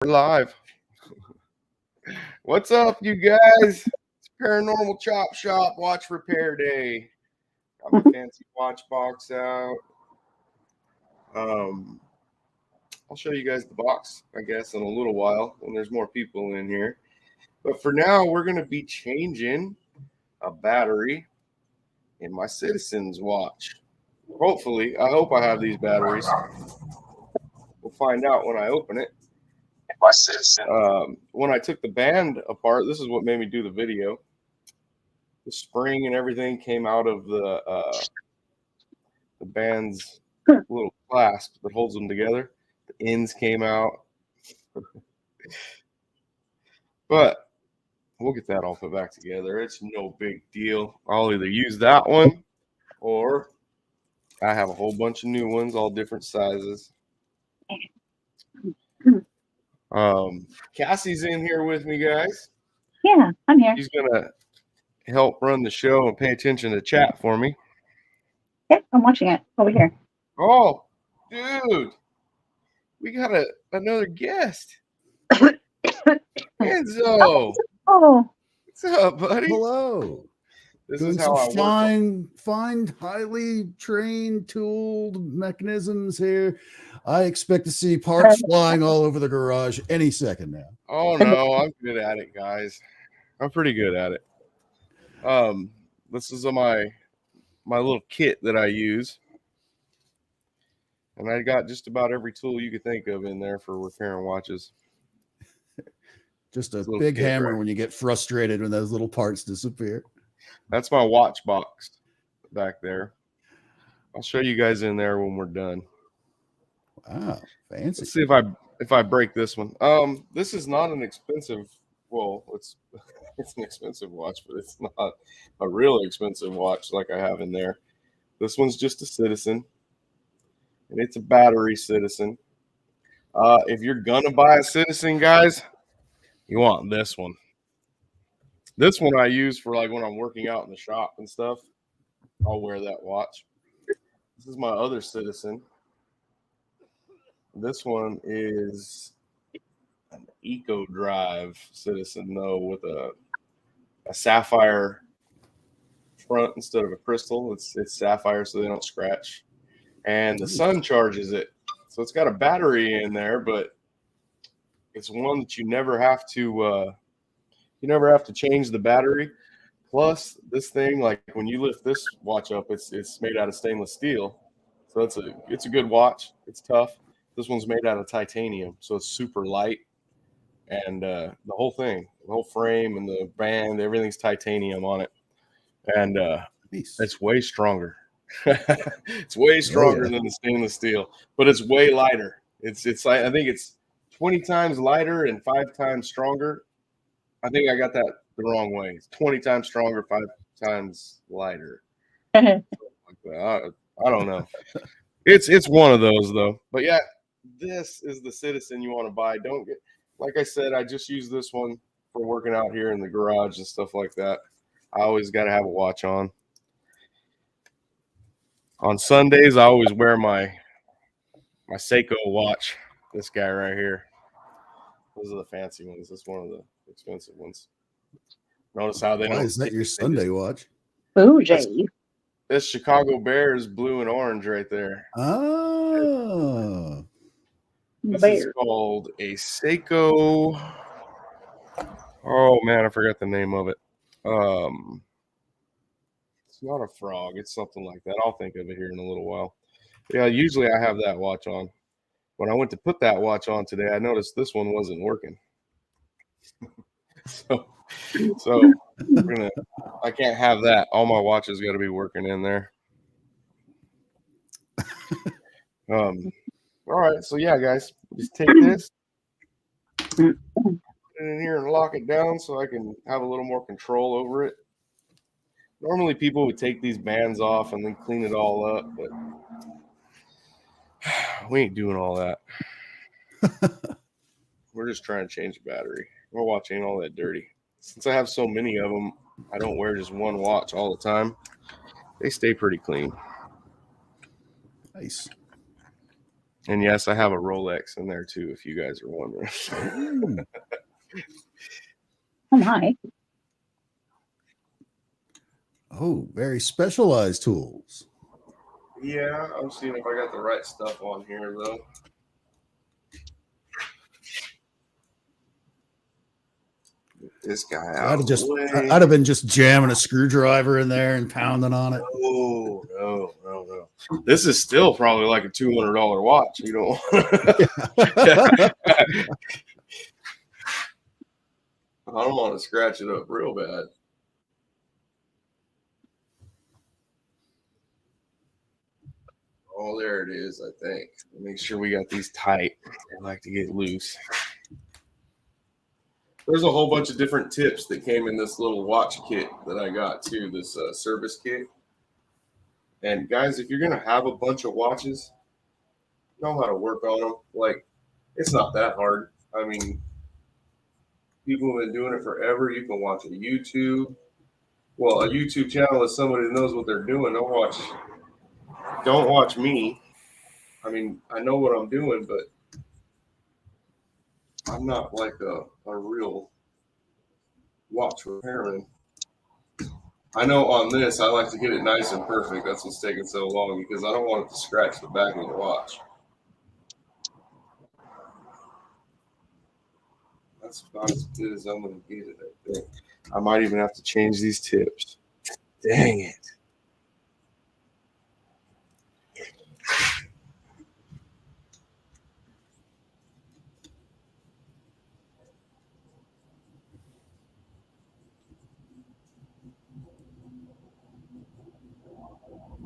We're live. What's up, you guys? It's Paranormal Chop Shop Watch Repair Day. Got my fancy watch box out. I'll show you guys the box, I guess, in a little while when there's more people in here. But for now, we're going to be changing a battery in my Citizens watch. Hopefully, I hope I have these batteries. We'll find out when I open it. My Citizen. When I took the band apart, this is what made me do the video. The spring and everything came out of the band's little clasp that holds them together. The ends came out. But we'll get that all put back together. It's no big deal. I'll either use that one or I have a whole bunch of new ones, all different sizes. Cassie's in here with me, guys. Yeah, I'm here. She's gonna help run the show and pay attention to chat for me. Yep, I'm watching it over here. Oh, dude, we got another guest. Enzo. Oh, What's up, buddy? Hello. This Doing is how I some fine, highly trained, tooled mechanisms here. I expect to see parts flying all over the garage any second now. Oh no, I'm good at it, guys. I'm pretty good at it. This is my little kit that I use. And I got just about every tool you could think of in there for repairing watches. Just a big hammer when you get frustrated when those little parts disappear. That's my watch box back there. I'll show you guys in there when we're done. Wow, fancy. Let's see if I break this one. This is not an expensive. Well, it's an expensive watch, but it's not a really expensive watch like I have in there. This one's just a Citizen, and it's a battery Citizen. If you're gonna buy a Citizen, guys, you want this one. This one I use for like when I'm working out in the shop and stuff. I'll wear that watch. This is my other Citizen. This one is an Eco Drive Citizen, though, with a sapphire front instead of a crystal. It's sapphire, so they don't scratch. And the sun charges it, so it's got a battery in there, but it's one that you never have to change the battery. Plus, this thing, like when you lift this watch up, it's made out of stainless steel, so it's a good watch. It's tough. This one's made out of titanium, so it's super light, and the whole thing, the whole frame and the band, everything's titanium on it, and it's way stronger. It's way stronger than the stainless steel, but it's way lighter. It's like, I think it's 20 times lighter and 5 times stronger. I think I got that the wrong way. It's 20 times stronger, 5 times lighter. I don't know. It's one of those though. But yeah, this is the Citizen you want to buy. Don't get, like I said, I just use this one for working out here in the garage and stuff like that. I always got to have a watch on. On Sundays, I always wear my Seiko watch. This guy right here. Those are the fancy ones. This is one of the expensive ones. Notice how they don't. Why is that your Sunday watch? Bougie. This Chicago Bears blue and orange right there. Oh. This is called a Seiko. Oh man, I forgot the name of it. It's not a frog. It's something like that. I'll think of it here in a little while. Yeah, usually I have that watch on. When I went to put that watch on today, I noticed this one wasn't working. so I can't have that. All my watches got to be working in there. All right, so yeah, guys, just take this, put it in here and lock it down so I can have a little more control over it. Normally people would take these bands off and then clean it all up, but we ain't doing all that. We're just trying to change the battery. We're watching all that dirty. Since I have so many of them, I don't wear just one watch all the time. They stay pretty clean. Nice. And yes, I have a Rolex in there too, if you guys are wondering. Ooh. Oh my. Oh, very specialized tools. Yeah, I'm seeing if I got the right stuff on here though. Get this guy out. I'd have been just jamming a screwdriver in there and pounding on it. Oh no. This is still probably like a $200 watch. You don't. I don't want to scratch it up real bad. Oh, there it is, I think. Make sure we got these tight. I like to get loose. There's a whole bunch of different tips that came in this little watch kit that I got too, this service kit. And guys, if you're going to have a bunch of watches, know how to work on them. Like, it's not that hard. I mean, people have been doing it forever. You can watch a YouTube. Well, a YouTube channel is somebody that knows what they're doing. Don't watch me. I mean, I know what I'm doing, but I'm not like a real watch repairman. I know on this, I like to get it nice and perfect. That's what's taking so long because I don't want it to scratch the back of the watch. That's about as good as I'm going to get it, I think. I might even have to change these tips. Dang it.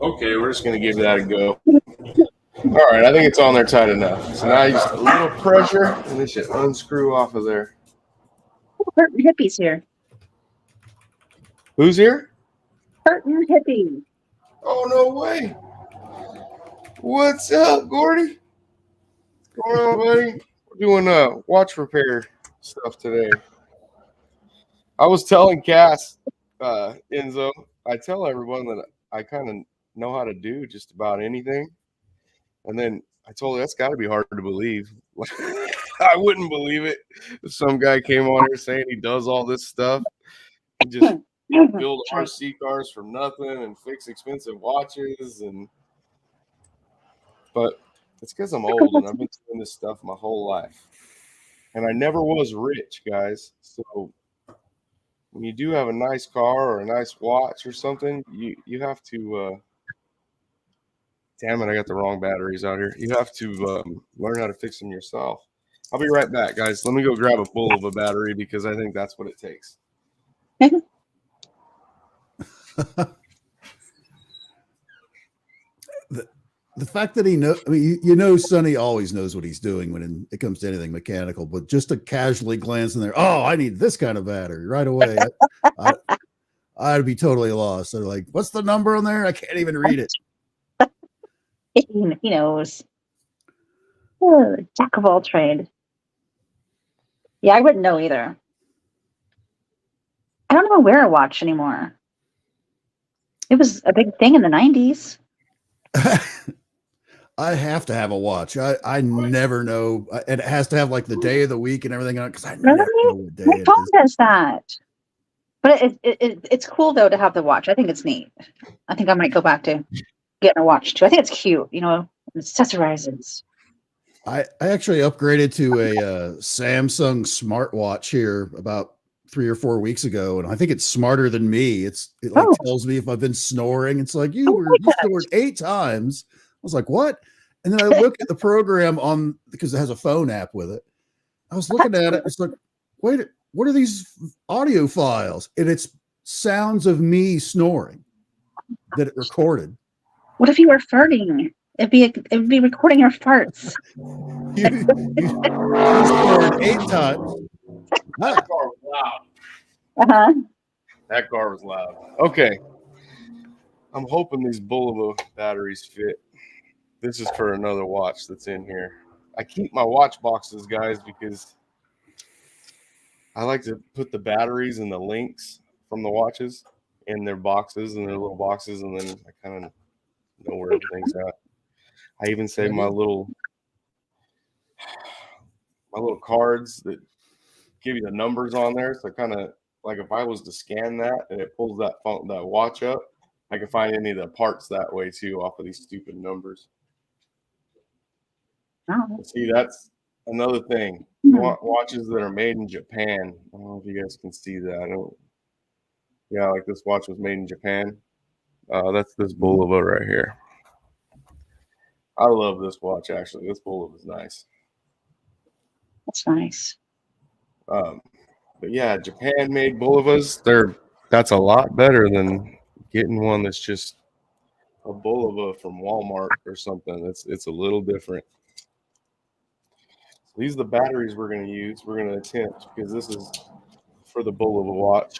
Okay, we're just going to give that a go. All right, I think it's on there tight enough. So now just a little pressure, and it should unscrew off of there. Hurtin' Hippie's here. Who's here? Hurtin' Hippie. Oh, no way. What's up, Gordy? What's going on, buddy? We're doing watch repair stuff today. I was telling Cass, Enzo, I tell everyone that I kind of know how to do just about anything. And then I told her that's got to be hard to believe. I wouldn't believe it if some guy came on here saying he does all this stuff. He just build RC cars from nothing and fix expensive watches. But it's because I'm old and I've been doing this stuff my whole life. And I never was rich, guys. So when you do have a nice car or a nice watch or something, you have to damn it, I got the wrong batteries out here. You have to learn how to fix them yourself. I'll be right back, guys. Let me go grab a bull of a battery because I think that's what it takes. The fact that he knows, I mean, you know, Sonny always knows what he's doing when it comes to anything mechanical, but just to casually glance in there, oh, I need this kind of battery right away. I'd be totally lost. They're like, what's the number on there? I can't even read it. He knows. Oh, jack of all trade. Yeah, I wouldn't know either. I don't even wear a watch anymore. It was a big thing in the 90s. I have to have a watch. I never know. It has to have like the day of the week and everything on it because I never know what day My it phone is. does that. But it's cool though to have the watch. I think it's neat. I think I might go back to getting a watch too. I think it's cute, you know, it accessorizes. I actually upgraded to a Samsung smartwatch here about 3 or 4 weeks ago, and I think it's smarter than me. It tells me if I've been snoring. It's like you snored 8 times. I was like, what? And then I look at the program because it has a phone app with it. I was looking at it. It's like, wait, what are these audio files? And it's sounds of me snoring that it recorded. What if you were farting? It'd be recording your farts. You snored 8 times. That car was loud. Uh-huh. That car was loud. Okay. I'm hoping these Bulova batteries fit. This is for another watch that's in here. I keep my watch boxes, guys, because I like to put the batteries and the links from the watches in their boxes and their little boxes, and then I kind of know where everything's at. I even save my little my little cards that give you the numbers on there. So kind of like if I was to scan that and it pulls that watch up, I can find any of the parts that way too off of these stupid numbers. Oh. See, that's another thing. Hmm. Watches that are made in Japan. I don't know if you guys can see that. Yeah, like this watch was made in Japan. That's this Bulova right here. I love this watch, actually. This Bulova is nice. That's nice. But yeah, Japan-made Bulovas, that's a lot better than getting one that's just a Bulova from Walmart or something. It's a little different. So these are the batteries we're going to use. We're going to attempt, because this is for the Bulova watch.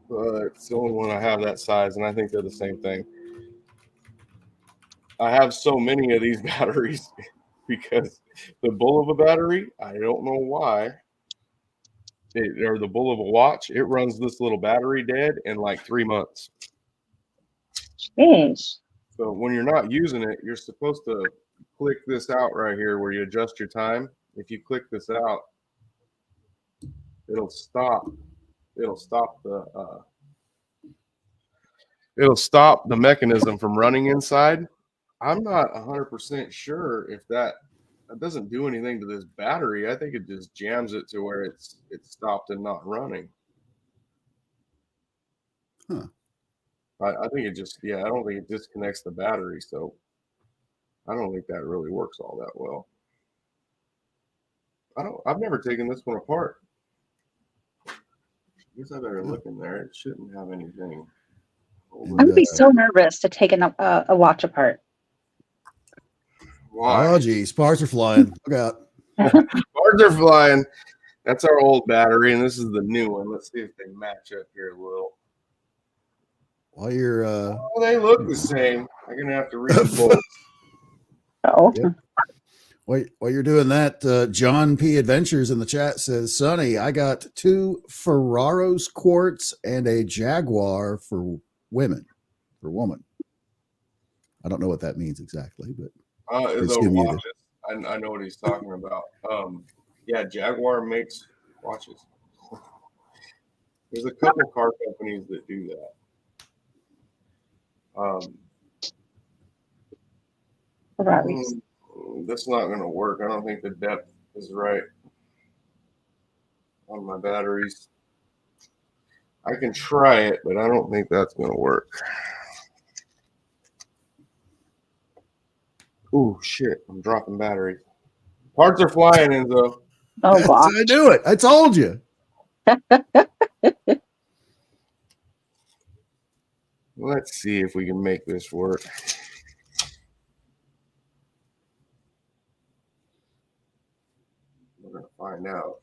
But it's the only one I have that size, and I think they're the same thing. I have so many of these batteries because the Bulova battery, I don't know why, or the Bulova watch, it runs this little battery dead in like 3 months. Jeez. So when you're not using it, you're supposed to click this out right here where you adjust your time. If you click this out, it'll stop the mechanism from running inside. I'm not 100% sure if that doesn't do anything to this battery. I think it just jams it to where it's stopped and not running. Huh. I think it just, I don't think it disconnects the battery, so I don't think that really works all that well. I've never taken this one apart. I guess I better look in there. It shouldn't have anything. I would be so nervous to take a watch apart. Why? Oh, geez. Parts are flying. Look out. Parts are flying. That's our old battery, and this is the new one. Let's see if they match up here a little. While you're Oh, they look the same. I'm going to have to read the book. Oh. Yep. While you're doing that, John P. Adventures in the chat says, Sonny, I got 2 Ferraros quartz and a Jaguar for woman. I don't know what that means exactly, but The watches. I know what he's talking about. Yeah, Jaguar makes watches. There's a couple car companies that do that. That's not going to work. I don't think the depth is right on my batteries. I can try it, but I don't think that's going to work. Oh, shit. I'm dropping batteries. Parts are flying, Enzo. Oh, gosh. I knew it. I told you. Let's see if we can make this work. We're going to find out.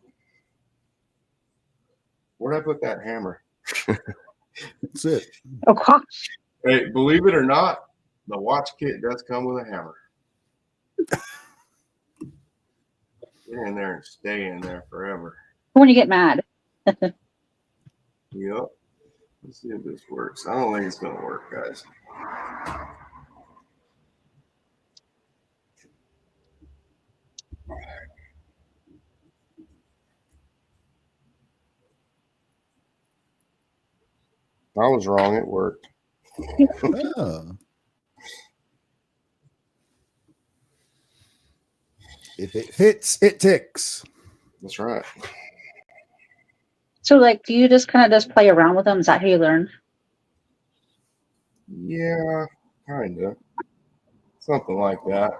Where'd I put that hammer? That's it. Oh, gosh. Hey, believe it or not, the watch kit does come with a hammer. Get in there and stay in there forever. When you get mad. Yep. Let's see if this works. I don't think it's going to work, guys. I was wrong. It worked. Oh. If it fits, it ticks. That's right. So, like, do you just kind of play around with them? Is that how you learn? Yeah, kind of. Something like that.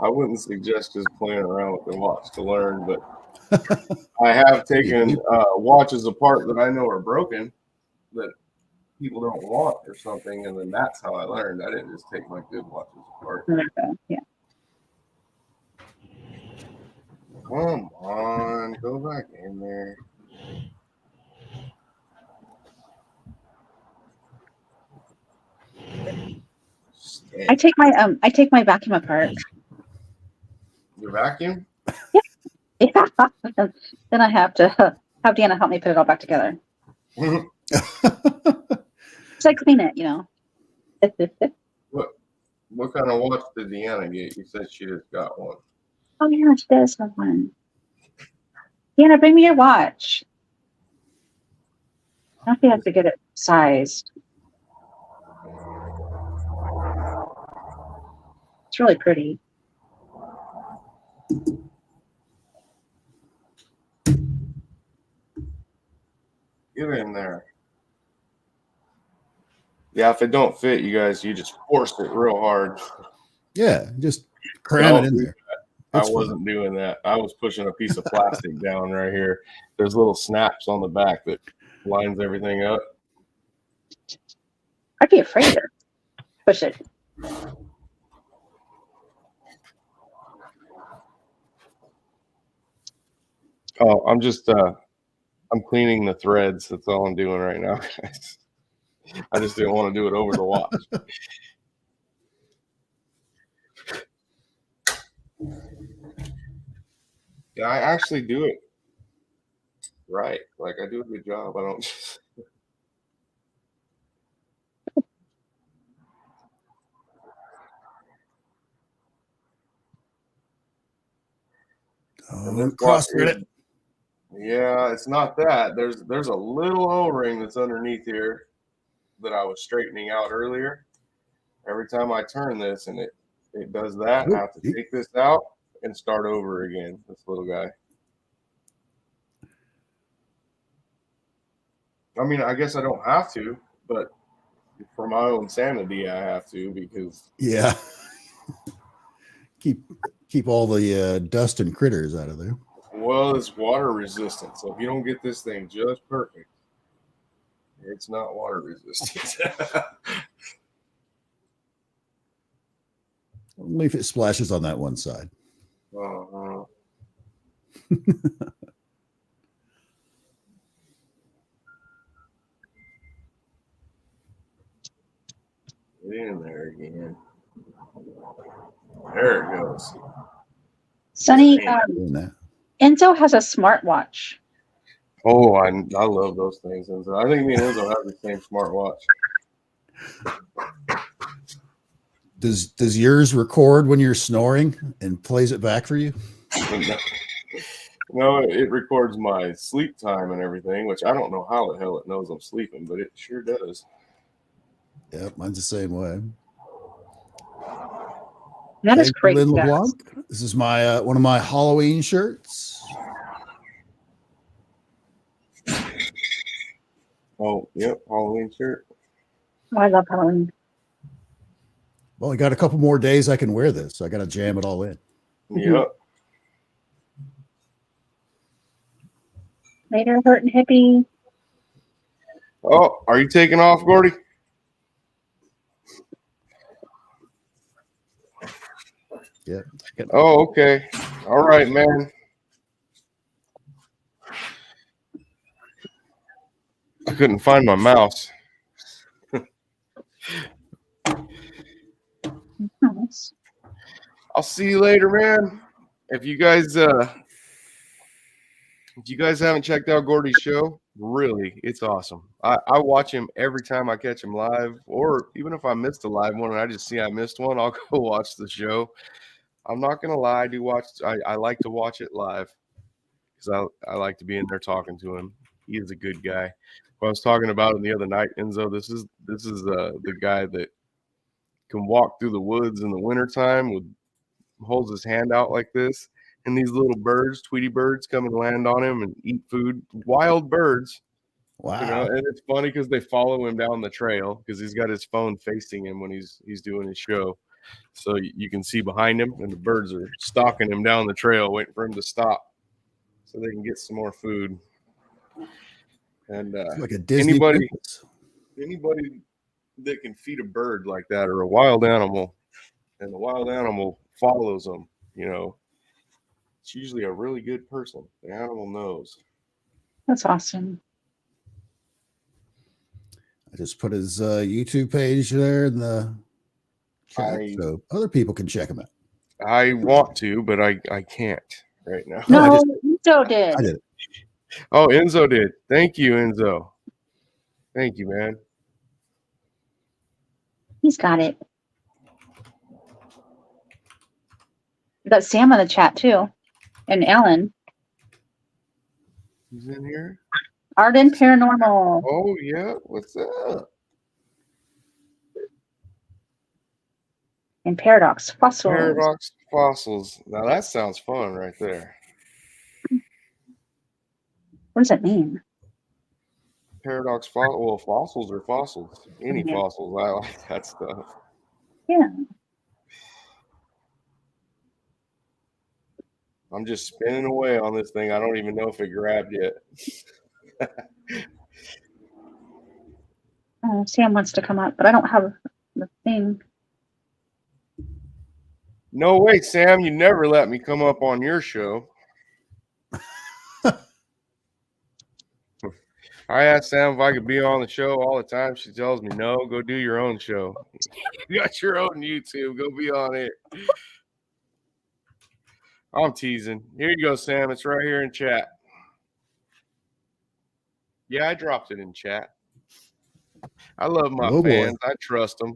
I wouldn't suggest just playing around with the watch to learn, but I have taken watches apart that I know are broken that people don't want or something, and then that's how I learned. I didn't just take my good watches apart. Yeah. Come on, go back in there. I take my vacuum apart. Your vacuum? Yeah. Then I have to have Deanna help me put it all back together. So I clean it, What kind of watch did Deanna get? You said she just got one. Oh yeah, she does have one. Deanna, bring me your watch. I don't know if you have to get it sized. It's really pretty. Get in there. Yeah, if it don't fit, you guys, you just forced it real hard. Yeah, just cram it in there. I It's fun. wasn't doing that. I was pushing a piece of plastic down right here. There's little snaps on the back that lines everything up. I'd be afraid to push it. Oh, I'm cleaning the threads. That's all I'm doing right now, guys. I just didn't want to do it over the watch. Yeah, I actually do it right. Like I do a good job. I don't just CrossFit it. Yeah, it's not that. There's a little O-ring that's underneath here that I was straightening out earlier. Every time I turn this and it does that, I have to take this out and start over again. This little guy. I mean, I guess I don't have to, but for my own sanity, I have to because Yeah. keep all the dust and critters out of there. well, it's water resistant. So if you don't get this thing just perfect, it's not water resistant. Only if it splashes on that one side. Uh-huh. Get in there again. There it goes. Sonny, Doing that. Enzo has a smartwatch. Oh, I love those things. Enzo. I think me and Enzo have the same smartwatch. Does yours record when you're snoring and plays it back for you? No, it records my sleep time and everything, which I don't know how the hell it knows I'm sleeping, but it sure does. Yeah, mine's the same way. That is Thank you, crazy. Lynn guys. LeBlanc. This is my one of my Halloween shirts. Oh, yep, Halloween shirt. Oh, I love Halloween. Well, I got a couple more days I can wear this. So I got to jam it all in. Yep. Later, hurt and hippie. Oh, are you taking off, Gordy? Yeah. Oh, okay. All right, man. I couldn't find my mouse. Nice. I'll see you later, man. If you guys haven't checked out Gordy's show, really, it's awesome. I watch him every time I catch him live, or even if I missed a live one and I just see I missed one, I'll go watch the show. I'm not gonna lie, I like to watch it live because I like to be in there talking to him. He is a good guy. I was talking about him the other night, Enzo. This is the guy that can walk through the woods in the wintertime holds his hand out like this, and these little birds, Tweety birds, come and land on him and eat food. Wild birds. Wow. You know, and it's funny because they follow him down the trail because he's got his phone facing him when he's doing his show. So you can see behind him, and the birds are stalking him down the trail, waiting for him to stop so they can get some more food. And Like a Disney anybody princess. that can feed a bird like that or a wild animal, and the wild animal follows them, you know, it's usually a really good person. The animal knows. That's awesome. I just put his YouTube page there in the chat so other people can check him out. I want to, but I can't right now. No, Enzo did. I did it. Oh, Enzo did. Thank you, Enzo. Thank you, man. He's got it. We got Sam in the chat too, and Ellen. Who's in here? Arden Paranormal. Oh yeah, what's up? And Paradox Fossils. Paradox Fossils. Now that sounds fun right there. What does that mean? Paradox well, fossils are fossils. Any Yeah. fossils. I like that stuff. Yeah. I'm just spinning away on this thing. I don't even know if it grabbed yet. Oh, Sam wants to come up, but I don't have the thing. No way, Sam. You never let me come up on your show. I asked Sam if I could be on the show all the time. She tells me, no, go do your own show. You got your own YouTube. Go be on it. I'm teasing. Here you go, Sam. It's right here in chat. Yeah, I dropped it in chat. I love my fans. I trust them.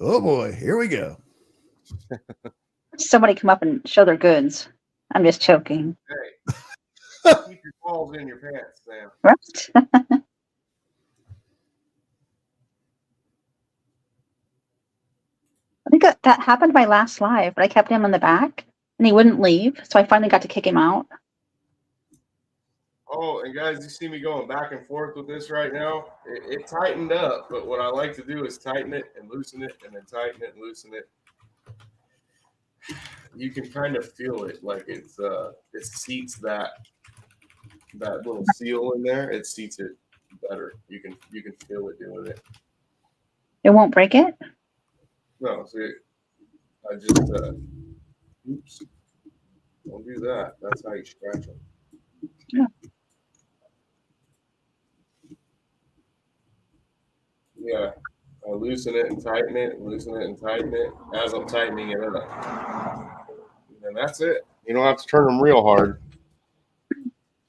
Oh, boy. Here we go. Somebody come up and show their goods. I'm just joking. Hey, keep your balls in your pants, Sam. Right? I think that happened my last live, but I kept him in the back and he wouldn't leave. So I finally got to kick him out. Oh, and guys, you see me going back and forth with this right now? It tightened up, but what I like to do is tighten it and loosen it and then tighten it and loosen it. You can kind of feel it, like it seats that little seal in there. It seats it better. You can feel it doing it. It won't break it? No, see, I just oops. Don't do that. That's how you scratch them. Yeah. Yeah. I loosen it and tighten it, loosen it and tighten it as I'm tightening it up. And that's it. You don't have to turn them real hard.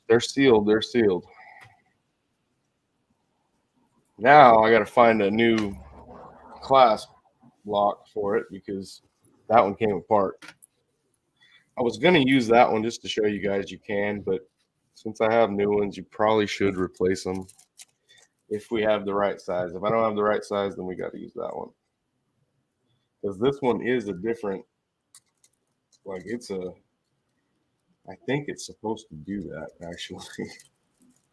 They're sealed. They're sealed. Now I got to find a new clasp lock for it because that one came apart. I was going to use that one just to show you guys you can, but since I have new ones, you probably should replace them if we have the right size. If I don't have the right size, then we got to use that one. Because this one is a different, like I think it's supposed to do that actually.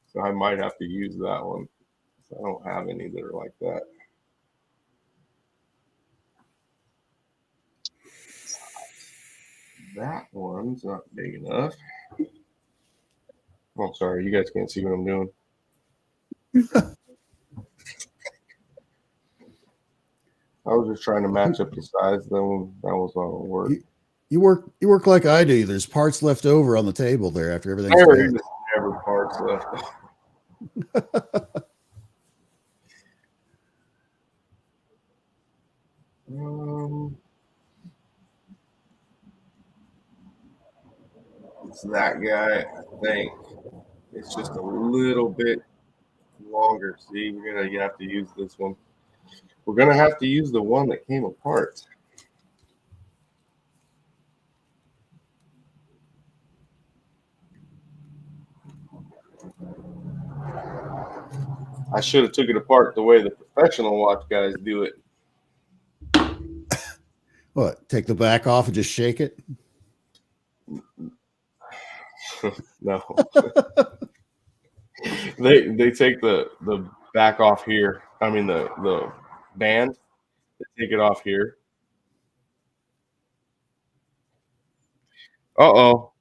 So I might have to use that one. So I don't have any that are like that. That one's not big enough. Oh, sorry, you guys can't see what I'm doing. I was just trying to match up the size. That was all it worked. You work like I do. There's parts left over on the table there after everything's There is there. never parts left. It's that guy, I think. It's just a little bit longer. See, you have to use this one. We're gonna have to use the one that came apart. I should have took it apart the way the professional watch guys do it. What? Take the back off and just shake it? No. They take the back off here. I mean the band. They take it off here. Uh-oh.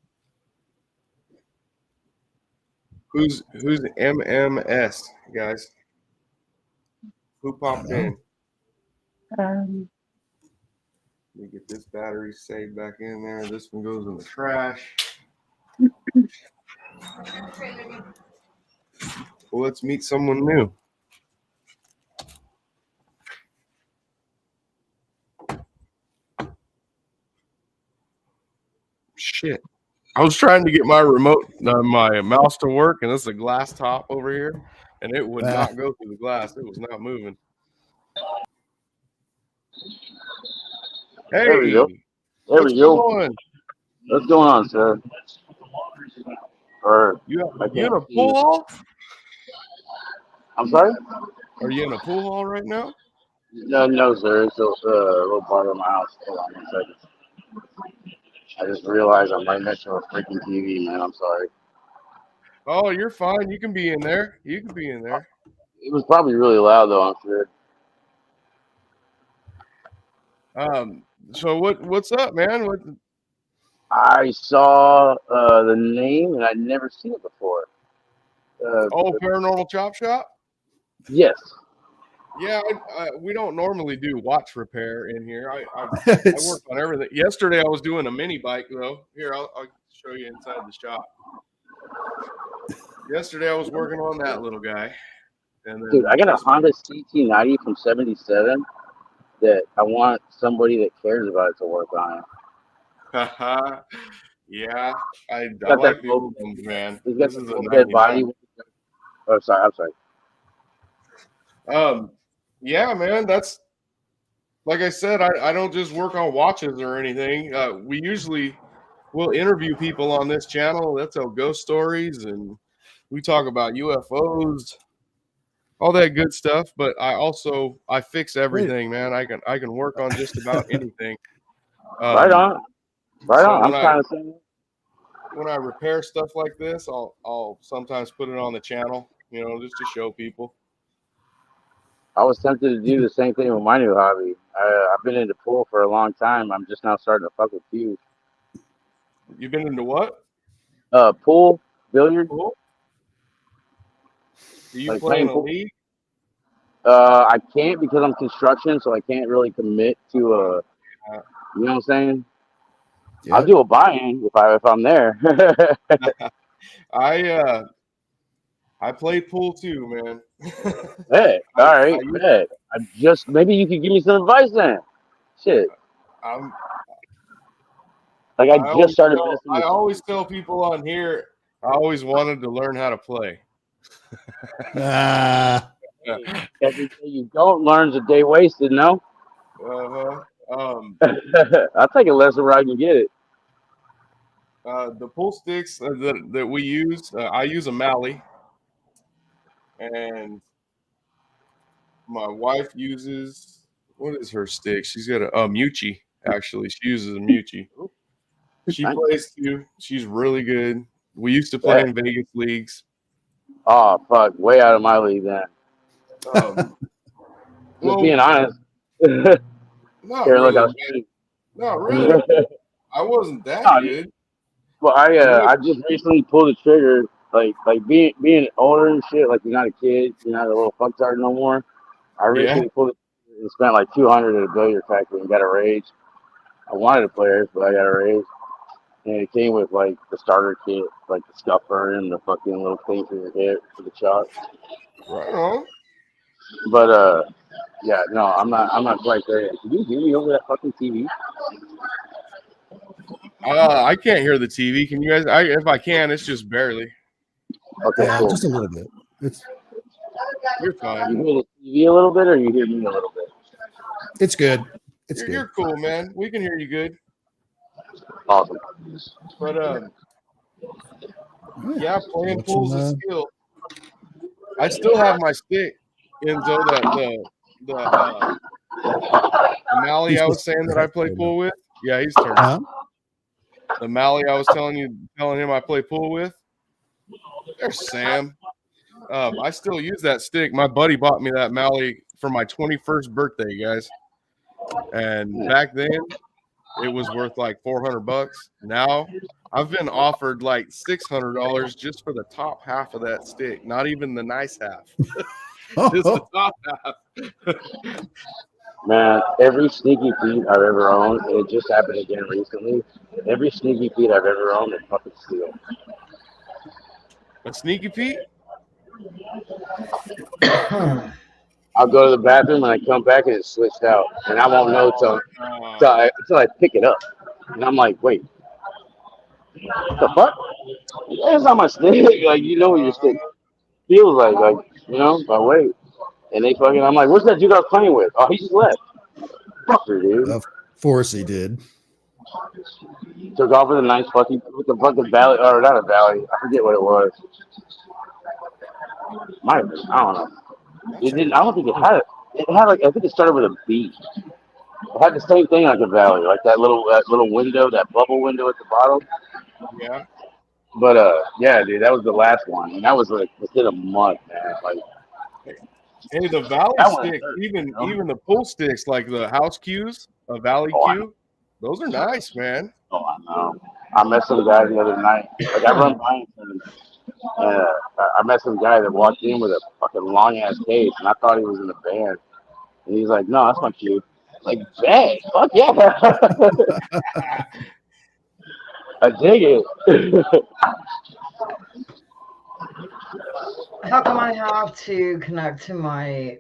Who's MMS, guys? Who popped in? Let me get this battery saved back in there. This one goes in the trash. Well, let's meet someone new. Shit. I was trying to get my remote, my mouse to work, and this is a glass top over here, and it would not go through the glass. It was not moving. Hey, There we go. There what's we go. going on? What's going on, sir? Or You I in a can't see pool you. hall? I'm sorry? Are you in a pool hall right now? No, sir. It's a little bar of my house. Hold on 1 second. I just realized I'm right next to a freaking TV, man. I'm sorry. Oh, you're fine. You can be in there. You can be in there. It was probably really loud, though, I'm sure. So what's up, man? What? I saw the name, and I'd never seen it before. Oh, Paranormal Chop Shop. Yes. Yeah, we don't normally do watch repair in here. I It's- work on everything. Yesterday I was doing a mini bike though. Here, I'll show you inside the shop. Yesterday I was working on that little guy. And then Dude, I got a Honda CT90 from 77 that I want somebody that cares about it to work on it. yeah, I Got like that the old ones, man. He's got This the is a full head body. 99. Oh, sorry. I'm sorry. Yeah, man, that's like I said, I don't just work on watches or anything. We usually will interview people on this channel that tell ghost stories, and we talk about UFOs, all that good stuff. But I fix everything, man. I can work on just about anything. Right on. Right so on. I'm when kind of saying. when I repair stuff like this, I'll sometimes put it on the channel, just to show people. I was tempted to do the same thing with my new hobby. I've been into pool for a long time. I'm just now starting to fuck with pews. You've been into what? Pool, billiard. Cool. Do you Like play in playing a pool. league? I can't because I'm construction, so I can't really commit to a. You know what I'm saying? yeah. I'll do a buy-in if I'm there. I play pool too, man. Hey, all right, bet. Maybe you could give me some advice then. Shit, I'm like I just started. I always tell people on here, I always wanted to learn how to play. Every day you don't learn's a day wasted. No. I'll take a lesson where I can get it. The pool sticks that we use, I use a Mally, and my wife uses, what is her stick? She's got a Mucci. Actually, she uses a Mucci. She plays too. She's really good. We used to play in Vegas leagues. Oh fuck, way out of my league then. Just being honest. Not Here, really. look, Not really. I wasn't that good. Well, I just recently pulled the trigger, like being older and shit. Like you're not a kid, you're not a little fucktard no more. I recently pulled it and spent like $200 at a billiard factory and got a raise. I wanted to play it, but I got a raise, and it came with like the starter kit, like the scupper and the fucking little thing for your head for the chalk. Right on. But yeah, no, I'm not quite there yet. Can you hear me over that fucking TV? I can't hear the TV. Can you guys? If I can, it's just barely. Okay, Yeah, cool. just a little bit. You're fine. You hear the TV a little bit, or you hear me a little bit? It's good. It's good. You're cool, man. We can hear you good. Awesome. But yeah, playing pool's a skill. I still have my stick, Enzo. The Mally I was saying that I play pool with. Yeah, he's turned. Huh? The Mally I was telling him I play pool with. There's Sam. I still use that stick. My buddy bought me that Mally for my 21st birthday, guys. And back then, it was worth like $400. Now, I've been offered like $600 just for the top half of that stick. Not even the nice half. Just the top half. Man, every Sneaky Pete I've ever owned, and it just happened again recently. Every Sneaky Pete I've ever owned is fucking steel. A Sneaky Pete? I'll go to the bathroom and I come back and it's switched out, and I won't know till I pick it up, and I'm like, wait, what the fuck? That's not my stick. Like, you know what your stick feels like, you know, by weight. And I'm like, what's that dude I was playing with? Oh, he just left. Motherfucker, dude. Of course he did. Took off with a nice fucking valley, or not a valley. I forget what it was. Might have been. I don't know. It didn't. I don't think it had it. It had like I think it started with a B. It had the same thing like a valley, like that little window, that bubble window at the bottom. Yeah. But yeah, dude, that was the last one, and that was like within a month, man. Like, hey, the Valley That one stick, hurt, even you know? even the pull sticks, like the house cues, a Valley Oh, I cue, those are nice, man. oh, I know. I met some guy the other night. Like I run by him, and I met some guy that walked in with a fucking long ass case, and I thought he was in a band. And he's like, "No, that's my cue." Like, bang, fuck yeah, I dig it. How come I have to connect to my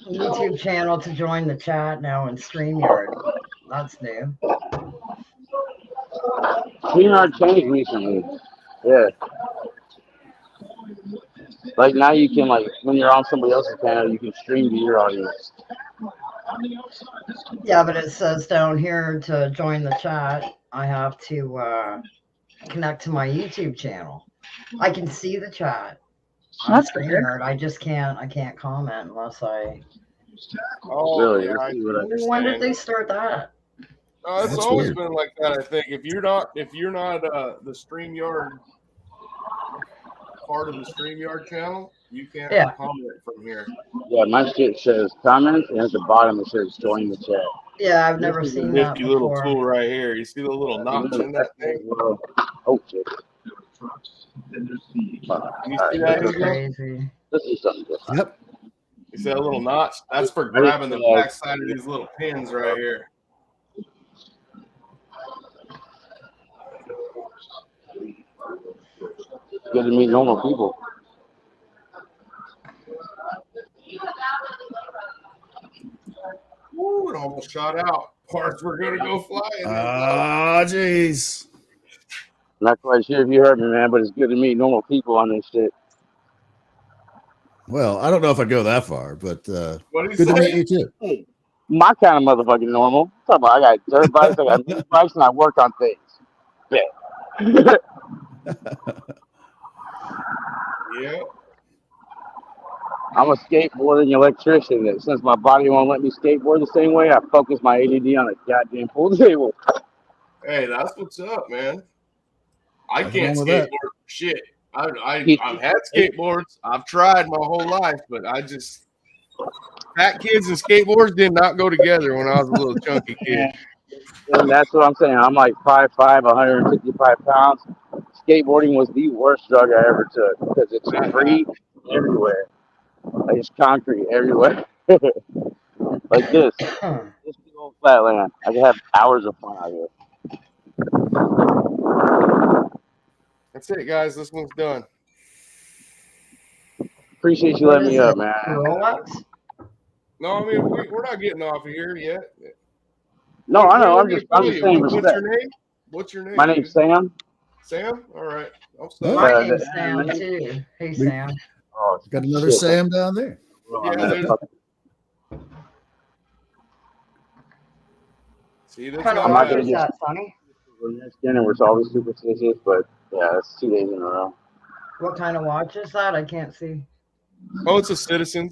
YouTube channel to join the chat now in StreamYard? That's new. StreamYard changed recently. Yeah. Like now you can like when you're on somebody else's channel, you can stream to your audience. Yeah, but it says down here to join the chat, I have to connect to my YouTube channel. I can see the chat on That's weird. StreamYard. I can't comment unless I. Oh, Really? yeah, Let's see what I- When did understand. they start that? It's That's always weird. been like that. I think if you're not the StreamYard part of the StreamYard channel, you can't Yeah. comment from here. Yeah, my shit says comments, and at the bottom it says join the chat. Yeah, I've never This is a seen that nifty little before. tool right here. You see the little notch in that thing? Oh shit. You see Alright, that? That's Angel? crazy. this is something different. Yep. You see that little notch? That's for grabbing the back side of these little pins right here. It's good to meet normal people. Woo, it almost shot out. Parts were gonna go flying. Ah, jeez. Not quite sure if you heard me, man, but it's good to meet normal people on this shit. Well, I don't know if I'd go that far, but What did he good to meet say? you too. My kind of motherfucking normal. Talk about, I got dirt bikes, I got mini bikes, and I work on things. Bet. Yeah. I'm a skateboarding electrician. That since my body won't let me skateboard the same way, I focus my ADD on a goddamn pool table. Hey, that's what's up, man. I Nothing can't wrong with skateboard that. for shit. I've had skateboards. I've tried my whole life, but I just fat kids and skateboards did not go together when I was a little chunky kid. And that's what I'm saying. I'm like 5'5", 155 pounds. Skateboarding was the worst drug I ever took because it's free everywhere. Like it's concrete everywhere. Like this big old flat land. I can have hours of fun out here. That's it, guys. This one's done. Appreciate you What letting is me up, it? man. Rolex? No, I mean we're not getting off of here yet. No, I know. What I'm did just I tell you? saying What's respect. your name? What's your name? My name's Sam. Sam. All right. I'm Oh. Sam. My Uh, name's the- Sam too. Hey We- Sam. Oh, Got another shit. Sam down there. Yeah, there's- See, that's What kind of not not watch gonna is get- that, Sonny? We're Mexican and we're always superstitious, but yeah, that's 2 days in a row. What kind of watch is that? I can't see. Oh, it's a Citizen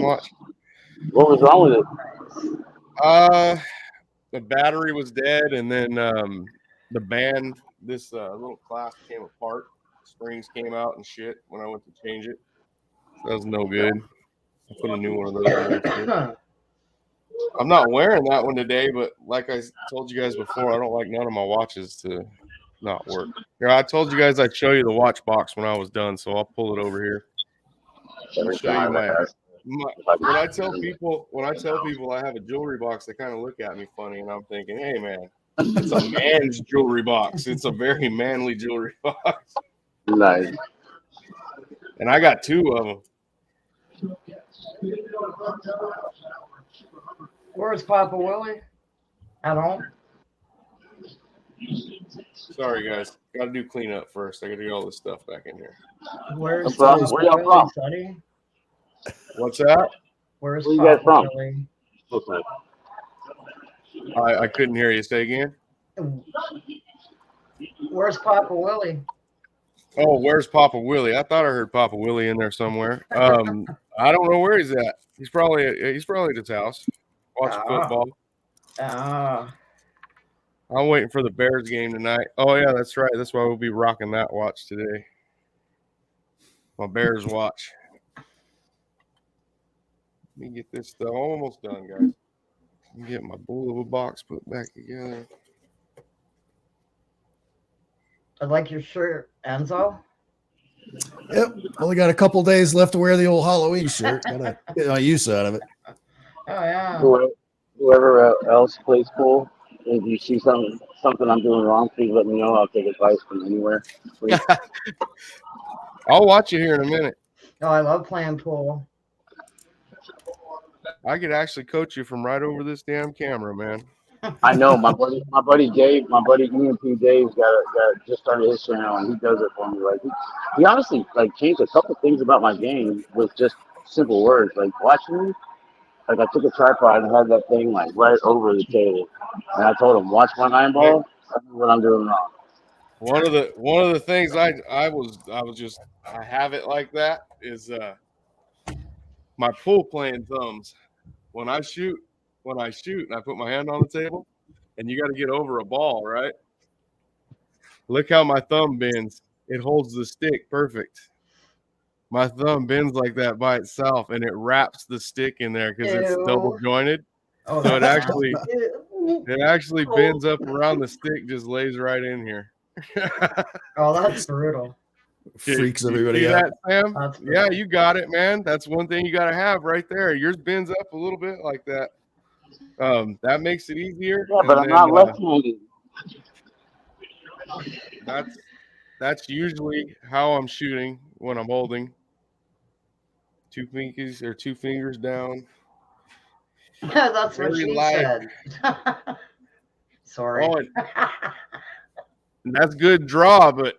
watch. What was wrong with it? The battery was dead, and then the band, this little clasp came apart. Springs came out and shit when I went to change it. That was no good. I put a new one of those in there too. I'm not wearing that one today, but like I told you guys before, I don't like none of my watches to not work. Here, I told you guys I'd show you the watch box when I was done, so I'll pull it over here. I'll show you when I tell people I have a jewelry box, they kind of look at me funny, and I'm thinking, hey man, it's a man's jewelry box. It's a very manly jewelry box, Nice. and I got 2 of them. Where's Papa Willie? At home? Sorry guys, got to do cleanup first. I got to get all this stuff back in here. Where's Where Papa y'all Willie, from? Sonny? What's that? Where's Where you guys Papa from? Willie? Okay. I couldn't hear you. Say again. Where's Papa Willie? Oh, where's Papa Willie? I thought I heard Papa Willie in there somewhere. I don't know where he's at. He's probably at his house watching football. I'm waiting for the Bears game tonight. Oh yeah, that's right. That's why we'll be rocking that watch today. My Bears watch. Let me get this stuff almost done, guys. Let me get my bull of a box put back together. I like your shirt, Enzo. Yep. Only got a couple days left to wear the old Halloween shirt. Gotta get my use out of it. Oh yeah. Whoever else plays pool, if you see something I'm doing wrong, please let me know. I'll take advice from anywhere. Please. I'll watch you here in a minute. Oh, I love playing pool. I could actually coach you from right over this damn camera, man. I know my buddy Dave, my buddy EMP Dave's got just started his channel and he does it for me. Like he honestly like changed a couple things about my game with just simple words. Like watching me, like I took a tripod and had that thing like right over the table, and I told him, watch my nine ball. I know what I'm doing wrong. One of the things I have it like that is my pool playing thumbs. When I shoot and I put my hand on the table, and you got to get over a ball, right? Look how my thumb bends. It holds the stick perfect. My thumb bends like that by itself, and it wraps the stick in there because it's double jointed. Oh, So it actually bends up around the stick, just lays right in here. Oh, that's brutal. Freaks See everybody out. that, Sam? That's Yeah, brutal. you got it, man. That's one thing you got to have right there. Yours bends up a little bit like that. That makes it easier. Yeah, but I'm not left-handed. That's usually how I'm shooting when I'm holding two fingers down. That's what Very she light. said. Sorry. Oh, and that's good draw, but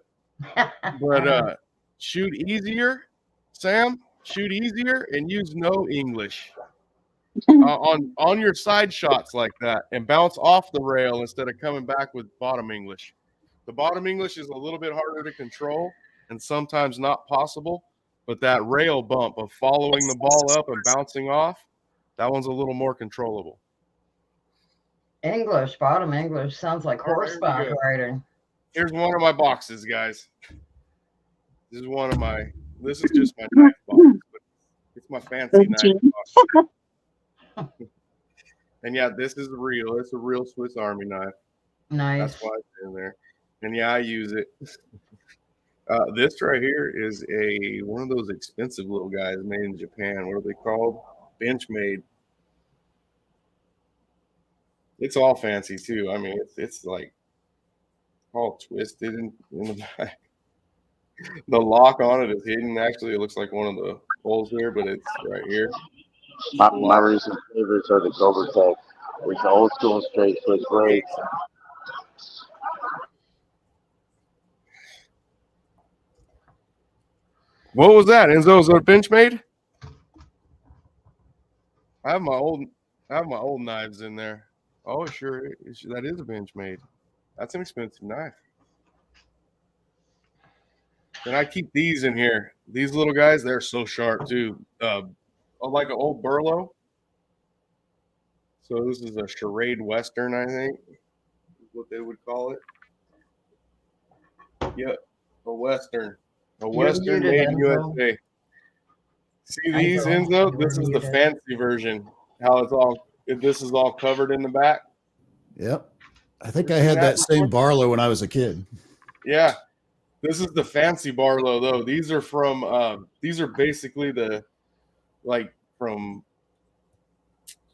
shoot easier, Sam. Shoot easier and use no English on your side shots like that, and bounce off the rail instead of coming back with bottom English. The bottom English is a little bit harder to control and sometimes not possible, but that rail bump of following the ball up and bouncing off, that one's a little more controllable. English, bottom English sounds like Oh, there we horseback go. riding. Here's one of my boxes, guys. This is just my knife box, but it's my fancy knife box. And yeah, this is real. It's a real Swiss Army knife. Nice. That's why it's in there. And yeah, I use it. This right here is one of those expensive little guys made in Japan. What are they called? Benchmade. It's all fancy too. I mean, it's like all twisted in the back. The lock on it is hidden. Actually, it looks like one of the holes here, but it's right here. My recent favorites are the Gobertech, with the old school straight Swiss blades. What was that, Enzo? Is that a Benchmade? I have my old knives in there. Oh, sure, that is a Benchmade. That's an expensive knife. And I keep these in here. These little guys, they're so sharp too. Like an old Burlow. So this is a Charade Western, I think, is what they would call it. Yep, a Western. A Western made in USA. See these, Enzo? This is the fancy version. This is all covered in the back. Yep. I think I had that same Barlow when I was a kid. Yeah. This is the fancy Barlow, though. These are these are basically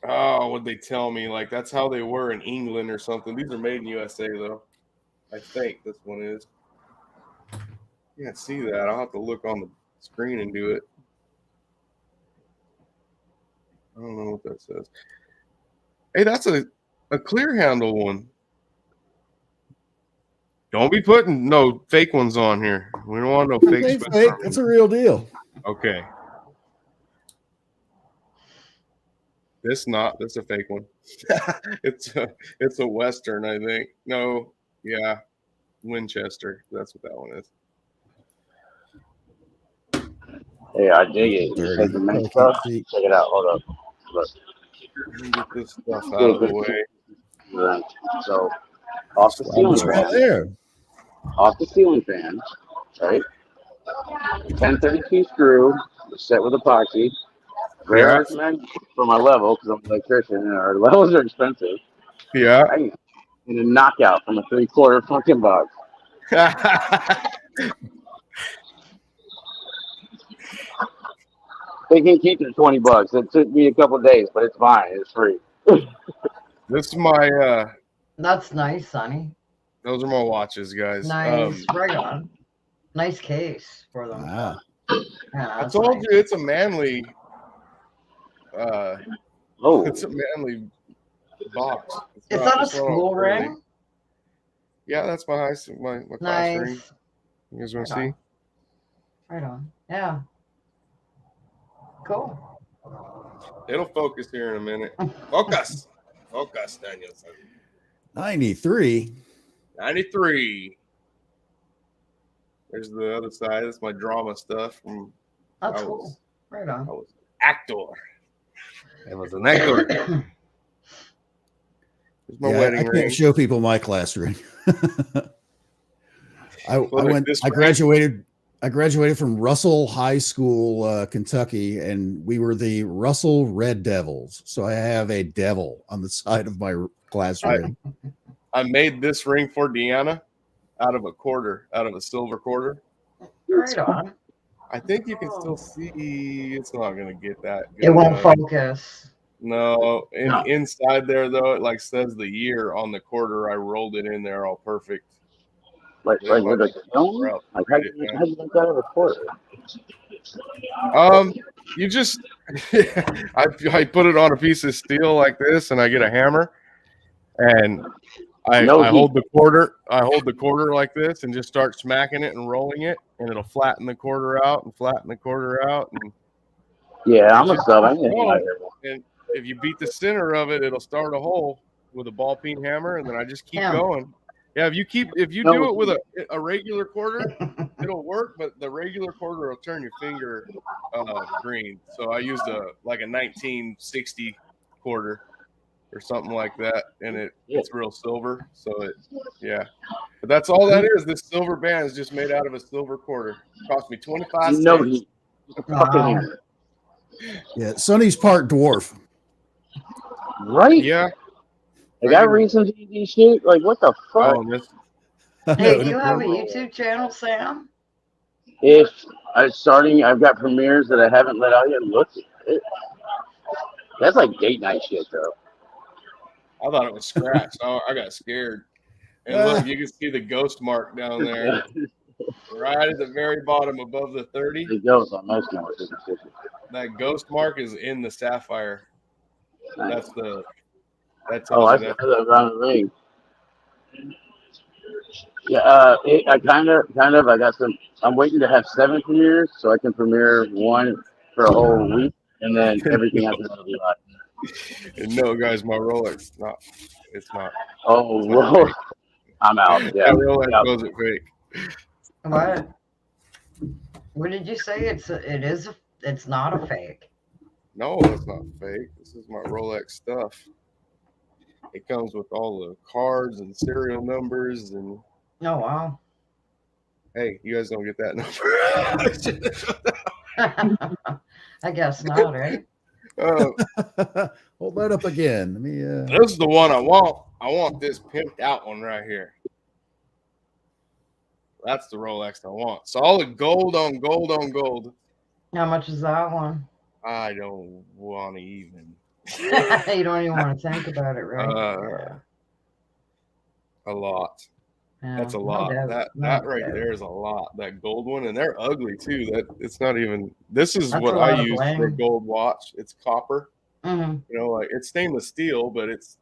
what'd they tell me? Like, that's how they were in England or something. These are made in USA, though. I think this one is. You can't see that. I'll have to look on the screen and do it. I don't know what that says. Hey, that's a clear handle one. Don't be putting no fake ones on here. We don't want no fake. That's a real deal. Okay. This a fake one. it's a Western, I think. No, yeah, Winchester. That's what that one is. Hey, I dig it. You said the main stuff. Check it out. Hold up. Look. Get this stuff out of the way. Right. So, off the ceiling It's right fan. there. Off the ceiling fan, right? 1032 screw, set with epoxy. Very Yeah. recommended for my level because I'm an electrician and our levels are expensive. Yeah. And a knockout from a 3/4 fucking box. They can keep it for $20. It took me a couple of days, but it's fine. It's free. This is my That's nice, Sonny. those are my watches, guys. Nice. Right on. Nice case for them. Wow. Yeah, I that's told nice. you it's a manly Oh, it's a manly box. Is not- that a it's not school really- ring? Yeah, that's my class ring. Nice. You guys want to Right see? on. Right on. Yeah. Cool. It'll focus here in a minute. Focus. Focus, Danielson. 93. 93. There's the other side. That's my drama stuff from That's I cool. was- Right I on. was an actor. I was an actor. There's my Yeah, I wedding ring. can't show people my class ring. Look, this I ring- graduated from Russell High School, Kentucky, and we were the Russell Red Devils. So I have a devil on the side of my class ring. I made this ring for Deanna out of a silver quarter. Right on. I think you can still see. It's not gonna get that good. It won't though. focus. No, inside there though, it like says the year on the quarter. I rolled it in there all perfect. like with a stone? Like how do you make that of a quarter? You just I put it on a piece of steel like this, and I get a hammer, and I hold the quarter. I hold the quarter like this, and just start smacking it and rolling it, and it'll flatten the quarter out and flatten the quarter out. And Yeah, I'm a sub. I need and if you beat the center of it, it'll start a hole with a ball peen hammer, and then I just keep Yeah. going. Yeah, if you do it with a regular quarter, it'll work, but the regular quarter will turn your finger green. So I used a 1960 quarter or something like that, and it's real silver. So but that's all that is. This silver band is just made out of a silver quarter. It cost me 25 cents. No, he Wow. Yeah, Sonny's part dwarf. right? Yeah. Like I read some D&D shit. Like what the fuck? Oh, this, Hey, No, do you have a no. YouTube channel, Sam? If I've got premieres that I haven't let out yet. Look, that's like date night shit, though. I thought it was scratched. I got scared. And look, you can see the ghost mark down there, right at the very bottom above the 30. It goes on most cameras. That ghost mark is in the sapphire. That's the. That Oh, tells I you said that. that around the ring. Yeah, I kind of. I got some. I'm waiting to have 7 premieres so I can premiere one for a whole week, and then everything after that will be live. And no, guys, my Rolex, it's not. Oh, whoa. I'm out. Yeah. That Rolex wasn't fake. What? What did you say? It's not a fake. No, it's not fake. This is my Rolex stuff. It comes with all the cards and serial numbers, and Oh wow. hey, you guys don't get that number. I guess not, right? Hold that up again. Let me. This is the one I want. I want this pimped out one right here. That's the Rolex I want. Solid gold on gold on gold. How much is that one? I don't want to even. You don't even want to think about it, right? A lot. Yeah, That's a no lot. doubt, no That right doubt. there is a lot. That gold one, and they're ugly too. That it's not even. This is That's what a lot I of use for a bling. gold watch. It's copper. Mhm. You know, like it's stainless steel, but it's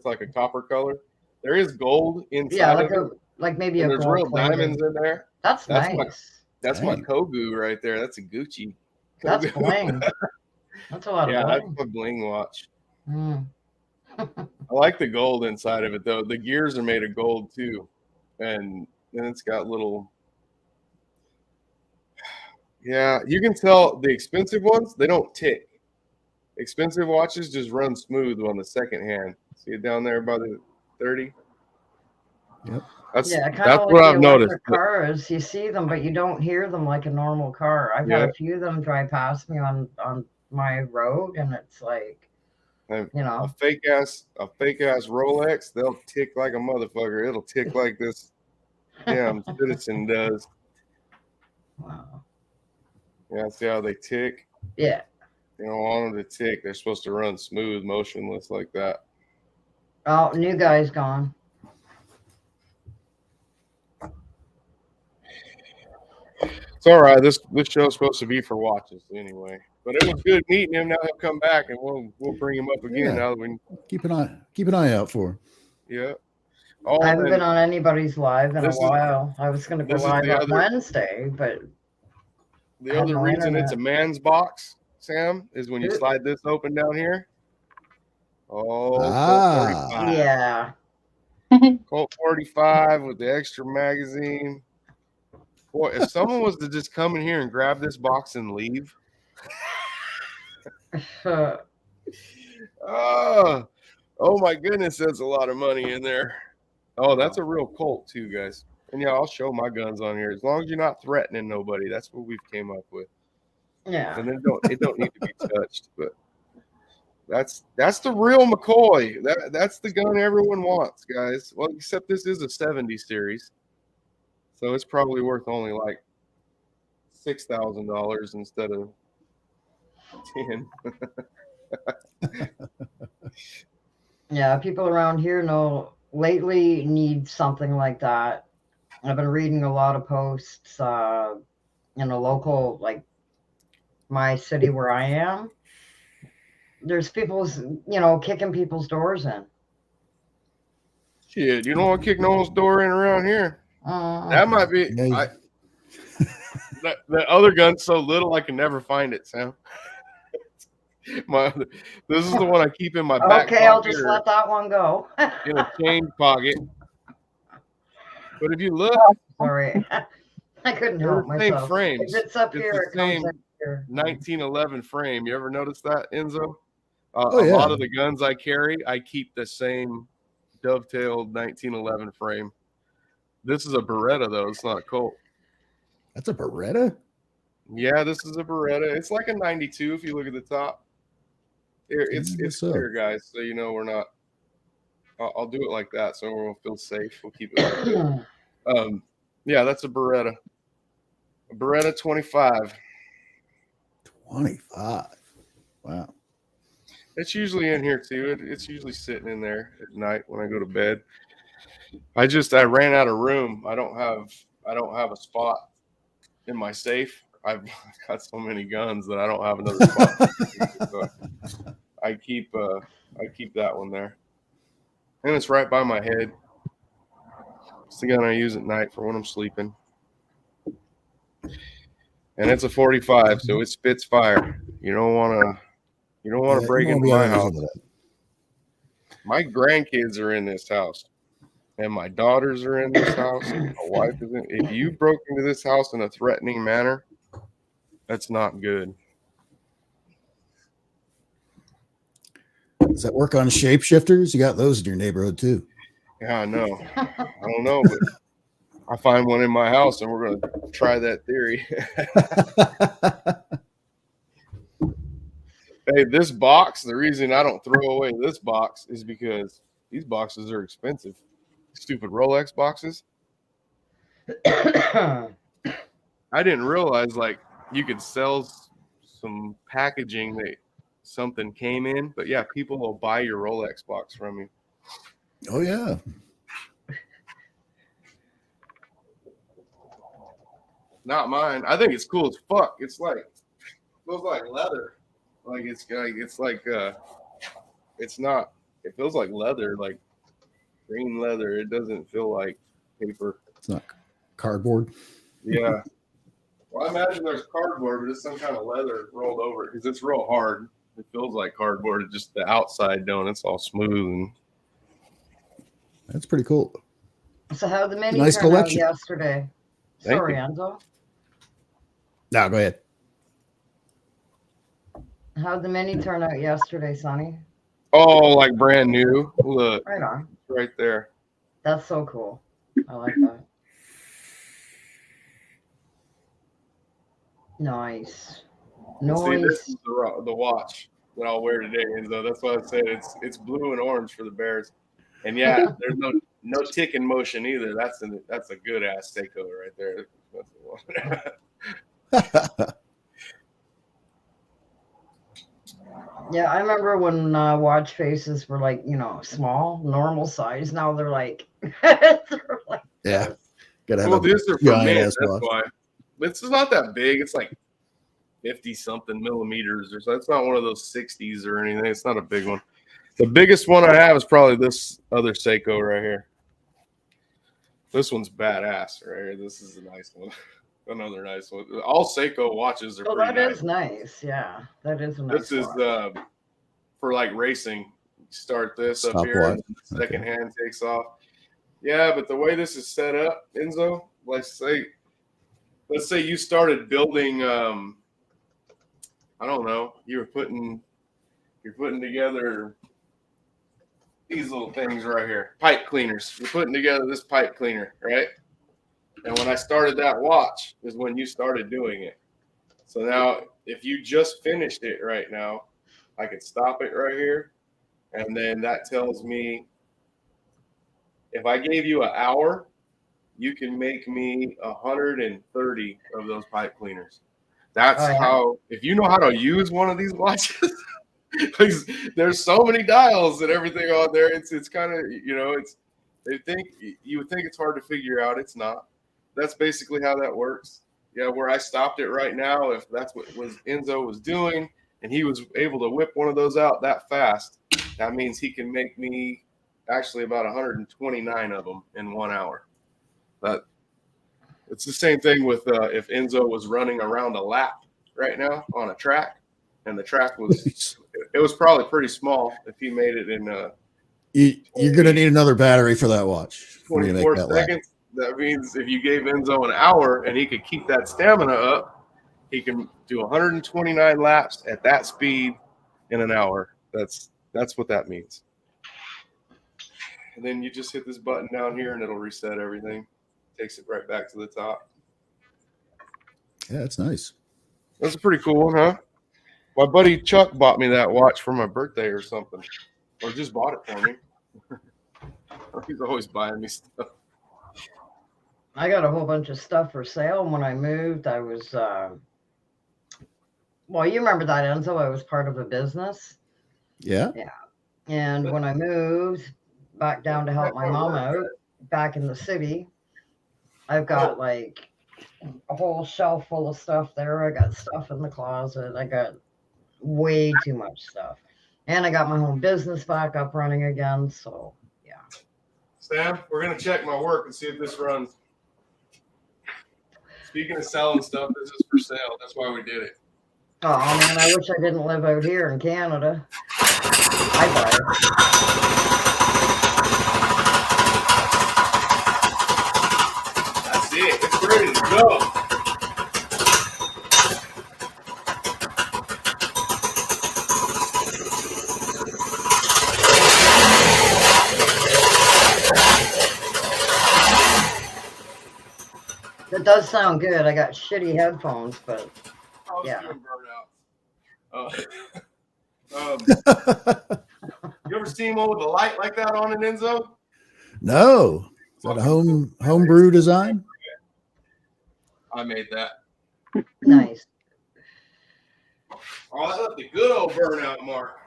like a copper color. There is gold inside Yeah, of it. like maybe And a there's gold real plated. diamonds in there. That's That's nice. That's my Dang. Kogu right there. That's a Gucci. That's Kogu. bling. That's a lot Yeah, of that's bling. my bling watch. Mm. I like the gold inside of it though. The gears are made of gold too, and then it's got little. Yeah, you can tell the expensive ones, they don't tick. Expensive watches just run smooth on the second hand. See it down there by the 30? Yep. Yeah, kind That's of what like I've the noticed. electric cars. You see them, but you don't hear them like a normal car. I've had Yeah. a few of them drive past me on my road, and it's like, And you a know, fake ass Rolex, they'll tick like a motherfucker. It'll tick like this damn Citizen does. wow. Yeah, see how they tick? Yeah. You don't want them to tick. They're supposed to run smooth, motionless like that. Oh, new guy's gone. It's all right. This show's supposed to be for watches anyway. But it was good meeting him. Now he'll come back and we'll bring him up again. Yeah. Now that we Keep an eye out for him. yeah. Oh, I haven't and been on anybody's live in a this is- while. I was going to go this is live the on other- Wednesday, but the I have other no reason it's a internet. man's box, Sam, is when you Ooh. slide this open down here. Oh, Ah. Colt 45. yeah. Colt 45 with the extra magazine. Boy, if someone was to just come in here and grab this box and leave, oh my goodness, that's a lot of money in there. Oh, that's a real Colt too, guys. And yeah, I'll show my guns on here as long as you're not threatening nobody. That's what we've came up with. Yeah. And then it don't need to be touched, but that's the real McCoy. That's the gun everyone wants, guys. Well, except this is a 70 series, so it's probably worth only like $6,000 instead of 10. Yeah, people around here lately need something like that. I've been reading a lot of posts in a local, like my city where I am. There's people's, kicking people's doors in. Shit, you don't want to kick no one's door in around here. That might be. Yeah, The other gun's so little I can never find it, Sam. This is the one I keep in my back Okay, I'll pocket just or let that one go. in a chain pocket. But if you look, Sorry. I couldn't they're help the same myself. frames. If it's up It's here, the it comes same in here. 1911 frame. You ever notice that, Enzo? Oh, A yeah. lot of the guns I carry, I keep the same dovetailed 1911 frame. This is a Beretta, though. It's not a Colt. That's a Beretta? Yeah, this is a Beretta. It's like a 92 if you look at the top. Here, it's What's up? clear, guys, so you know we're not. I'll do it like that so everyone feels safe. We'll keep it like that. Yeah, that's a Beretta. A Beretta 25. 25. Wow. It's usually in here too. It's usually sitting in there at night when I go to bed. I ran out of room. I don't have a spot in my safe. I've got so many guns that I don't have another spot. So I keep that one there. And it's right by my head. It's the gun I use at night for when I'm sleeping. And it's a 45, so it spits fire. You don't want to break into my house. My grandkids are in this house, and my daughters are in this house. My wife is in. If you broke into this house in a threatening manner, that's not good. Does that work on shapeshifters? You got those in your neighborhood too. Yeah, I know. I don't know, but I find one in my house, and we're going to try that theory. Hey, this box, the reason I don't throw away this box is because these boxes are expensive. Stupid Rolex boxes. I didn't realize like you could sell some packaging that something came in, but yeah, people will buy your Rolex box from you. Oh yeah. Not mine. I think it's cool as fuck. It's like feels like leather. Like it's not. It feels like leather, like green leather. It doesn't feel like paper. It's not cardboard. Yeah. Well, I imagine there's cardboard, but it's some kind of leather rolled over it because it's real hard. It feels like cardboard. It's just the outside don't. It's all smooth and That's pretty cool. So how the mini Nice turn collection. out yesterday? Thank Sorry, you. Enzo. Now go ahead. How'd the mini turn out yesterday, Sonny? oh, like brand new. Look Right on. right there. That's so cool. I like that. Nice. See, this Nice. is the watch that I'll wear today, and so that's why I said it's blue and orange for the Bears. And yeah, there's no tick in motion either. That's a good ass Seiko right there. That's the one. Yeah, I remember when watch faces were like, small, normal size. Now they're like, they're like Yeah. this. Gotta have Well, a these are for giant men. ass That's watch. why. This is not that big. It's like 50 something millimeters or so. It's not one of those 60s or anything. It's not a big one. The biggest one I have is probably this other Seiko right here. This one's badass right here. This is a nice one. Another nice one. All Seiko watches are Oh, pretty that nice. is nice. Yeah, that is a nice This is watch. for like racing. Start this up Stopwatch. here, and the second Okay. hand takes off. Yeah, but the way this is set up, Enzo, let's say you started building. I don't know. You're putting together these little things right here, pipe cleaners. You're putting together this pipe cleaner, right? And when I started that watch is when you started doing it. So now, if you just finished it right now, I could stop it right here. And then that tells me if I gave you an hour, you can make me 130 of those pipe cleaners. That's Oh, yeah. how, if you know how to use one of these watches, because there's so many dials and everything on there. It's kind of, you would think it's hard to figure out. It's not. That's basically how that works. Yeah, where I stopped it right now, if that's what Enzo was doing, and he was able to whip one of those out that fast, that means he can make me actually about 129 of them in 1 hour. But it's the same thing with if Enzo was running around a lap right now on a track, and the track was it was probably pretty small if he made it in You're gonna need another battery for that watch. for you to make 24 that lap. seconds. That means if you gave Enzo an hour and he could keep that stamina up, he can do 129 laps at that speed in an hour. That's what that means. And then you just hit this button down here and it'll reset everything. Takes it right back to the top. Yeah, that's nice. That's a pretty cool one, huh? My buddy Chuck bought me that watch for my birthday or something. Or just bought it for me. He's always buying me stuff. I got a whole bunch of stuff for sale. And when I moved, I was, well, you remember that, Enzo? I was part of a business. Yeah. And when I moved back down to help my mom out back in the city, I've got like a whole shelf full of stuff there. I got stuff in the closet. I got way too much stuff. And I got my home business back up running again. So, yeah. Sam, we're going to check my work and see if this runs. Speaking of selling stuff, this is for sale. That's why we did it. Oh, man, I wish I didn't live out here in Canada. I buy it. That's it. It's ready to go. It does sound good. I got shitty headphones, but I was Yeah. doing burnout. You ever seen one with a light like that on it, Enzo? No. Is that a homebrew design? I made that. nice. Oh, that left a good old burnout mark.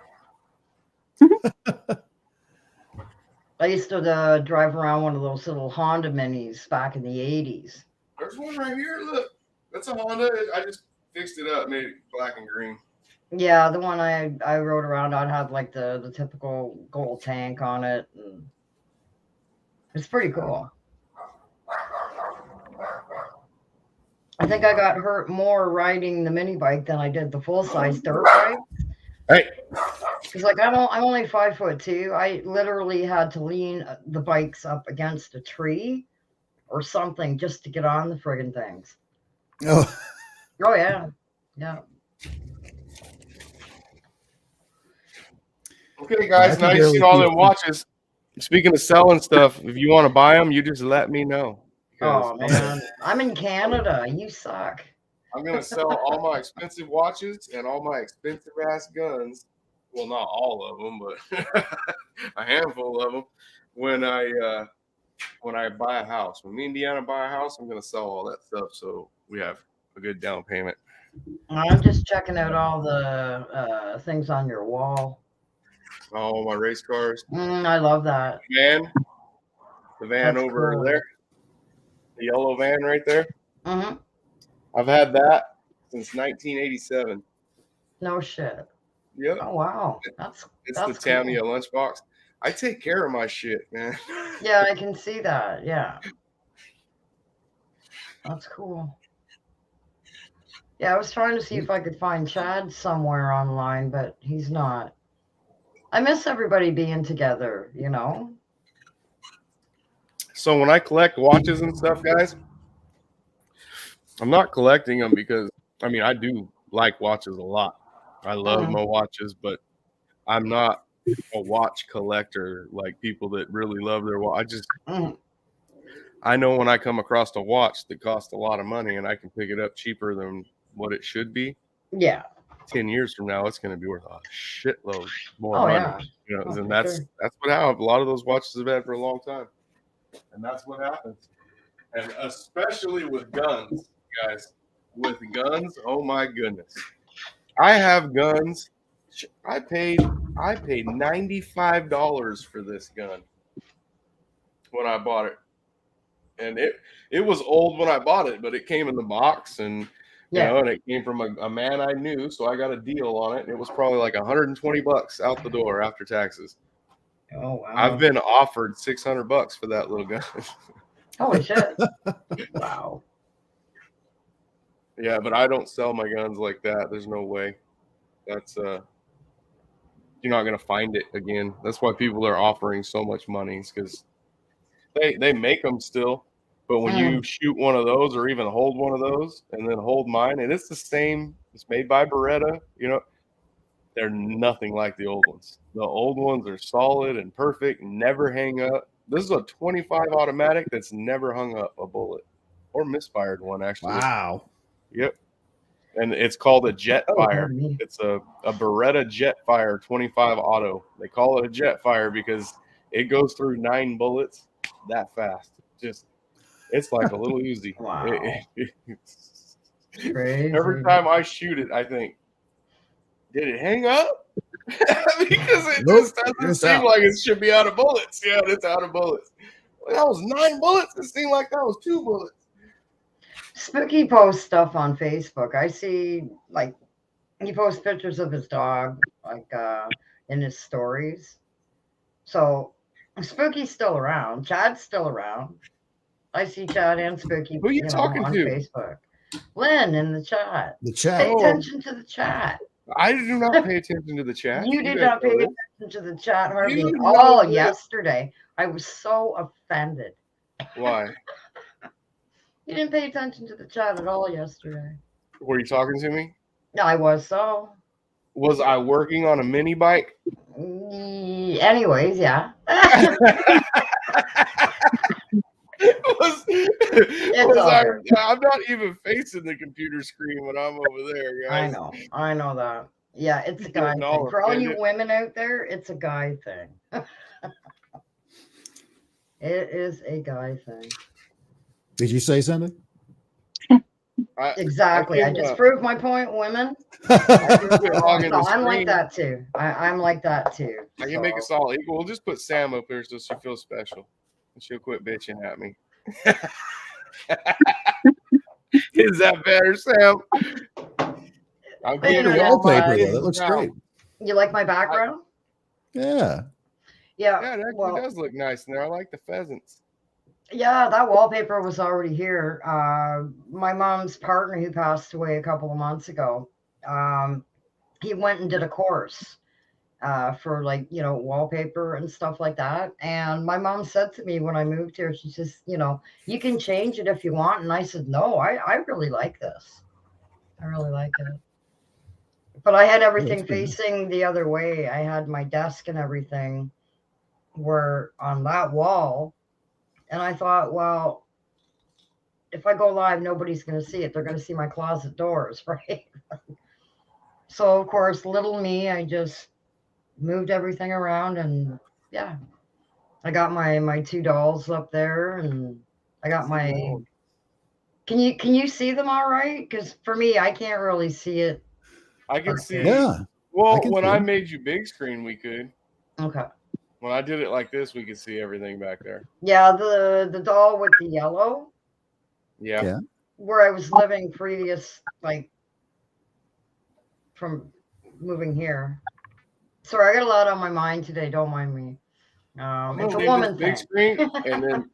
I used to drive around one of those little Honda Minis back in the 80s. There's one right here. Look, that's a Honda. I just fixed it up, made it black and green. Yeah, the one I rode around on had like the typical gold tank on it. And it's pretty cool. I think I got hurt more riding the mini bike than I did the full-size dirt bike. Hey, Because like I'm only 5'2". I literally had to lean the bikes up against a tree or something just to get on the friggin' things. Oh, Oh yeah, yeah. okay, guys. I can Now you barely seen all keep them watches. Speaking of selling stuff, if you want to buy them, you just let me know. Because Oh man, I'm in Canada. You suck. I'm gonna sell all my expensive watches and all my expensive ass guns. Well, not all of them, but a handful of them. When I buy a house, when me and Deanna buy a house, I'm gonna sell all that stuff so we have a good down payment. I'm just checking out all the things on your wall. All my race cars, I love that. the van That's over cool. there, the yellow van right there. Mm-hmm. I've had that since 1987. No shit. Yep, Oh wow, it's that's the cool. Tamiya lunchbox. I take care of my shit, man. Yeah, I can see that. Yeah, that's cool. Yeah, I was trying to see if I could find Chad somewhere online, but he's not. I miss everybody being together, you know? So when I collect watches and stuff, guys, I'm not collecting them because I do like watches a lot. I love my watches, but I'm not a watch collector like people that really love their watch. I know when I come across a watch that costs a lot of money and I can pick it up cheaper than what it should be. Yeah. 10 years from now, it's going to be worth a shitload more Oh, money. yeah. You know, Oh, and for that's sure. what happened. A lot of those watches have had for a long time, and that's what happens. And especially with guns, guys. With guns, oh my goodness, I have guns. I paid $95 for this gun when I bought it, and it was old when I bought it, but it came in the box, and you Yeah. know, and it came from a man I knew, so I got a deal on it, and it was probably like $120 out the door after taxes. Oh, wow. I've been offered $600 for that little gun. Holy shit. Wow. Yeah, but I don't sell my guns like that. There's no way. That's you're not gonna find it again. That's why people are offering so much money, because they make them still. But when you shoot one of those, or even hold one of those, and then hold mine, and it's the same. It's made by Beretta. You know, they're nothing like the old ones. The old ones are solid and perfect, never hang up. This is a 25 automatic that's never hung up a bullet or misfired one, actually. wow. Yep. And it's called a Jetfire. me. It's a Beretta Jetfire 25 auto. They call it a Jetfire because it goes through 9 bullets that fast. It's like a little Uzi. Wow. Every Crazy. time I shoot it, I think, did it hang up? Because it Nope, just doesn't it's seem out. like it should be out of bullets. Yeah, it's out of bullets. Well, that was 9 bullets. It seemed like that was 2 bullets. Spooky posts stuff on Facebook. I see, like, he posts pictures of his dog, like, in his stories. So, Spooky's still around. Chad's still around. I see Chad and Spooky, Who are you talking on to? Facebook. Lynn in the chat. The Pay chat. attention to the chat. I do not pay attention to the chat. You did guys not pay know this. attention to the chat hardly You at know all this. yesterday. I was so offended. Why? You didn't pay attention to the chat at all yesterday. Were you talking to me? No, I was so. Was I working on a mini bike? Anyways, yeah. I'm not even facing the computer screen when I'm over there, guys. I know that. Yeah, it's a You're guy getting all thing. For all you offended. women out there, it's a guy thing. It is a guy thing. Did you say something? Exactly. I can, just proved my point, women. log in the No, I'm like screen. that too. I'm like that too. I can make us all equal. We'll just put Sam up here so she feels special. And she'll quit bitching at me. Is that better, Sam? I'm Hey, Your Yeah, wallpaper, my- though. That looks great. You like my background? Yeah. Yeah. Yeah, it actually well, does look nice in there. I like the pheasants. yeah, that wallpaper was already here. My mom's partner, who passed away a couple of months ago, he went and did a course for like, wallpaper and stuff like that. And my mom said to me when I moved here, she says, you can change it if you want. And I said, no, I really like this. I really like it. But I had everything facing the other way. I had my desk and everything were on that wall. And I thought, well, if I go live, nobody's going to see it. They're going to see my closet doors, right? So, of course, little me, I just moved everything around, and yeah, I got my two dolls up there, and I got my. Can you see them all right? Because for me, I can't really see it. I can see. Yeah. Well, can when see I it. made you big screen, we could. Okay. When I did it like this, we could see everything back there. Yeah, the doll with the yellow, Yeah. Yeah. where I was living previous, like from moving here. Sorry, I got a lot on my mind today. Don't mind me. I'm It's gonna a leave woman this big thing. screen, and then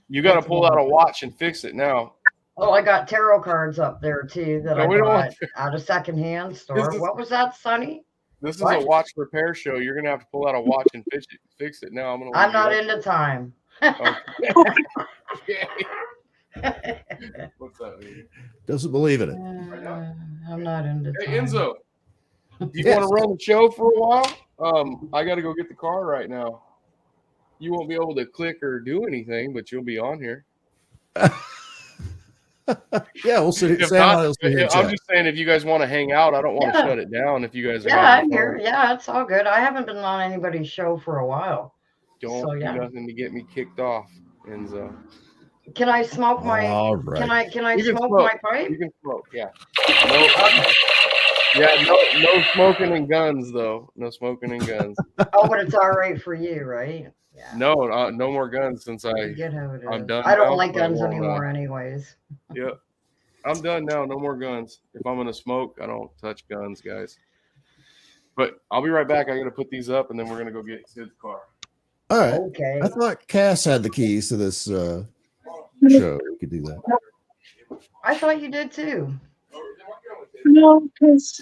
you got to It's a pull out woman a watch and fix it now. Oh, I got tarot cards up there too that No, I we don't bought want at a secondhand store. This is- What was that, Sonny? This is What? a watch repair show. You're gonna have to pull out a watch and fix it now. I'm not into time. Okay. What's that mean? Doesn't believe in it. I'm not into time. Hey Enzo, do you Yes. want to run the show for a while? I got to go get the car right now. You won't be able to click or do anything, but you'll be on here. Yeah, we'll sit. If Sam not, and I will sit here and I'm chat. just saying, if you guys want to hang out, I don't want to Yeah. shut it down. If you guys are Yeah, having I'm here. fun. Yeah, it's all good. I haven't been on anybody's show for a while. Don't So, yeah. do nothing to get me kicked off, Enzo. Can I smoke my? All right. Can I You can smoke smoke. my pipe? You can smoke, yeah. No smoking and guns though. No smoking and guns. Oh, but it's all right for you, right? Yeah. No, no more guns since You I. get how it is. I'm done I don't now, like but I guns won't, anymore, anyways. Yep. I'm done now. No more guns. If I'm gonna smoke, I don't touch guns, guys. But I'll be right back. I gotta put these up, and then we're gonna go get Sid's car. All right. Okay. I thought Cass had the keys to this show. We could do that. I thought you did too. No, because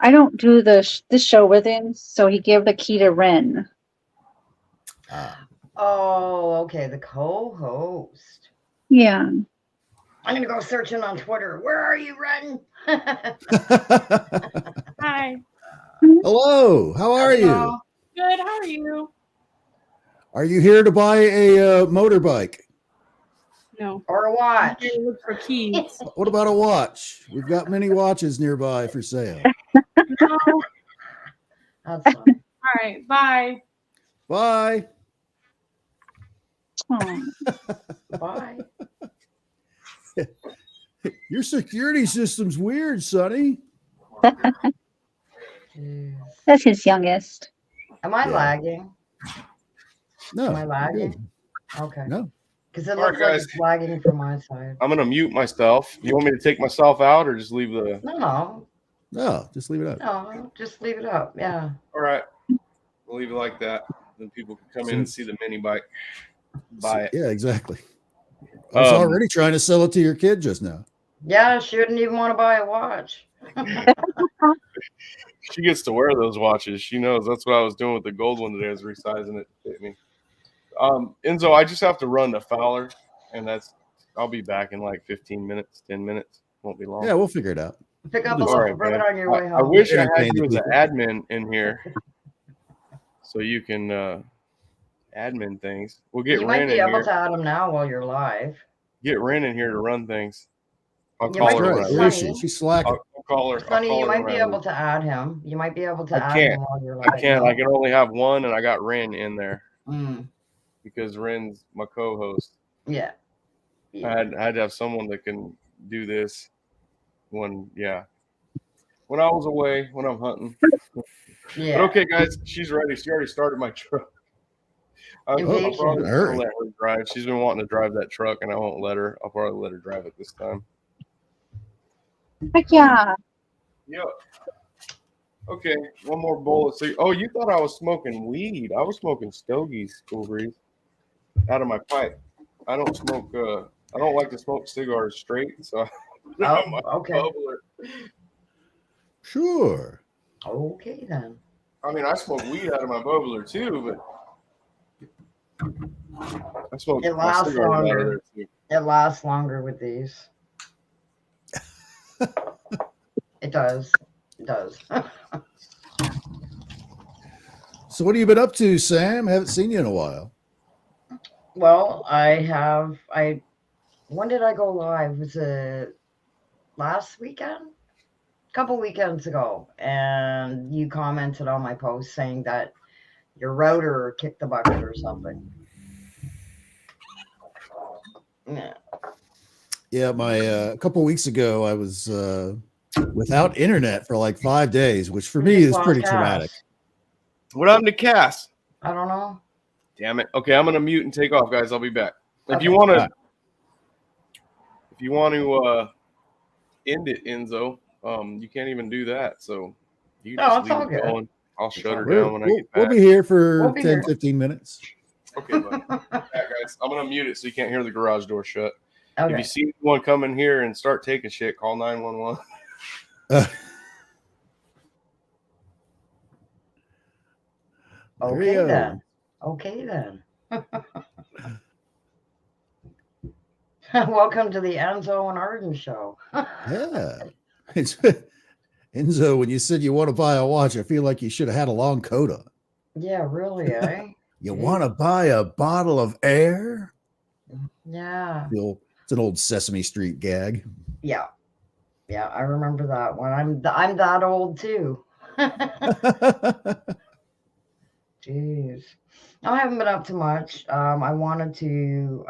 I don't do this show with him, so he gave the key to Ren. Oh, okay. The co-host. Yeah. I'm gonna go searching on Twitter. Where are you, Ren? Hi. Hello. How are you? Good. How are you? Are you here to buy a motorbike? No. Or a watch? I look for keys. What about a watch? We've got many watches nearby for sale. No. That's fine. All right. Bye. Bye. Oh. Bye. Your security system's weird, Sonny. Jeez. That's his youngest. Am I Yeah. lagging? No. Am I you're lagging? good. Okay. No. Because it All right, looks like guys. it's lagging from my side. I'm gonna mute myself. You want me to take myself out or just leave the? No, No, just leave it up. no, just leave it up. Yeah. All right, we'll leave it like that. Then people can come in and see the mini bike. Buy it. Yeah, exactly. I was already trying to sell it to your kid just now. Yeah, she wouldn't even want to buy a watch. She gets to wear those watches. She knows. That's what I was doing with the gold one today. I was resizing it to fit me. Enzo, I just have to run to Fowler, and I'll be back in like 15 minutes, 10 minutes. Won't be long. Yeah, we'll figure it out. Pick up a All loaf right, of bread man. on your way home. I wish I had Entertain you the as an people. admin in here, so you can admin things. We'll get You might Ren be in able here. to add them now while you're live. Get Ren in here to run things. I'll You call might her. be Right. when I Where is Sonny. she? She's slacking. I'll call her. Sonny, I'll you call her might be when I able to add him. You might be able to I add can't. him while you're live. I can't. No? I can only have one, and I got Ren in there Mm, because Ren's my co-host. yeah. I had to have someone that can do this when I was away, when I'm hunting. Yeah. But okay, guys, she's ready. She already started my truck. I'll Impatient. probably Hurry. let her drive. She's been wanting to drive that truck, and I won't let her. I'll probably let her drive it this time. Heck yeah. Yeah. Okay, one more bowl of cigarettes. Oh, you thought I was smoking weed? I was smoking stogies, Cool Breeze, out of my pipe. I don't smoke. I don't like to smoke cigars straight, so I put it on my Oh, okay. bubbler. Sure. Okay then. I mean, I smoke weed out of my bubbler too, but I smoke It my lasts cigarette out of longer. there too. It lasts longer with these. It does. It does. So what have you been up to, Sam? Haven't seen you in a while. Well, when did I go live? Was it last weekend? A couple weekends ago. And you commented on my post saying that your router kicked the bucket or something. Yeah. Yeah, a couple of weeks ago, I was without internet for like 5 days, which for me is pretty traumatic. What happened to Cass? I don't know. Damn it. Okay, I'm gonna mute and take off, guys. I'll be back. If Okay. you want Alright. to end it, Enzo, you can't even do that. So you No, just it's leave all it good. going. I'll shut her We'll, down when I we'll- get we'll back. be here for We'll be 10, here. 15 minutes. Okay, bud. Yeah, guys, I'm gonna mute it so you can't hear the garage door shut. If Okay. you see anyone come in here and start taking shit, call 911. There you Okay go. then. Okay then. Welcome to the Enzo and Arden show. Yeah. It's, Enzo, when you said you want to buy a watch, I feel like you should have had a long coat on. Yeah, really, eh? You want to buy a bottle of air? Yeah. It's an old Sesame Street gag. Yeah. Yeah, I remember that one. I'm that old too. Jeez. No, I haven't been up to much. I wanted to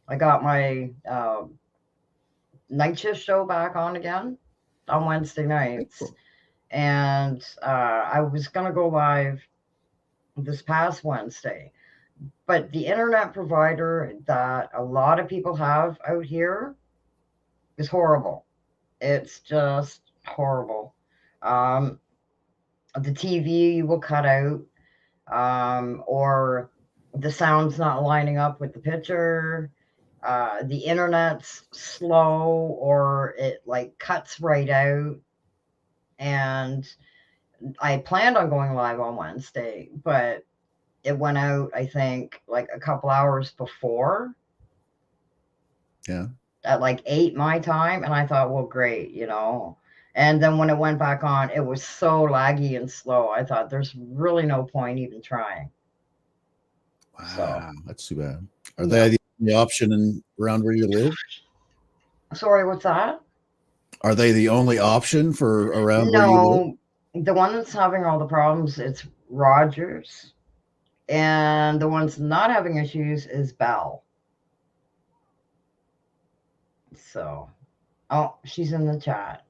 I got my night shift show back on again on Wednesday nights. Cool. And I was gonna go live this past Wednesday. But the internet provider that a lot of people have out here is horrible. It's just horrible. The TV will cut out, or the sound's not lining up with the picture. The internet's slow, or it like cuts right out. And I planned on going live on Wednesday, but it went out, I think, like a couple hours before. Yeah. At like 8 my time. And I thought, well, great, And then when it went back on, it was so laggy and slow. I thought there's really no point even trying. Wow, that's too bad. Are they the option around where you live? Sorry, what's that? Are they the only option for around where you live? No, the one that's having all the problems, it's Rogers. And the one's not having issues is Bell. So, oh, she's in the chat.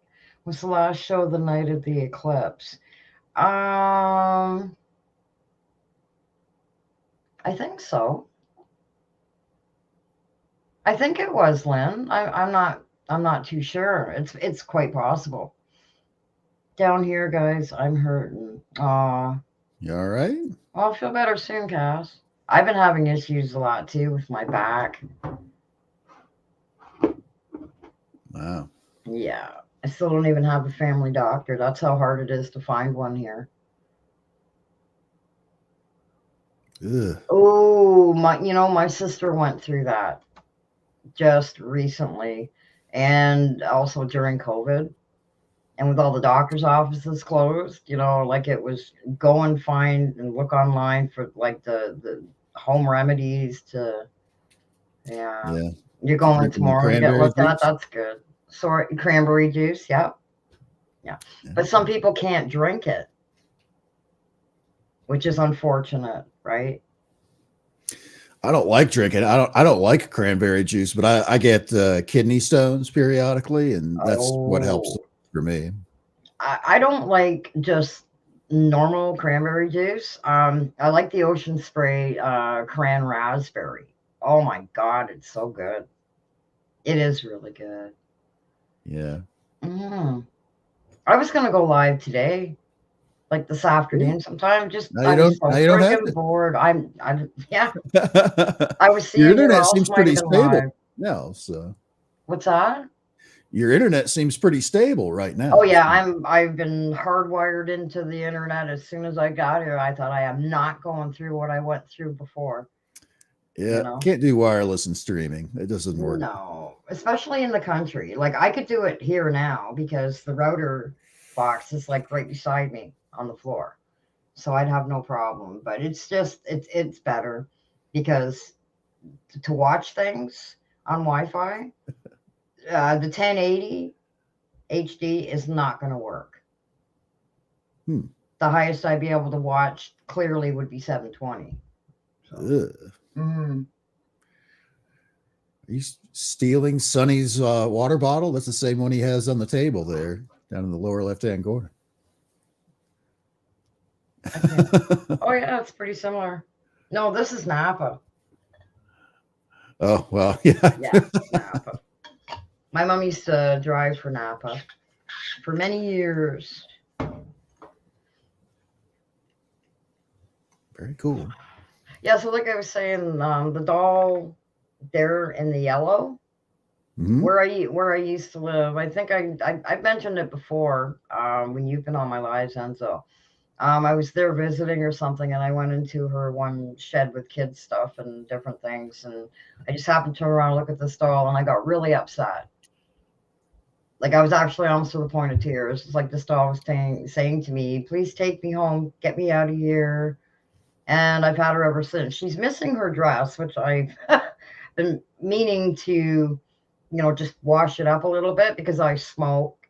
What's the last show the night of the eclipse? I think so. I think it was Lynn. I'm not too sure. It's quite possible. Down here, guys, I'm hurting. You all right? I'll feel better soon, Cass. I've been having issues a lot too with my back. Wow. Yeah. I still don't even have a family doctor. That's how hard it is to find one here. Ugh. Oh, my sister went through that just recently, and also during COVID. And with all the doctor's offices closed, like it was go and find and look online for like the home remedies to, Yeah. You're going Drinking tomorrow to get cranberry looked at. juice? That's good. Sorry, cranberry juice. Yep. Yeah. But some people can't drink it, which is unfortunate, right? I don't like drinking. I don't like cranberry juice, but I get kidney stones periodically, and that's what helps for me. I don't like just normal cranberry juice. I like the Ocean Spray cran raspberry. Oh my God, it's so good. It is really good. Yeah. I was gonna go live today, like this afternoon sometime. Just Now you don't have to. Bored. I'm yeah. I was seeing Your who internet else seems might pretty have been stable live. now. So What's that? your internet seems pretty stable right now. Oh yeah, I've been hardwired into the internet as soon as I got here. I thought I am not going through what I went through before. Yeah, you know? can't do wireless and streaming. It doesn't work. No, especially in the country. Like I could do it here now because the router box is like right beside me on the floor. So I'd have no problem. But it's just it's better because to watch things on Wi-Fi, the 1080 HD is not going to work. Hmm. The highest I'd be able to watch clearly would be 720. So. Ugh. Mm. Are you stealing Sonny's water bottle? That's the same one he has on the table there, down in the lower left-hand corner. Oh yeah, it's pretty similar. No, this is Napa. Oh, well, yeah. Yeah, Napa. My mom used to drive for Napa for many years. Very cool. Yeah, so like I was saying, the doll there in the yellow, Mhm. where I used to live. I think I mentioned it before when you've been on my lives, Enzo. I was there visiting or something, and I went into her one shed with kids stuff and different things, and I just happened to turn around and look at this doll, and I got really upset. Like I was actually almost to the point of tears. It's like this doll was saying to me, "Please take me home, get me out of here." And I've had her ever since. She's missing her dress, which I've been meaning to, just wash it up a little bit because I smoke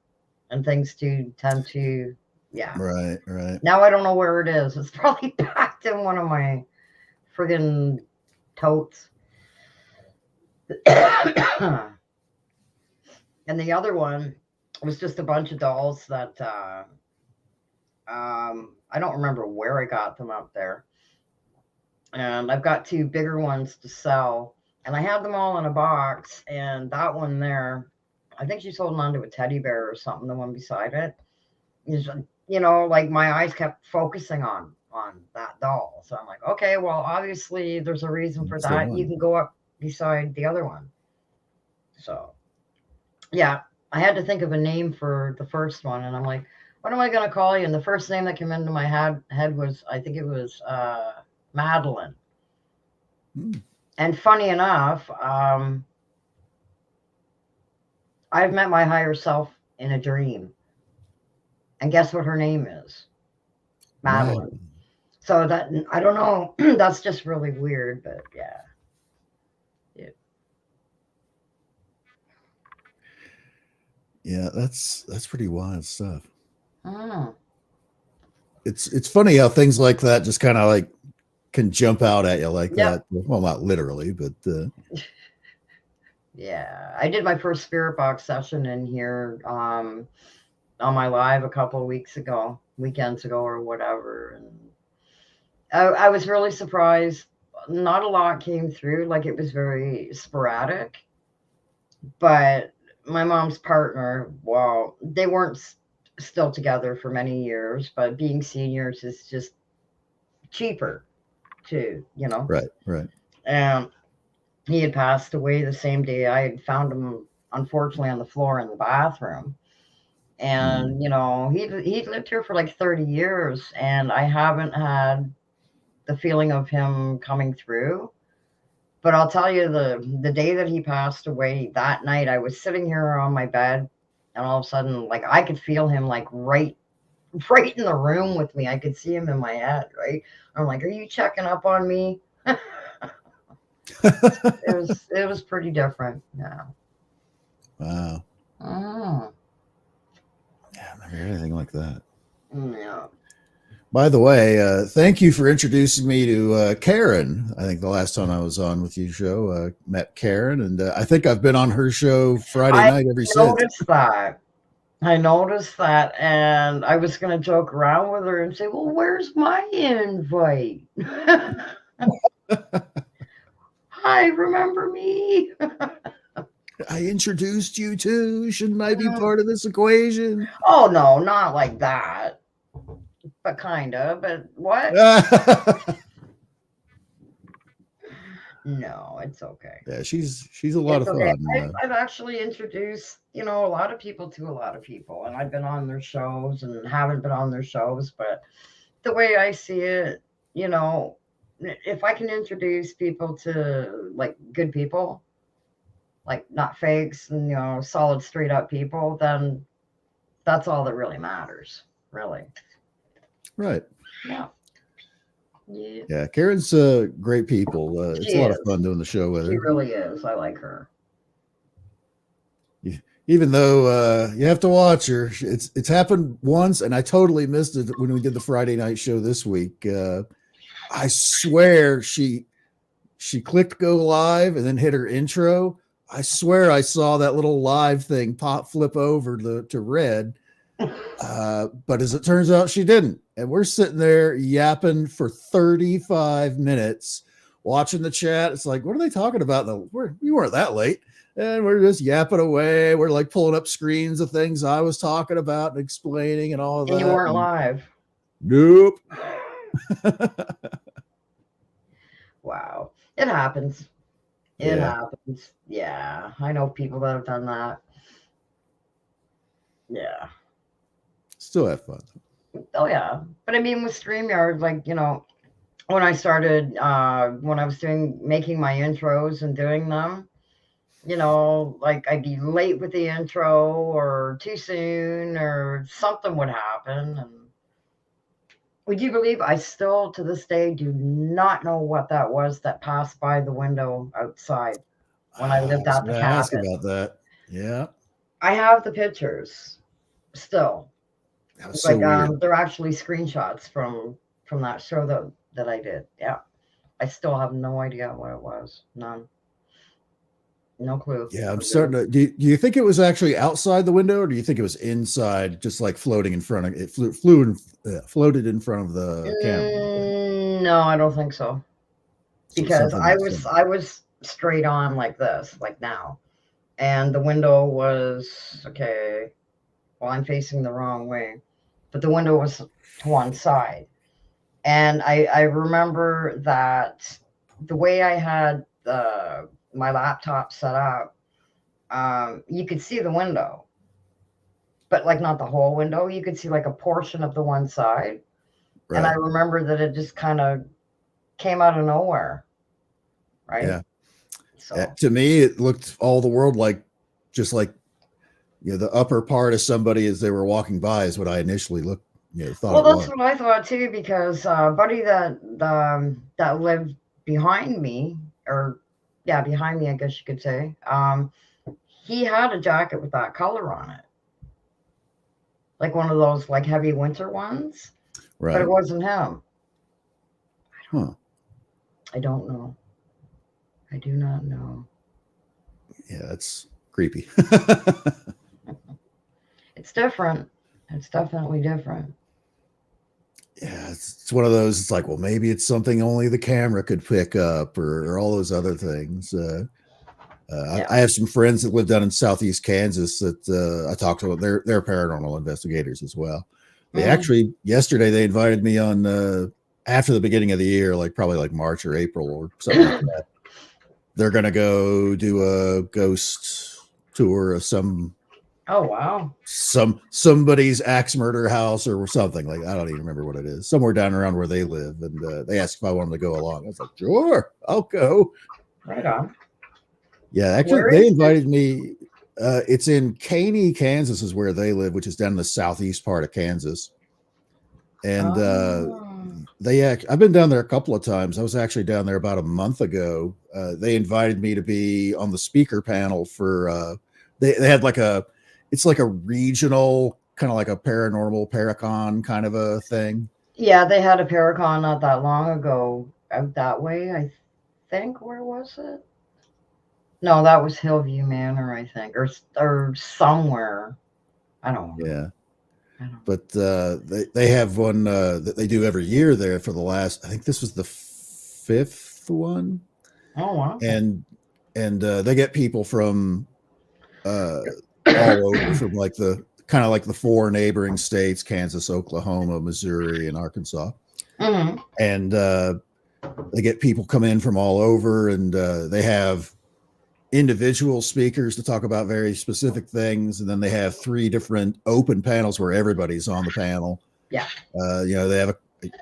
and things tend to, yeah. Right. Now I don't know where it is. It's probably packed in one of my friggin' totes. And the other one was just a bunch of dolls that I don't remember where I got them up there. And I've got two bigger ones to sell. And I had them all in a box. And that one there, I think she's holding on to a teddy bear or something, the one beside it. Is, like my eyes kept focusing on that doll. So I'm like, okay, well, obviously there's a reason for That's the that. You one. can go up beside the other one. So, yeah, I had to think of a name for the first one. And I'm like, what am I going to call you? And the first name that came into my head was, I think it was Madeline. Hmm. And funny enough, I've met my higher self in a dream. And guess what her name is? Madeline. So that, I don't know, that's just really weird, but yeah. Yeah, that's pretty wild stuff. Oh. It's funny how things like that just kind of like can jump out at you like Yep. that. Well, not literally, but Yeah, I did my first spirit box session in here on my live a couple of weekends ago or whatever. And I was really surprised. Not a lot came through, like it was very sporadic. But my mom's partner, well, they weren't still together for many years, but being seniors is just cheaper too, right. And he had passed away the same day. I had found him, unfortunately, on the floor in the bathroom. And, he'd lived here for like 30 years, and I haven't had the feeling of him coming through. But I'll tell you, the day that he passed away, that night, I was sitting here on my bed, and all of a sudden, like, I could feel him, like, right in the room with me. I could see him in my head, right? I'm like, are you checking up on me? It was pretty different. Yeah. Wow. Oh. Yeah, I've never heard anything like that. Yeah. By the way, thank you for introducing me to Karen. I think the last time I was on with you show, met Karen, and I think I've been on her show Friday night every since. I noticed that, and I was going to joke around with her and say, well, where's my invite? Hi, remember me? I introduced you to. Shouldn't I be part of this equation? Oh, no, not like that. But kind of. But what? No, it's okay. Yeah, she's a lot It's of okay. fun. I've actually introduced, a lot of people to a lot of people, and I've been on their shows and haven't been on their shows. But the way I see it, if I can introduce people to like good people, like not fakes and solid straight up people, then that's all that really matters, really. Right. Yeah. Yeah. Yeah, Karen's great people. It's She a lot of is. fun doing the show with She her. really is. I like her. Even though you have to watch her, it's happened once, and I totally missed it when we did the Friday night show this week. I swear she clicked go live and then hit her intro. I swear I saw that little live thing flip over to red. But as it turns out, she didn't. And we're sitting there yapping for 35 minutes, watching the chat. It's like, what are they talking about? We weren't that late. And we're just yapping away. We're like pulling up screens of things I was talking about and explaining and all of that. And you weren't live. Nope. Wow. It happens. It happens. Yeah. I know people that have done that. Yeah. Still have fun. Oh yeah. But I mean with StreamYard, like, when I started when I was making my intros and doing them, like I'd be late with the intro or too soon or something would happen. And would you believe I still to this day do not know what that was that passed by the window outside when I lived at the ask cabin? about that. Yeah. I have the pictures still. That was so Like weird. they're actually screenshots from that show that I did. Yeah. I still have no idea what it was. None. No clue. Yeah, I'm starting to. Do you think it was actually outside the window, or do you think it was inside, just like floating in front of it? Floated in front of the camera. No, I don't think so. Because I was straight on like this, like now, and the window was okay. Well, I'm facing the wrong way, but the window was to one side, and I remember that the way I had my laptop set up, you could see the window, but like not the whole window. You could see like a portion of the one side. Right. And I remember that it just kind of came out of nowhere. Right. Yeah. So to me, it looked all the world like just like, the upper part of somebody as they were walking by is what I initially thought. Well, that's what I thought too, because buddy that lived behind me, behind me, I guess you could say, he had a jacket with that color on it, like one of those like heavy winter ones, right? But it wasn't him. I don't know. I do not know. Yeah, that's creepy. It's different. It's definitely different. Yeah, it's one of those. It's like, well, maybe it's something only the camera could pick up, or all those other things. I have some friends that live down in southeast Kansas that I talked to. They're paranormal investigators as well. They actually yesterday they invited me on after the beginning of the year, like probably like March or April or something like that. They're gonna go do a ghost tour of some. Oh wow! Somebody's axe murder house or something, like I don't even remember what it is. Somewhere down around where they live, and they asked if I wanted to go along. I was like, sure, I'll go. Right on. Yeah, actually, they invited me. It's in Caney, Kansas, is where they live, which is down in the southeast part of Kansas. And I've been down there a couple of times. I was actually down there about a month ago. They invited me to be on the speaker panel for. They had like it's like a regional kind of like a paranormal Paracon kind of a thing. Yeah, they had a Paracon not that long ago out that way. I think. Where was it? No, that was Hillview Manor, I think, or somewhere. I don't know. Yeah. But they have one that they do every year there for the last. I think this was the 5th one. Oh wow! And they get people from all over, from like the kind of like the 4 neighboring states: Kansas, Oklahoma, Missouri, and Arkansas. Mm-hmm. And they get people come in from all over, and they have individual speakers to talk about very specific things, and then they have 3 different open panels where everybody's on the panel. Yeah. They have a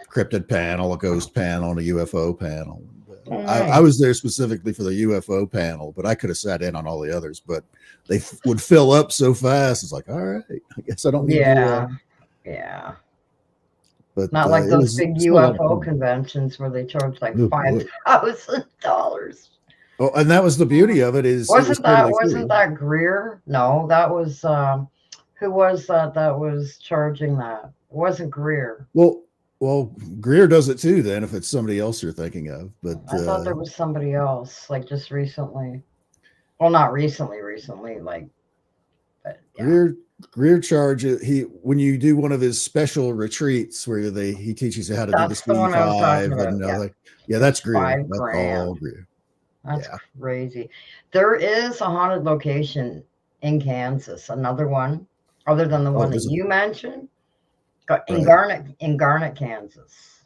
cryptid panel, a ghost panel, and a UFO panel. Nice. I was there specifically for the UFO panel, but I could have sat in on all the others, but they would fill up so fast. It's like, all right, I guess I don't need Yeah. to. Yeah. But Not like it those was big still a lot of UFO fun. conventions where they charge like Oh, boy. $5,000. Oh, and that was the beauty of it is it was totally free. Wasn't that Greer? No, that was who was that was charging that? It wasn't Greer. Well, Greer does it too. Then, if it's somebody else you're thinking of, but I thought there was somebody else, like just recently. Well, not recently, like. But yeah. Greer charges when you do one of his special retreats where he teaches you how to do the That's the one I was speed 5 talking and about, yeah, that's Greer. $5 That's grand. all Greer. That's Yeah. crazy. There is a haunted location in Kansas, another one, other than the one is that it? you mentioned, in Right. Garnet, Kansas,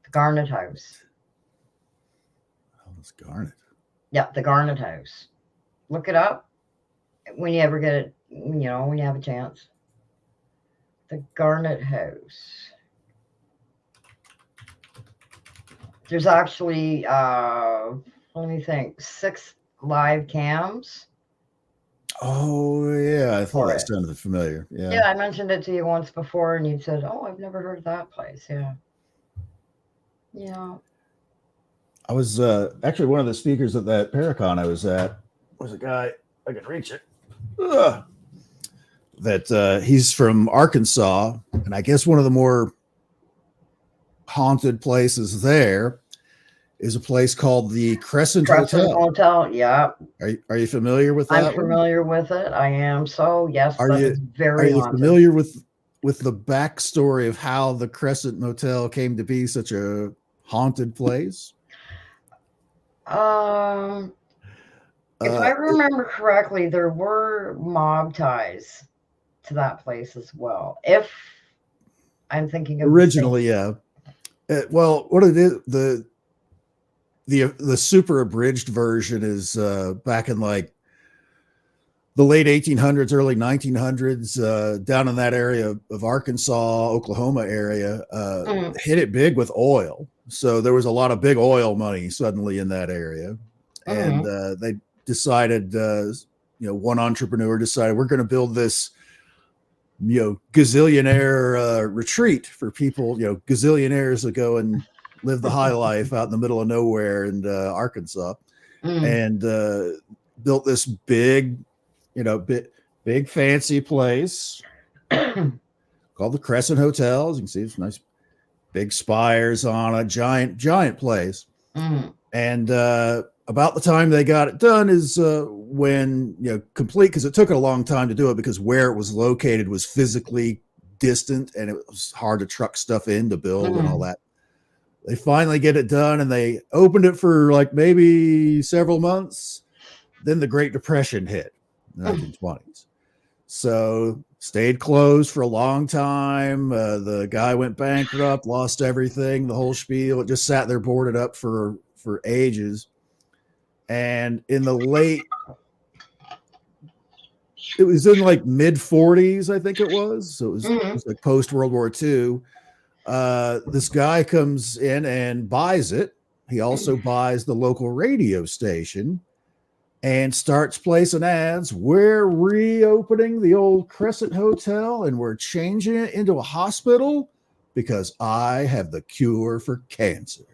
the Garnet House. Oh, it's Garnet. Yeah, the Garnet House. Look it up when you ever get it. When you have a chance. The Garnet House. There's actually, let me think, 6 live cams. Oh yeah, I thought For that it. sounded familiar. Yeah. Yeah. I mentioned it to you once before, and you said, "Oh, I've never heard of that place." Yeah. Yeah. I was actually one of the speakers at that Paracon I was at. Was a guy, I can reach it. Ugh. That he's from Arkansas, and I guess one of the more haunted places there is a place called the Crescent Crescent Hotel. Hotel. Yeah. Are you familiar with that? I'm one? familiar with it. I am. So yes, Are that you- is Are very you haunted. familiar with the backstory of how the Crescent Motel came to be such a haunted place? If I remember correctly, there were mob ties to that place as well. If I'm thinking of the same- Originally, yeah. Well, what it is, the super abridged version is back in like the late 1800s, early 1900s, down in that area of Arkansas, Oklahoma area, hit it big with oil. So there was a lot of big oil money suddenly in that area, and they decided, one entrepreneur decided we're going to build this, gazillionaire retreat for people, gazillionaires that go and live the high life out in the middle of nowhere in Arkansas, and built this big, big fancy place called the Crescent Hotel. As you can see, it's nice big spires on a giant place. And about the time they got it done is when complete, because it took a long time to do it because where it was located was physically distant and it was hard to truck stuff in to build and all that. They finally get it done and they opened it for like maybe several months. Then the Great Depression hit in the 1920s. So stayed closed for a long time. The guy went bankrupt, lost everything, the whole spiel. It just sat there boarded up for ages. And in the it was in like mid 40s, I think it was. So it was like post World War II. This guy comes in and buys it. He also buys the local radio station and starts placing ads. We're reopening the old Crescent Hotel and we're changing it into a hospital because I have the cure for cancer.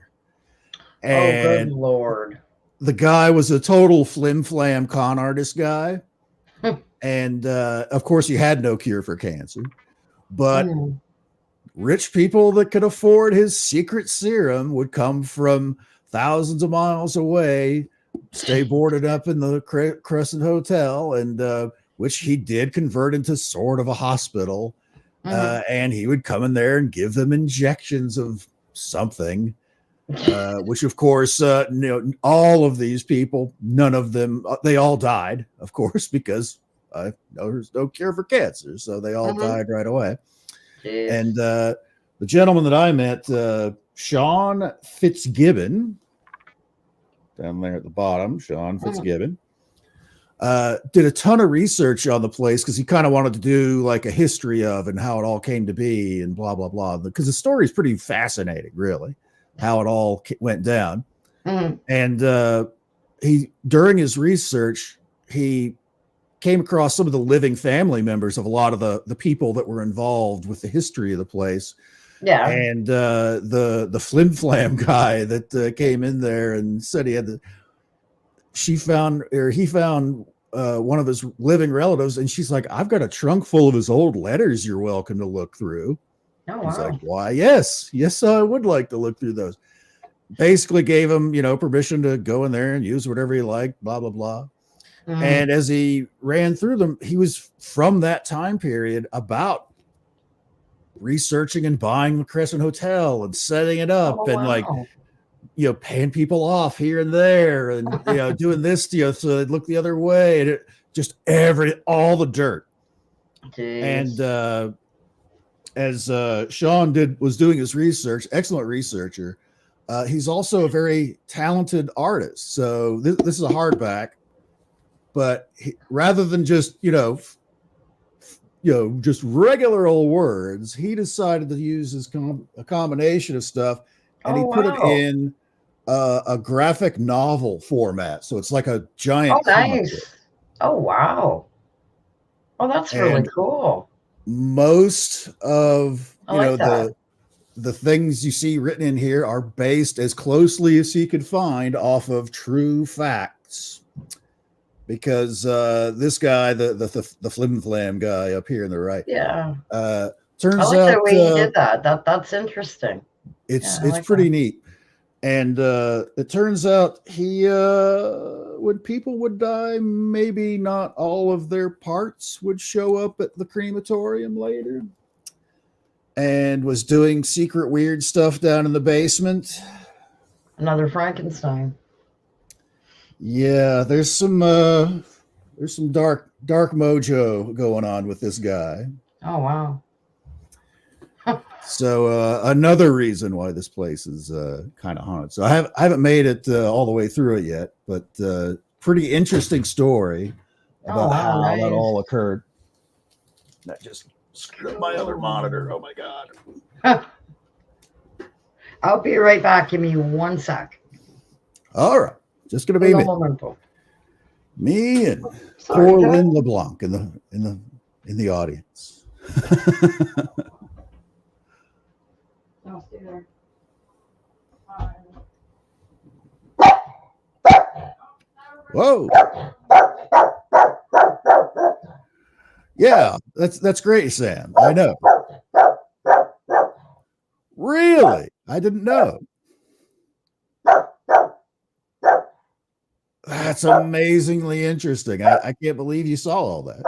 And oh, good Lord. The guy was a total flim-flam con artist guy. And of course, he had no cure for cancer. But rich people that could afford his secret serum would come from thousands of miles away, stay boarded up in the Crescent Hotel, and which he did convert into sort of a hospital. And he would come in there and give them injections of something, which of course, all of these people, none of them, they all died, of course, because there's no cure for cancer. So they all died right away. Jeez. And the gentleman that I met, Sean Fitzgibbon, down there at the bottom, Sean Fitzgibbon, did a ton of research on the place because he kind of wanted to do like a history of and how it all came to be and blah, blah, blah. Because the story is pretty fascinating, really, how it all went down. Mhm. And he, during his research, he came across some of the living family members of a lot of the people that were involved with the history of the place. Yeah. And the Flim Flam guy that came in there and said he found one of his living relatives, and she's like, I've got a trunk full of his old letters you're welcome to look through. Oh, He's wow. like, why, yes, I would like to look through those. Basically gave him, permission to go in there and use whatever he liked, blah, blah, blah. Mhm. And as he ran through them, he was from that time period about researching and buying the Crescent Hotel and setting it up Oh, and like, wow. paying people off here and there and, doing this, so they'd look the other way and just all the dirt. Jeez. And as Sean was doing his research, excellent researcher, he's also a very talented artist. So this is a hardback, but rather than just, just regular old words, he decided to use a combination of stuff, and he put it in a graphic novel format. So it's like a giant. Oh, nice. Oh, wow. Oh, that's really And cool. Most of I like that. the things you see written in here are based as closely as he could find off of true facts. Because this guy, the Flim Flam guy up here in the right, Yeah. turns I like out the way you did that. That's interesting. it's Yeah, I like pretty that. neat. And it turns out he, when people would die, maybe not all of their parts would show up at the crematorium later. And was doing secret weird stuff down in the basement. Another Frankenstein. Yeah, there's some dark mojo going on with this guy. Oh, wow. So another reason why this place is kind of haunted. So I haven't made it all the way through it yet, but pretty interesting story about how that nice. all occurred. That just screwed my other monitor. Oh my God. I'll be right back. Give me 1 sec. All right. Just gonna be Un me, momento. me and Sorry, poor guys. Lynn LeBlanc in the audience. No, stay there. Whoa. Yeah, that's great, Sam. I know. Really? I didn't know. That's amazingly interesting. I can't believe you saw all that.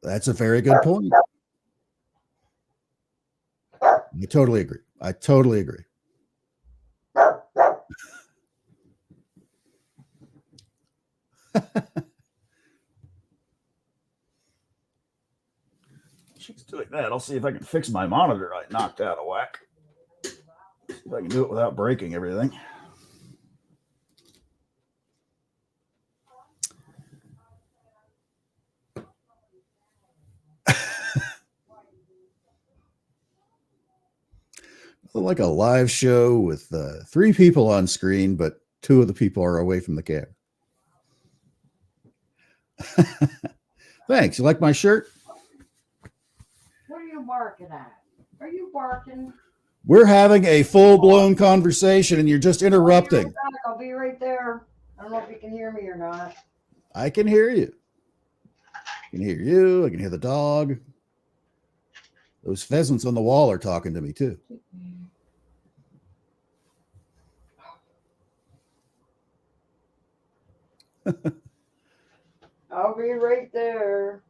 That's a very good point. I totally agree. She's doing that. I'll see if I can fix my monitor I knocked out of whack. See if I can do it without breaking everything. Like a live show with 3 people on screen, but 2 of the people are away from the camera. Thanks. You like my shirt? What are you barking at? Are you barking? We're having a full-blown conversation and you're just interrupting. I'll be right there. I don't know if you can hear me or not. I can hear you. I can hear you. I can hear the dog. Those pheasants on the wall are talking to me too. I'll be right there.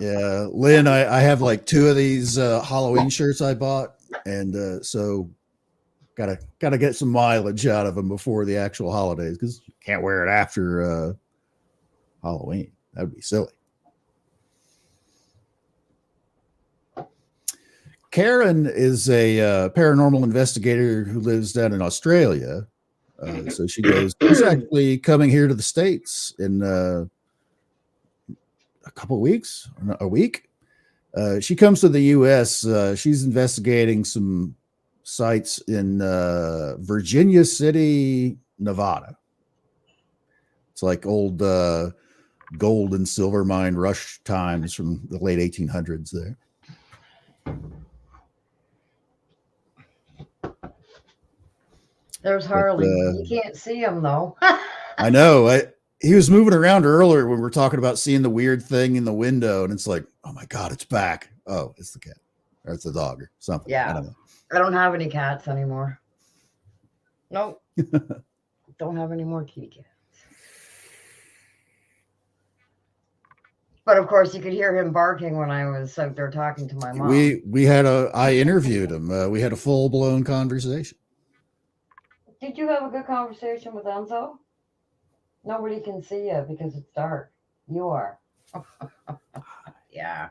Yeah, Lynn, I have like 2 of these Halloween shirts I bought, and so gotta get some mileage out of them before the actual holidays because you can't wear it after Halloween. That would be silly. Karen is a paranormal investigator who lives down in Australia. So she goes, she's actually coming here to the States in a couple weeks, a week. She comes to the U.S. She's investigating some sites in Virginia City, Nevada. It's like old gold and silver mine rush times from the late 1800s there. There's Harley. You can't see him though. I know. He was moving around earlier when we were talking about seeing the weird thing in the window, and it's like, oh my God, it's back. Oh, it's the cat. Or it's the dog or something. Yeah. I don't know. I don't have any cats anymore. Nope. Don't have any more kitty cats. But of course, you could hear him barking when I was out there talking to my mom. I interviewed him. We had a full blown conversation. Did you have a good conversation with Enzo? Nobody can see you because it's dark. You are. Yeah.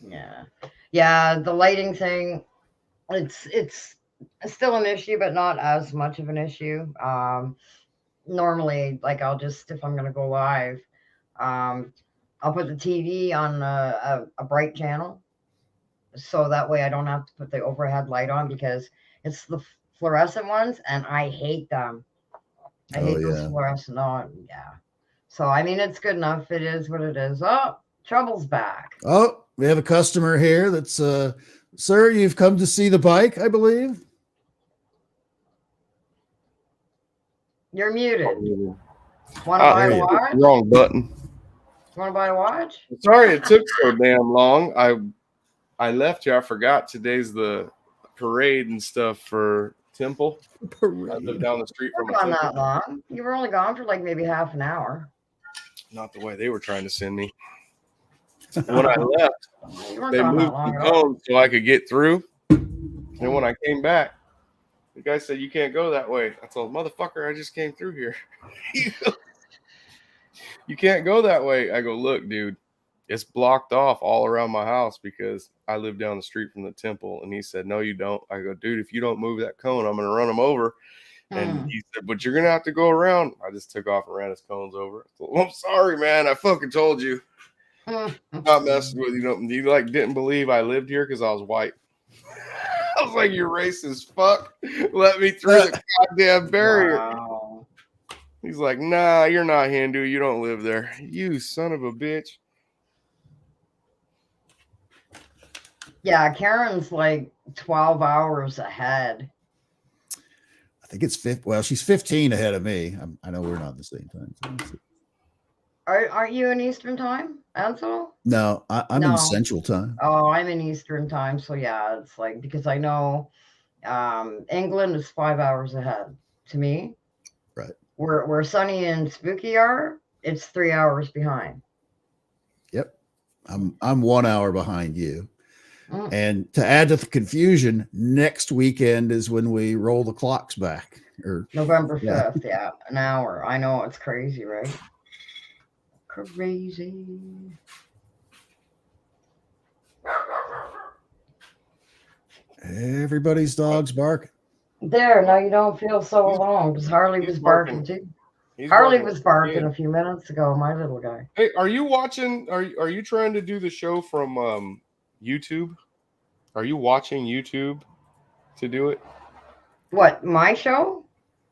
The lighting thing. It's still an issue, but not as much of an issue. Normally, like if I'm gonna go live, I'll put the TV on a bright channel, so that way I don't have to put the overhead light on because it's the fluorescent ones, and I hate them. I hate those fluorescent. Oh, yeah. So I mean, it's good enough. It is what it is. Oh, trouble's back. Oh, we have a customer here. That's sir. You've come to see the bike, I believe. You're muted. Oh, Want to buy a watch? Wrong button. Want to buy a watch? Sorry it took so damn long. I left you. I forgot today's the parade and stuff for Temple. I live down the street from Not that long. You were only gone for like maybe half an hour. Not the way they were trying to send me. When I left, You weren't they gone moved that long the at all. cone so I could get through. And when I came back, the guy said, "You can't go that way." I told him, "Motherfucker, I just came through here." You can't go that way. I go, "Look, dude, it's blocked off all around my house because I live down the street from the temple." And he said, "No, you don't." I go, "Dude, if you don't move that cone, I'm going to run them over." And he said, "But you're going to have to go around." I just took off and ran his cones over. I told him, "I'm sorry, man. I fucking told you. I'm not messing with you. You like didn't believe I lived here because I was white." I was like, "You're racist, fuck. Let me through the goddamn barrier." Wow. He's like, "Nah, you're not Hindu. You don't live there. You son of a bitch." Yeah, Karen's like 12 hours ahead. I think it's she's 15 ahead of me. I know we're not at the same time. So Aren't you in Eastern time, Ansel? no, I'm No. in Central time. Oh, I'm in Eastern time. So yeah, it's like because I know England is 5 hours ahead to me. Right. Where Sunny and Spooky are, it's 3 hours behind. Yep. I'm 1 hour behind you. Mm. And to add to the confusion, next weekend is when we roll the clocks back. Or November 5th, Yeah. yeah, an hour. I know, it's crazy, right? Crazy. everybody's dog's barking. There, now you don't feel so alone because Harley he's was barking too. He's Harley barking was barking again. a few minutes ago, my little guy. Hey, are you watching? Are you trying to do the show from YouTube? Are you watching YouTube to do it What, my show?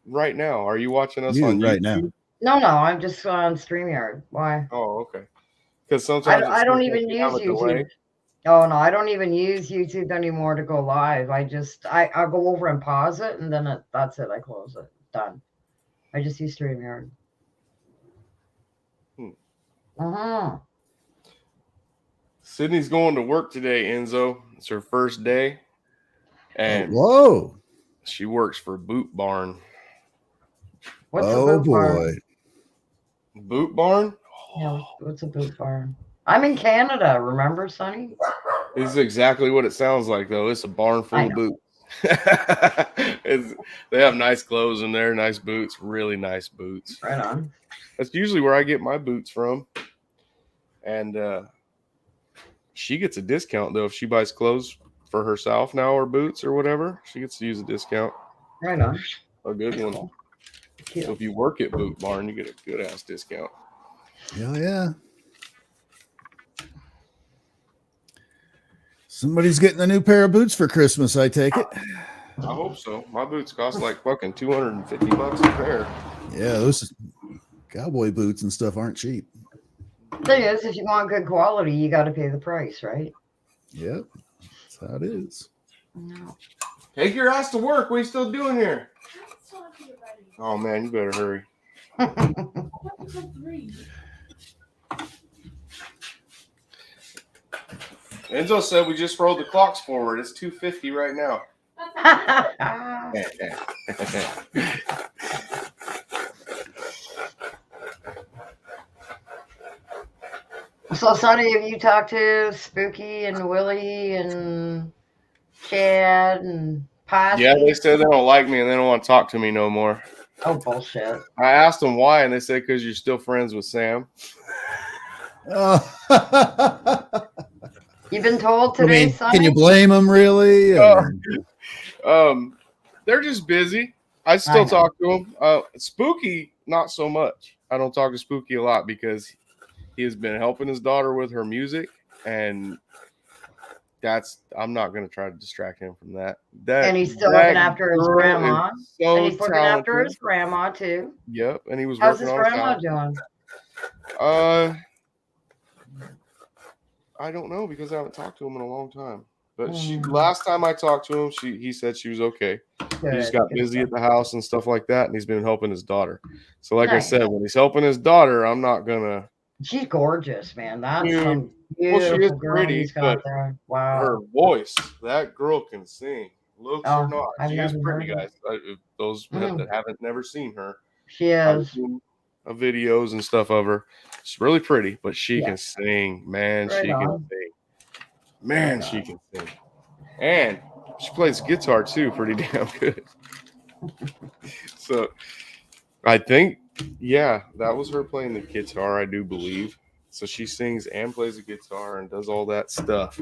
right now? Are you watching us You on right YouTube? now. No, I'm just on StreamYard. Why? Oh, okay. Because sometimes I it don't seems like even you have use a delay. YouTube. Oh no, I don't even use YouTube anymore to go live. I'll go over and pause it and then that's it. I close it. Done. I just use StreamYard. Sydney's going to work today, Enzo. It's her first day. And Whoa. she works for Boot Barn. What's a Oh boot barn? boy. Boot Barn? Yeah, what's a boot barn? I'm in Canada, remember, Sonny? This is exactly what it sounds like, though. It's a barn full I of know. boots. They have nice clothes in there, nice boots, really nice boots. Right on. That's usually where I get my boots from. And she gets a discount, though, if she buys clothes for herself now, or boots or whatever. She gets to use a discount, Right on. a good one. So Cute. if you work at Boot Barn, you get a good ass discount. Hell yeah. Somebody's getting a new pair of boots for Christmas, I take it. I hope so. My boots cost like fucking $250 a pair. Yeah, those cowboy boots and stuff aren't cheap. Thing is, if you want good quality, you got to pay the price, right? Yep, that's how it is. No. Take your ass to work. What are you still doing here? Oh man, you better hurry. Enzo said we just rolled the clocks forward. It's 2:50 right now. So, Sonny, have you talked to Spooky and Willie and Chad and Posse? Yeah, they said they don't like me and they don't want to talk to me no more. Oh, bullshit. I asked them why, and they said because you're still friends with Sam. Oh. You've been told I today, mean, Sonny? can you blame them really? They're just busy. I I still know. talk to them. Spooky, not so much. I don't talk to Spooky a lot because he has been helping his daughter with her music, and I'm not going to try to distract him from that. And he's still that looking after his girl grandma. is so And he's looking after talented. his grandma, too. Yep, and he was How's his working on grandma talent. doing? I don't know because I haven't talked to him in a long time. But Mm. last time I talked to him, he said she was okay. He just got busy at the house and stuff like that, and he's been helping his daughter. So, like Nice. I said, when he's helping his daughter, I'm not gonna. She's gorgeous, man. That's Dude. some Well, she beautiful is girl pretty, he's got but there. Wow. Her voice, that girl can sing. Looks Oh, or not, I've she is never pretty, heard guys. Those that haven't never seen her, She I've is. seen videos and stuff of her. She's really pretty, but she Yeah. can sing, man. Right she on. can sing, man. She can sing, and she plays guitar too, pretty damn good. So, I think, yeah, that was her playing the guitar, I do believe. So she sings and plays the guitar and does all that stuff.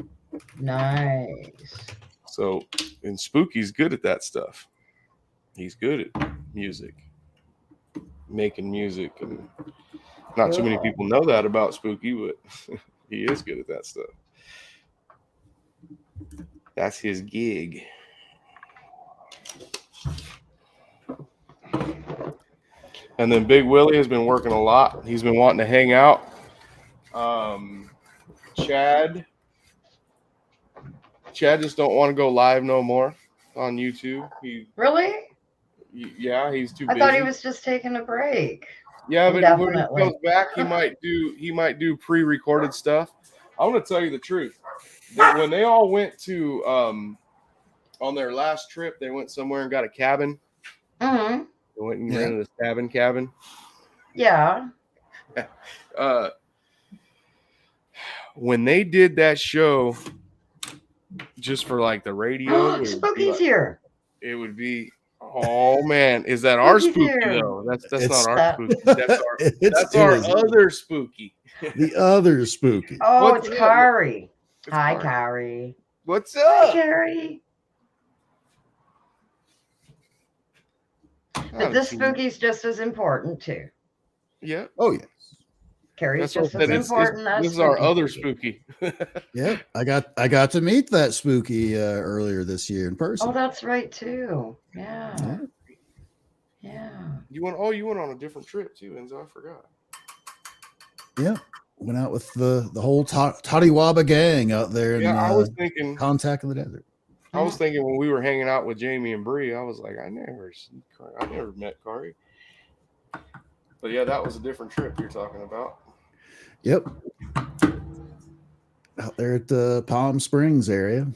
Nice. So, and Spooky's good at that stuff. He's good at music, making music, and not too many Cool. people know that about Spooky, but he is good at that stuff. That's his gig. And then Big Willie has been working a lot. He's been wanting to hang out. Chad just don't want to go live no more on YouTube. Really? He's too I busy. thought he was just taking a break. Yeah, but when he Definitely. comes back, he might do pre-recorded stuff. I'm gonna tell you the truth. When they all went to on their last trip, they went somewhere and got a cabin. Mm-hmm. They went and Yeah. rented a cabin. Yeah. When they did that show, just for like the radio, it would be Spooky's like- here. it would be. Oh man, is that our Spooky's Spooky here. though? That's It's not our that- Spooky. That's our It our is other Spooky. the other Spooky. Oh, What's it's it? Kari. It's Hi, Kari. Kari. What's Hi, up? Kari. But this Spooky's just as important, too. Yeah, Oh yeah, Kari's that's what just I as said. important as This is our Spooky. other Spooky. yeah. I got to meet that Spooky earlier this year in person. Oh, that's right, too. Yeah. Yeah. Yeah. You went on a different trip too, Enzo. I forgot. Yeah, went out with the whole ToddyWaba gang out there in Yeah, I was thinking. Contact in the Desert. I was thinking when we were hanging out with Jamie and Bree, I was like, I never met Kari. But yeah, that was a different trip you're talking about. Yep, out there at the Palm Springs area.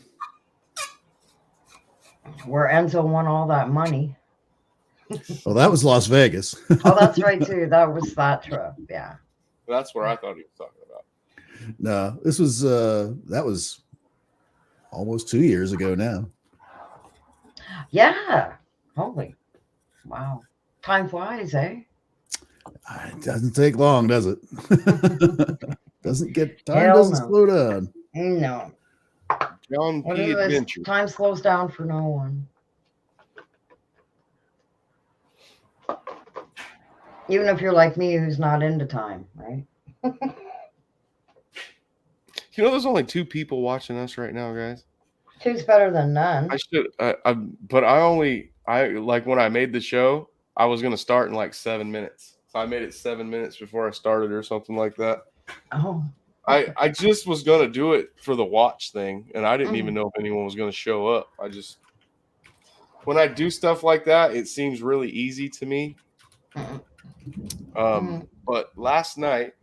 Where Enzo won all that money. Well, that was Las Vegas. Oh, that's right, too. That was that trip. Yeah. That's where I thought he was talking about. No, this was that was almost 2 years ago now. Yeah. Holy. Wow. Time flies, eh? It doesn't take long, does it? Time Hell doesn't no. slow down. No. John What P. is this? Adventure. Time slows down for no one. Even if you're like me, who's not into time, right? You know, there's only 2 people watching us right now, guys. Two's better than none. I should, but I like when I made the show, I was gonna start in like 7 minutes. So I made it 7 minutes before I started or something like that. Oh, I just was gonna do it for the watch thing, and I didn't even know if anyone was gonna show up. When I do stuff like that, it seems really easy to me. But last night,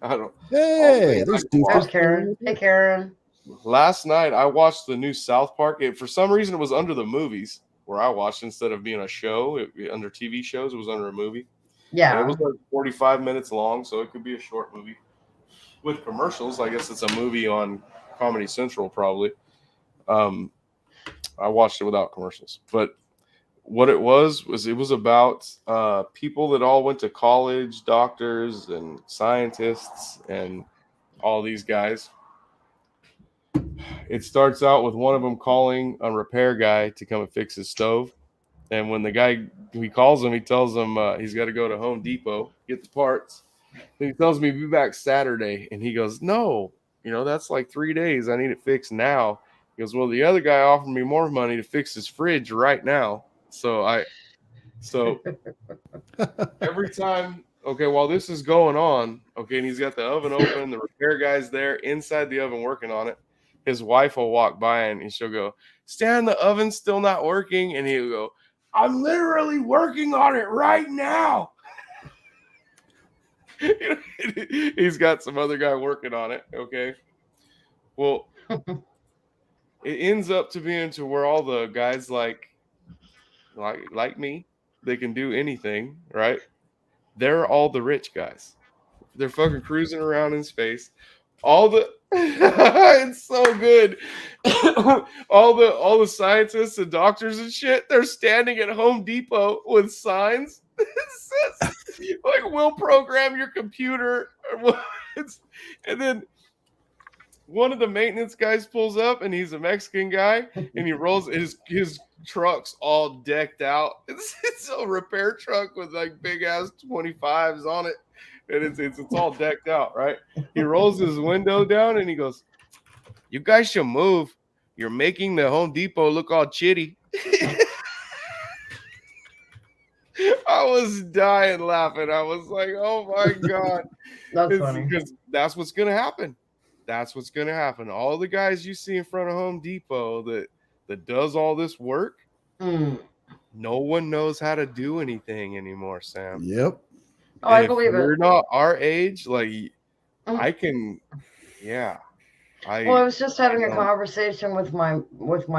I don't. Hey, there's there's Doofus. Karen. Hey, Karen. Last night I watched the new South Park. For some reason, it was under the movies where I watched instead of being a show. Under TV shows, it was under a movie. And Yeah. it was like 45 minutes long, so it could be a short movie with commercials. I guess it's a movie on Comedy Central, probably. I watched it without commercials, but what it was about people that all went to college, doctors and scientists and all these guys. It starts out with one of them calling a repair guy to come and fix his stove. And when the guy, he calls him, he tells him he's got to go to Home Depot, get the parts. And he tells me, be back Saturday. And he goes, no, that's like 3 days. I need it fixed now. He goes, well, the other guy offered me more money to fix his fridge right now. So every time, okay, while this is going on, okay, and he's got the oven open, the repair guy's there inside the oven working on it. His wife will walk by and she'll go, Stan, the oven's still not working. And he'll go, I'm literally working on it right now. He's got some other guy working on it. Okay. Well, it ends up to being to where all the guys like me, they can do anything, right? They're all the rich guys. They're fucking cruising around in space. It's so good. all the scientists and doctors and shit, they're standing at Home Depot with signs. It says, like, we'll program your computer. And then one of the maintenance guys pulls up, and he's a Mexican guy, and he rolls his truck's all decked out. It's a repair truck with like big ass 25s on it. And it's all decked out, right? He rolls his window down and he goes, you guys should move. You're making the Home Depot look all chitty. I was dying laughing. I was like, oh my God. That's funny. Because that's what's going to happen. That's what's going to happen. All the guys you see in front of Home Depot that does all this work, no one knows how to do anything anymore, Sam. Yep. Oh, I believe it. You're not our age, like I can, yeah. I was just having a conversation with my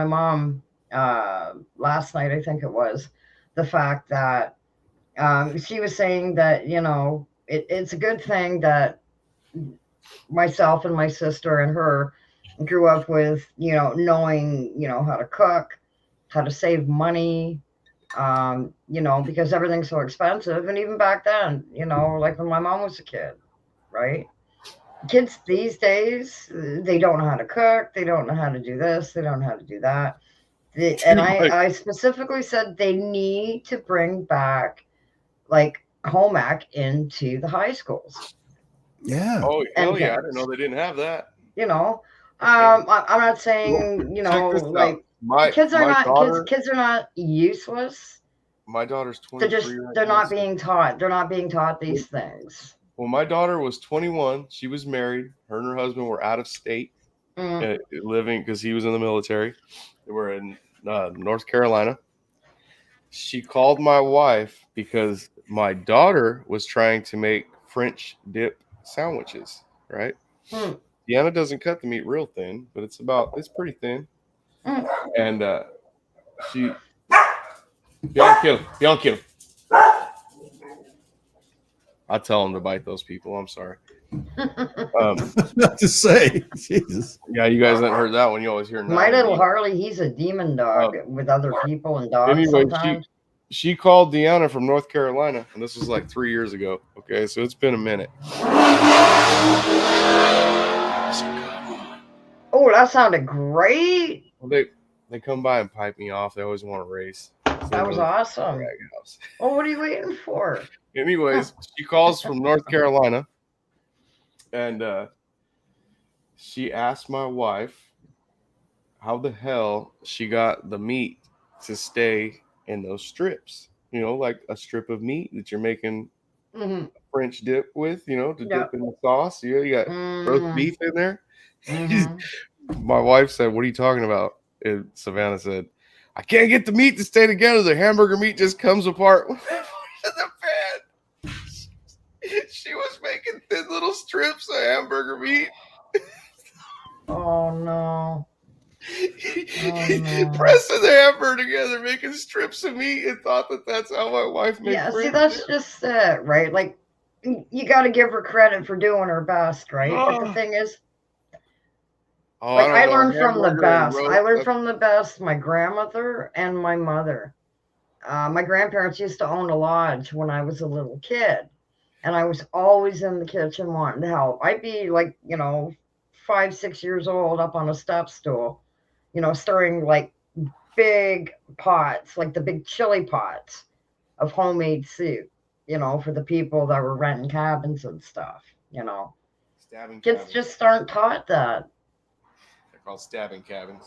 mom last night. I think it was the fact that she was saying that it's a good thing that myself and my sister and her grew up with knowing how to cook, how to save money. Because everything's so expensive. And even back then, like when my mom was a kid, right? Kids these days, they don't know how to cook. They don't know how to do this. They don't know how to do that. And I specifically said they need to bring back like home ec into the high schools. Yeah. Oh, hell yeah. I didn't know they didn't have that. I'm not saying, like, kids are not useless. My daughter's 23. They're not being taught. They're not being taught these things. Well, my daughter was 21. She was married. Her and her husband were out of state living because he was in the military. They were in North Carolina. She called my wife because my daughter was trying to make French dip sandwiches, right? Deanna doesn't cut the meat real thin, but it's pretty thin. And she Beyond kill. I tell them to bite those people. I'm sorry. Not to say, Jesus. Yeah, you guys haven't heard that one. You always hear my little Harley. He's a demon dog with other people and dogs. Anyway, sometimes. she called Deanna from North Carolina, and this was like 3 years ago. Okay, so it's been a minute. Oh, Oh, that sounded great. Well, they come by and pipe me off. They always want to race. So That was they'll- awesome. Rag house. Oh, what are you waiting for? Anyways, she calls from North Carolina, and she asked my wife how the hell she got the meat to stay in those strips. You know, like a strip of meat that you're making Mm-hmm. French dip with, you know, to Yeah. dip in the sauce. You got roast beef in there. Mm-hmm. My wife said, "What are you talking about?" And Savannah said, "I can't get the meat to stay together. The hamburger meat just comes apart." In the pan. She was making thin little strips of hamburger meat. Oh no. Pressing the hamburger together, making strips of meat, and thought that that's how my wife makes Yeah, see, French that's dip. just it, right? Like, you got to give her credit for doing her best, right? But the thing is, Oh, like, I don't know. learned from the Hamburger and best. roast, I learned that's- from the best, my grandmother and my mother. My grandparents used to own a lodge when I was a little kid, and I was always in the kitchen wanting to help. I'd be like, 5, 6 years old up on a step stool, stirring like big pots, like the big chili pots of homemade soup, for the people that were renting cabins and stuff, Stabbing Kids cabins. just aren't taught that. They're called stabbing cabins.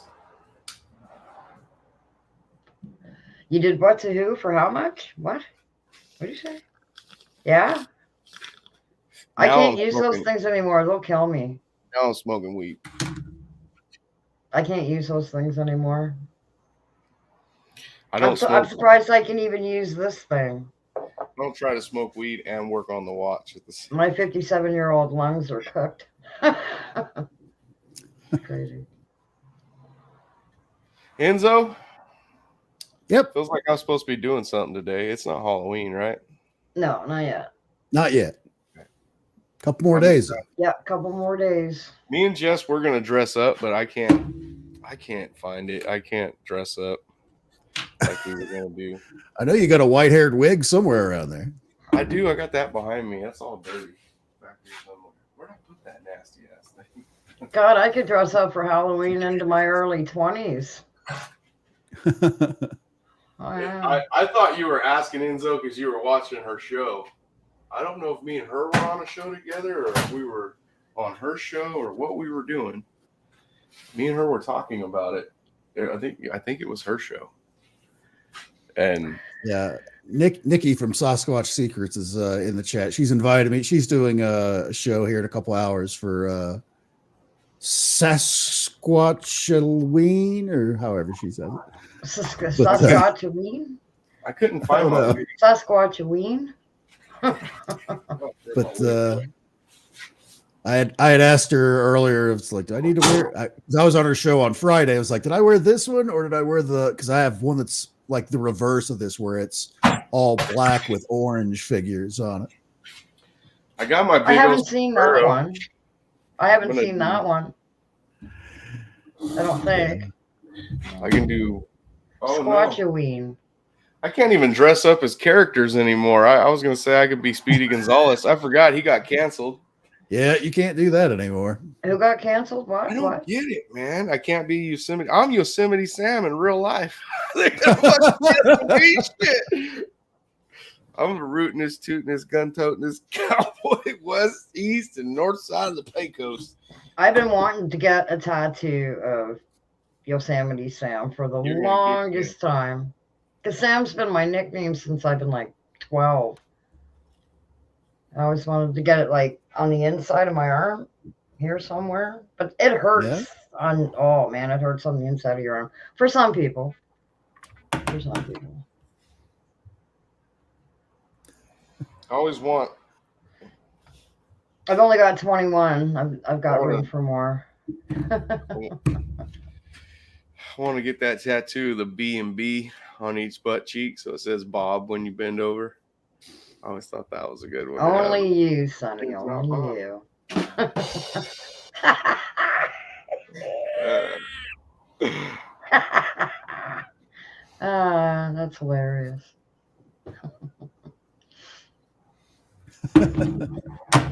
You did what to who for how much? What? What did you say? Yeah? I Now can't I'm use those smoking- things anymore. They'll kill me. Now I'm smoking weed. I can't use those things anymore. I don't I'm smoke. surprised I can even use this thing. I don't try to smoke weed and work on the watch at the same. My 57-year-old lungs are cooked. Crazy. Enzo, Yep. feels like I'm supposed to be doing something today. It's not Halloween, right? No, not yet. Not yet. Couple more days. Yeah, a couple more days. Me and Jess, we're gonna dress up, but I can't find it. I can't dress up like we were gonna do. I know you got a white-haired wig somewhere around there. I do. I got that behind me. That's all dirty. Back here somewhere. Where'd I put that nasty ass thing? God, I could dress up for Halloween into my early 20s. Oh, yeah. I thought you were asking Enzo because you were watching her show. I don't know if me and her were on a show together or if we were on her show or what we were doing. Me and her were talking about it. I think it was her show. And Yeah, Nikki from Sasquatch Secrets is in the chat. She's invited me. She's doing a show here in a couple hours for Sasquatch-Halloween, or however she says it. Saskatchewan? I couldn't find I don't my know. Saskatchewan? But I had asked her earlier. It's like, do I need to wear? Because I was on her show on Friday. I was like, did I wear this one or did I wear the? Because I have one that's like the reverse of this, where it's all black with orange figures on it. I got my big I haven't old seen that sombrero. one. I haven't I'm gonna seen do- that one. I don't think. I can do. Oh no! Squatchaween. I can't even dress up as characters anymore. I was gonna say I could be Speedy Gonzalez. I forgot he got canceled. Yeah, you can't do that anymore. Who got canceled? What? I don't What? get it, man. I can't be Yosemite. I'm Yosemite Sam in real life. They got fucking beach shit. I'm rooting this, tooting this, gun toting this cowboy west, east, and north side of the Pecos. I've been wanting to get a tattoo of Yosemite Sam for the You're gonna get longest time. Because Sam's been my nickname since I've been like 12. I always wanted to get it like on the inside of my arm, here somewhere. But it hurts oh man, it hurts on the inside of your arm. For some people. For some people. I always want. I've only got 21. I've got I wanna- room for more. I want to get that tattoo, the B&B on each butt cheek, so it says Bob when you bend over. I always thought that was a good one. to have. Only you, Sonny. It's not Only you. That's hilarious.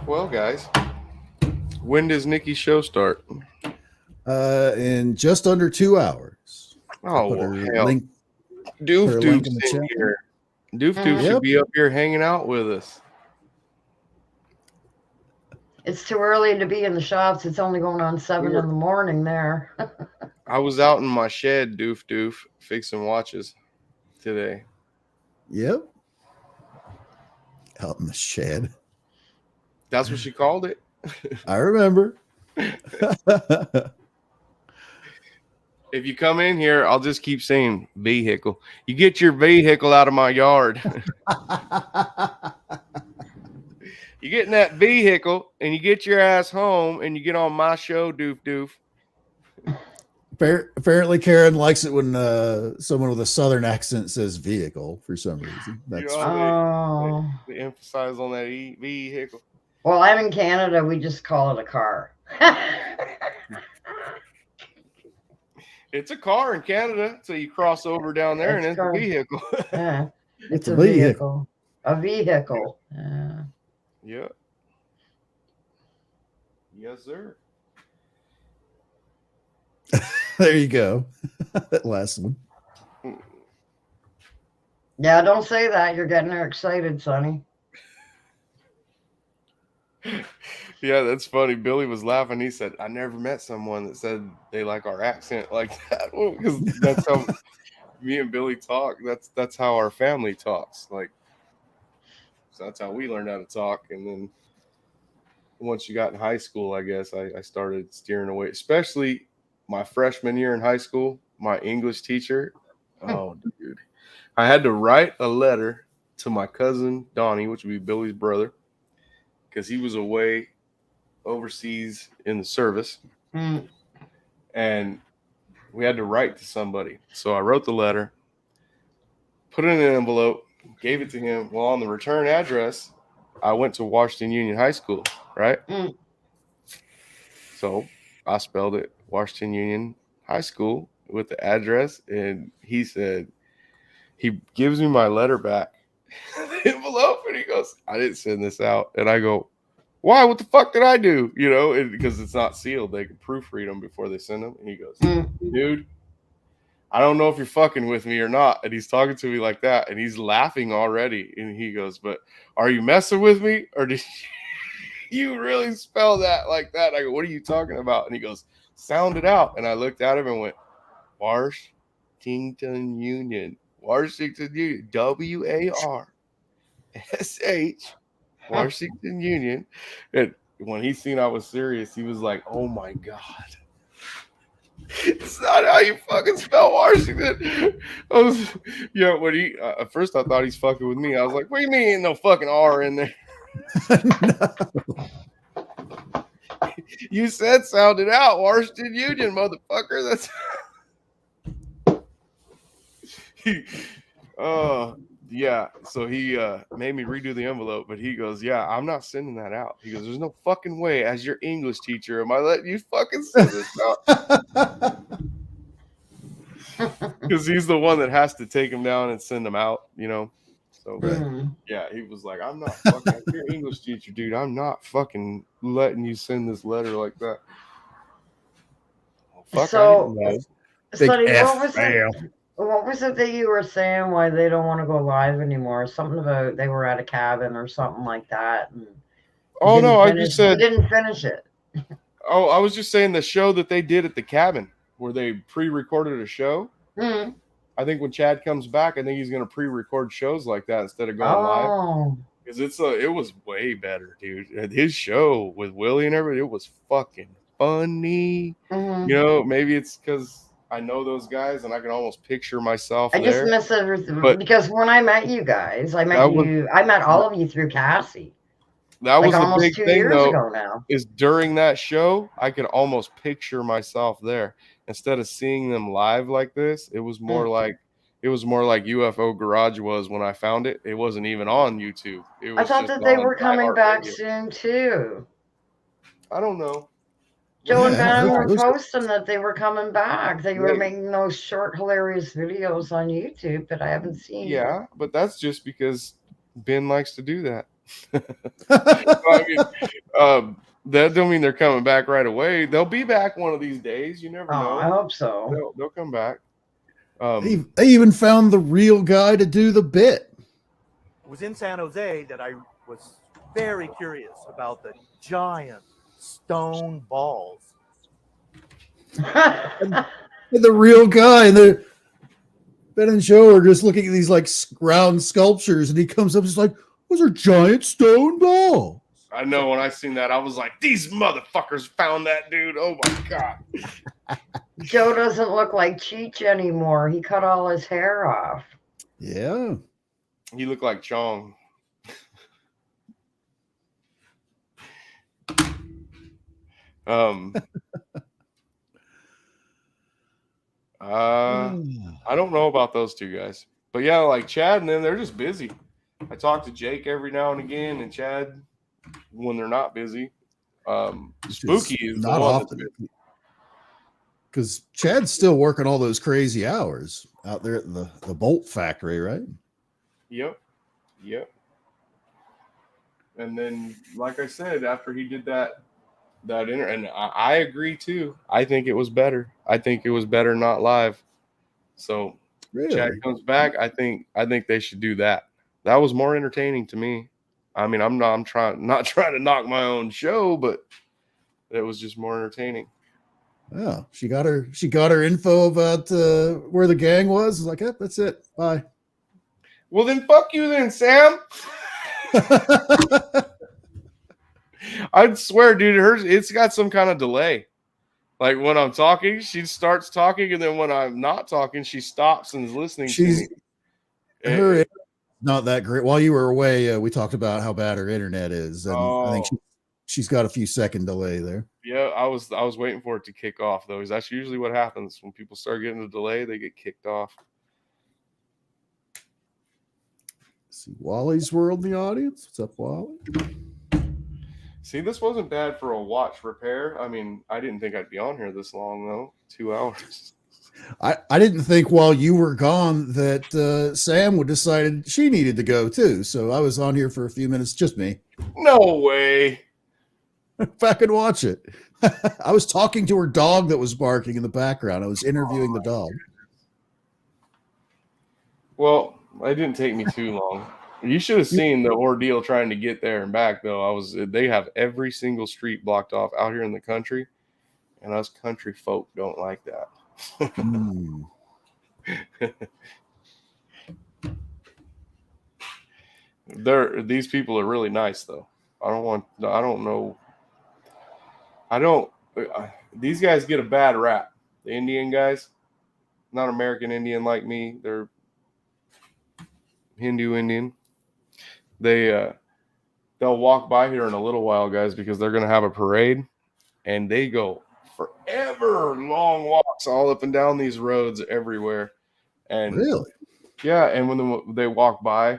Well, guys, when does Nikki's show start? in just under 2 hours. Oh, Put well, her hell. link. Doof put her link Doof's in the in chat. here. Doof Doof Yep. should be up here hanging out with us. It's too early to be in the shops. It's only going on 7 in the morning there. I was out in my shed, Doof Doof, fixing watches today. Yep. Out in the shed. That's what she called it. I remember. If you come in here, I'll just keep saying vehicle. You get your vehicle out of my yard. You get in that vehicle and you get your ass home and you get on my show, Doof Doof. Apparently, Karen likes it when someone with a southern accent says vehicle for some reason. That's Oh. They emphasize on that vehicle. Well, I'm in Canada. We just call it a car. It's a car in Canada, so you cross over down there and it's a vehicle. Yeah, It's it's a a vehicle. vehicle. A vehicle. Yeah. Yeah. Yes, sir. there you go. That last one. Yeah, don't say that. You're getting her excited, Sonny. Yeah, that's funny. Billy was laughing. He said, I never met someone that said they like our accent like that. Well, because that's how me and Billy talk. That's how our family talks. Like, so that's how we learned how to talk. And then once you got in high school, I guess I started steering away, especially my freshman year in high school. My English teacher, oh, dude. I had to write a letter to my cousin, Donnie, which would be Billy's brother, because he was away overseas in the service. And we had to write to somebody. So I wrote the letter, put it in an envelope, gave it to him. Well, on the return address, I went to Washington Union High School, right? So I spelled it Washington Union High School with the address. And he said, he gives me my letter back, the envelope, and he goes, I didn't send this out. And I go, why? What the fuck did I do? You know, because it's not sealed. They can proofread them before they send them. And he goes, dude, I don't know if you're fucking with me or not. And he's talking to me like that. And he's laughing already. And he goes, but are you messing with me? Or did you really spell that like that? I go, what are you talking about? And he goes, sound it out. And I looked at him and went, Washington Union. Washington Union. W-A-R-S-H. Washington Union. And when he seen I was serious, he was like, oh my God. It's not how you fucking spell Washington. When he at first I thought he's fucking with me. I was like, what do you mean ain't no fucking R in there? No. You said sound it out, Washington Union, motherfucker. That's yeah. So he made me redo the envelope, but he goes, yeah, I'm not sending that out. He goes, there's no fucking way, as your English teacher, am I letting you fucking send this out? Because he's the one that has to take them down and send them out, you know. So yeah, he was like, I'm not fucking, as your English teacher, dude, I'm not fucking letting you send this letter like that. Well, fuck, So, I didn't know. Sonny, Big what was fail. it? What was it that you were saying why they don't want to go live anymore? Something about they were at a cabin or something like that. And Oh no, I just said you didn't finish it. Oh, I was just saying the show that they did at the cabin where they pre-recorded a show. Mm. I think when Chad comes back, I think he's going to pre-record shows like that instead of going live. Because it was way better, dude. His show with Willie and everybody, it was fucking funny. Mm-hmm. You know, maybe it's because I know those guys and I can almost picture myself I there. just miss everything But because when I met you guys, I met all of you through Cassie. That was the almost big 2 thing, years though, ago now. is during that show, I could almost picture myself there. Instead of seeing them live like this, it was more like UFO Garage was when I found it. It wasn't even on YouTube. It was I thought just that they on were coming back iHeartRadio. soon too. I don't know. Joe and Yeah, Ben were those- posting that they were coming back. They were Right. making those short, hilarious videos on YouTube that I haven't seen. Yeah, but that's just because Ben likes to do that. I mean, That don't mean they're coming back right away. They'll be back one of these days. You never Oh, I know. hope so. They'll come back. They even found the real guy to do the bit. It was in San Jose that I was very curious about the giant stone balls. And the real guy, and Ben and Joe are just looking at these like round sculptures, and he comes up and is like, "Those are giant stone balls." I know when I seen that, I was like, these motherfuckers found that dude. Oh my God. Joe doesn't look like Cheech anymore. He cut all his hair off. Yeah. He looked like Chong. I don't know about those two guys. But yeah, like Chad and them, they're just busy. I talk to Jake every now and again, and Chad when they're not busy. Spooky is not often, because Chad's still working all those crazy hours out there at the bolt factory, right? Yep. And then, like I said, after he did that and I agree too. I think it was better. I think it was better not live. So Really? Chad comes back. I think they should do that. That was more entertaining to me. I mean, I'm not trying to knock my own show, but it was just more entertaining. Yeah, she got her info about where the gang was. Like, yep, that's it. Bye. Well, then fuck you then, Sam. I'd swear, dude, it's got some kind of delay. Like when I'm talking, she starts talking, and then when I'm not talking, she stops and is listening to me. Her not that great. While you were away, we talked about how bad her internet is, and I think she's got a few second delay there. Yeah, I was waiting for it to kick off though. That's usually what happens when people start getting a delay; they get kicked off. See Wally's World in the audience. What's up, Wally? See, this wasn't bad for a watch repair. I mean, I didn't think I'd be on here this long though. 2 hours. I didn't think while you were gone that Sam would decided she needed to go too. So I was on here for a few minutes, just me. No way. If I could watch it. I was talking to her dog that was barking in the background. I was interviewing the dog. Well, it didn't take me too long. You should have seen the ordeal trying to get there and back though. They have every single street blocked off out here in the country, and us country folk don't like that. These people are really nice though. These guys get a bad rap. The Indian guys, not American Indian like me. They're Hindu Indian. They'll walk by here in a little while, guys, because they're going to have a parade, and they go forever long walks all up and down these roads everywhere. And really? Yeah, and when they walk by,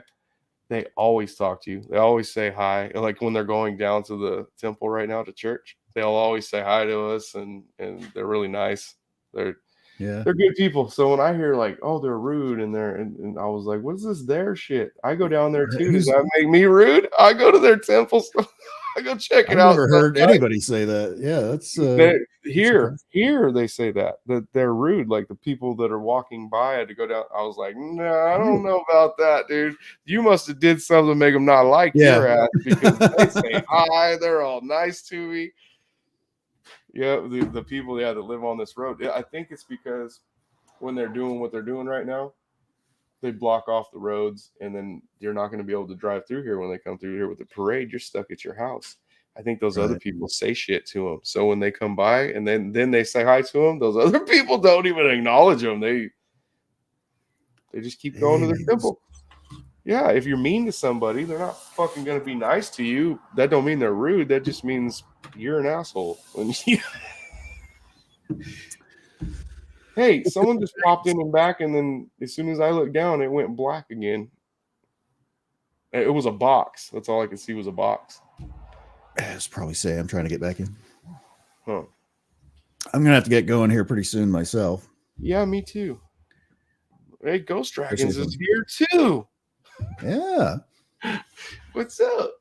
they always talk to you. They always say hi. Like when they're going down to the temple right now to church, they'll always say hi to us, and they're really nice. They're good people. So when I hear like, oh, they're rude and I was like, what is this their shit? I go down there too. Does that make me rude? I go to their temple. I go check it out. I've never heard anybody say that. Yeah, that's here they say that they're rude. Like the people that are walking by had to go down. I was like, no, I don't know about that, dude. You must have did something to make them not like your ass, because they say hi. They're all nice to me. Yeah, the people that live on this road. I think it's because when they're doing what they're doing right now, they block off the roads, and then you're not going to be able to drive through here when they come through here with the parade. You're stuck at your house. I think those other people say shit to them. So when they come by and then they say hi to them, those other people don't even acknowledge them. They just keep going to their temple. Yeah, if you're mean to somebody, they're not fucking going to be nice to you. That don't mean they're rude. That just means you're an asshole. Hey, someone just popped in and back, and then as soon as I looked down, it went black again. It was a box. That's all I could see was a box. It's probably Sam trying to get back in. Huh. I'm going to have to get going here pretty soon myself. Yeah, me too. Hey, Ghost Dragons is here too. Yeah. What's up?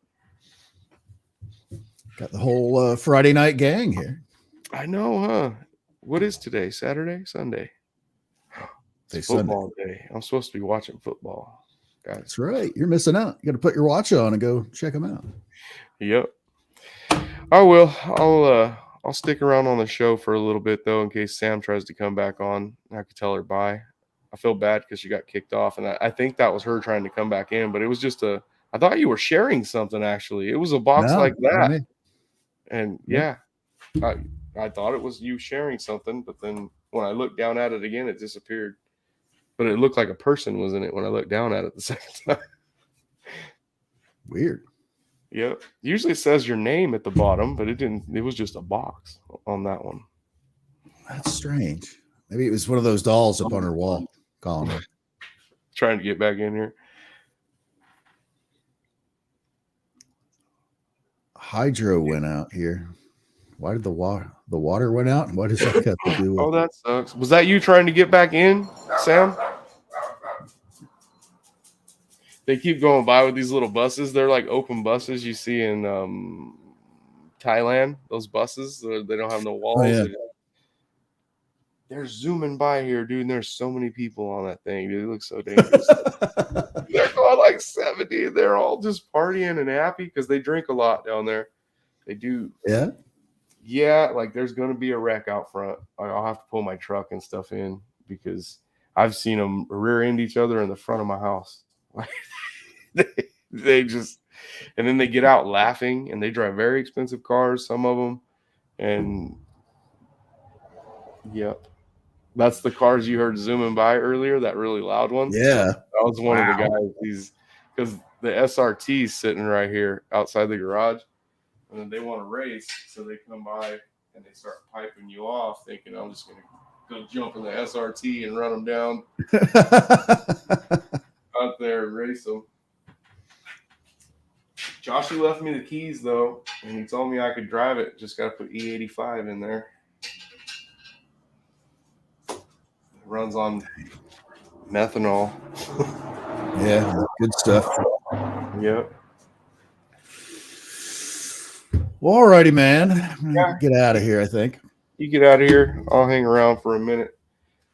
Got the whole Friday night gang here. I know, huh? What is today? Saturday? Sunday? Today's It's football day. I'm supposed to be watching football, guys. That's right. You're missing out. You got to put your watch on and go check them out. Yep. I will. I'll stick around on the show for a little bit though, in case Sam tries to come back on. I could tell her bye. I feel bad because she got kicked off, and I think that was her trying to come back in, but it was just I thought you were sharing something. Actually, it was a box like that, and yeah, I thought it was you sharing something, but then when I looked down at it again, it disappeared. But it looked like a person was in it when I looked down at it the second time. Weird. Yep. Usually it says your name at the bottom, but it didn't. It was just a box on that one. That's strange. Maybe it was one of those dolls up on her wall calling her. Trying to get back in here. Hydro went out here. Why did the water went out? And what does that have to do with? Oh, that sucks. Was that you trying to get back in, Sam? They keep going by with these little buses. They're like open buses you see in Thailand. Those buses, they don't have no walls. Oh, yeah. They're zooming by here, dude. And there's so many people on that thing, dude. It looks so dangerous. They're going like 70. They're all just partying and happy because they drink a lot down there. They do. Yeah. Yeah, like there's going to be a wreck out front. I'll have to pull my truck and stuff in because I've seen them rear end each other in the front of my house. they just, and then they get out laughing, and they drive very expensive cars, some of them. And yep, that's the cars you heard zooming by earlier, that really loud one. Yeah. That was one of the guys. Because the SRT's sitting right here outside the garage. And then they want to race, so they come by and they start piping you off, thinking I'm just going to go jump in the SRT and run them down out there and race them. Joshy left me the keys, though, and he told me I could drive it. Just got to put E85 in there. It runs on methanol. Yeah, good stuff. Yep. Well, alrighty, man. I'm gonna get out of here, I think. You get out of here. I'll hang around for a minute.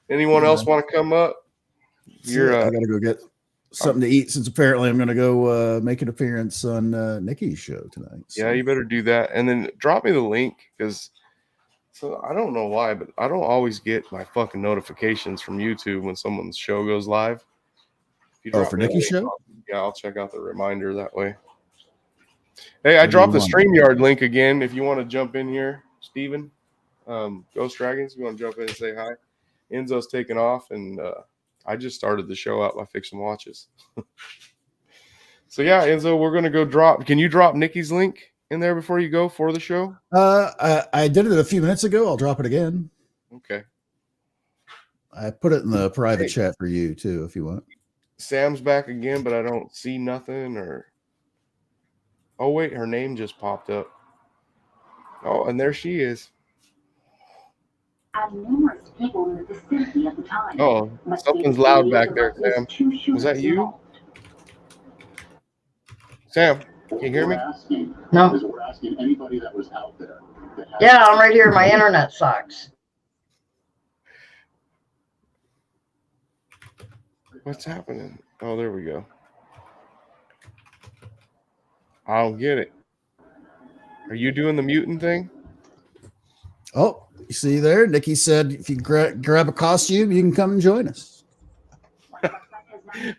Anyone else want to come up? I gotta go get something to eat since apparently I'm gonna go make an appearance on Nikki's show tonight. So. Yeah, you better do that, and then drop me the link because. So I don't know why, but I don't always get my fucking notifications from YouTube when someone's show goes live. For Nikki's show? Yeah, I'll check out the reminder that way. Hey, I dropped the StreamYard link again. If you want to jump in here, Steven, Ghost Dragons, if you want to jump in and say hi. Enzo's taking off, and I just started the show out by fixing watches. So yeah, Enzo, we're gonna go drop. Can you drop Nikki's link in there before you go for the show? I did it a few minutes ago. I'll drop it again. Okay. I put it in the private chat for you too, if you want. Sam's back again, but I don't see nothing. Or oh wait, her name just popped up. Oh, and there she is. Numerous people in the vicinity at the time. Oh, something's loud back there, Sam. Was that you? Sam, can you hear me? No. We're asking anybody that was out there. Yeah, I'm right here. My internet sucks. What's happening? Oh, there we go. I don't get it. Are you doing the muting thing? Oh, you see there? Nikki said if you grab a costume, you can come and join us.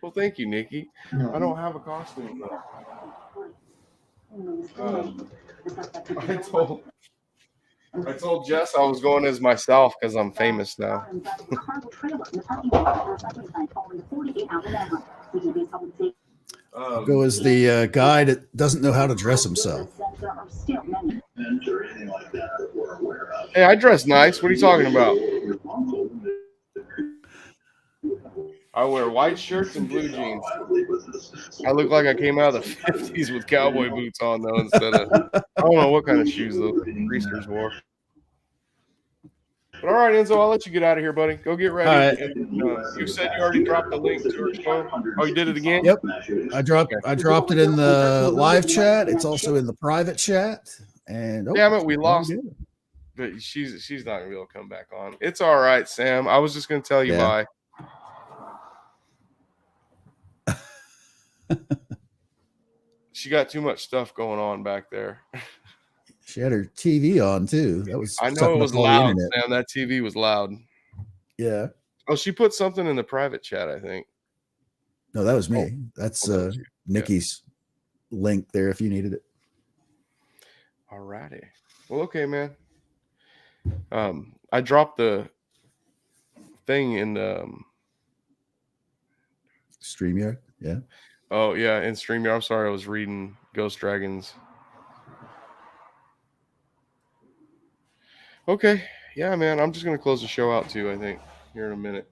Well, thank you, Nikki. No. I don't have a costume, though. I told Jess I was going as myself because I'm famous now. Go as the guy that doesn't know how to dress himself. Hey, I dress nice. What are you talking about? I wear white shirts and blue jeans. I look like I came out of the 50s with cowboy boots on, though, instead of, I don't know what kind of shoes those greasers wore. But all right, Enzo, I'll let you get out of here, buddy. Go get ready. All right. And, you said you already dropped the link to your show. Oh, you did it again? Yep. I dropped it in the live chat. It's also in the private chat. And Damn it, we oh, lost. yeah. But she's not gonna be able to come back on. It's all right, Sam. I was just gonna tell you Yeah. bye. She got too much stuff going on back there. She had her TV on too. That was I know sucking it up was all the loud, internet. Sam. That TV was loud. Yeah. Oh, she put something in the private chat, I think. No, that was me. That's that was you. Nikki's link there if you needed it. All righty. Well, okay, man. I dropped the thing in the StreamYard. Yeah. oh yeah, in StreamYard. I'm sorry, I was reading Ghost Dragons. Okay. Yeah, man. I'm just gonna close the show out too, I think, here in a minute.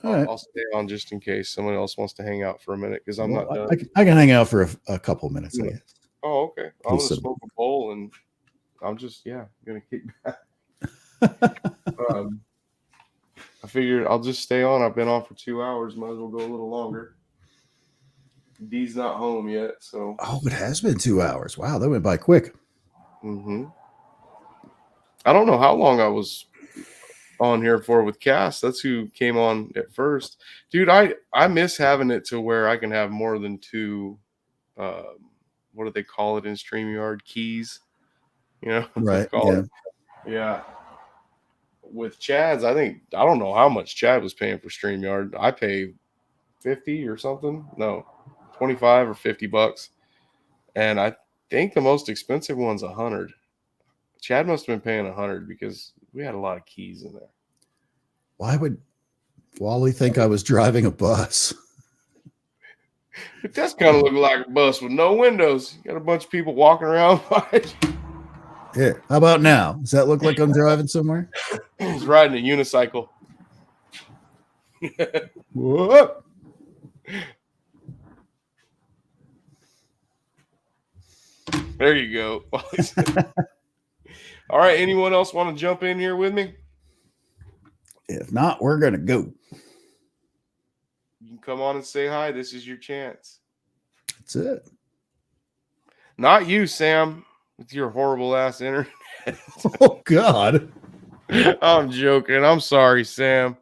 All right. I'll stay on just in case someone else wants to hang out for a minute because I'm Well, not done. I can hang out for a couple minutes, I Yeah. guess. Oh, okay. I'm gonna Peace. smoke a bowl and I'm just gonna kick back. I figured I'll just stay on. I've been on for 2 hours. Might as well go a little longer. Dee's not home yet, so. Oh, it has been 2 hours. Wow, that went by quick. I don't know how long I was on here for with Cass. That's who came on at first. Dude, I miss having it to where I can have more than two, what do they call it in StreamYard? Keys. You know what Right. they call it? Yeah. With Chad's, I don't know how much Chad was paying for StreamYard. I pay 50 or something. No, 25 or $50. And I think the most expensive one's 100. Chad must have been paying 100 because we had a lot of keys in there. Why would Wally think I was driving a bus? It does kind of look like a bus with no windows. You got a bunch of people walking around. Yeah. How about now? Does that look like I'm driving somewhere? He's riding a unicycle. Whoa. There you go. All right. Anyone else want to jump in here with me? If not, we're going to go. You can come on and say hi. This is your chance. That's it. Not you, Sam, with your horrible ass internet. Oh, God. I'm joking. I'm sorry, Sam.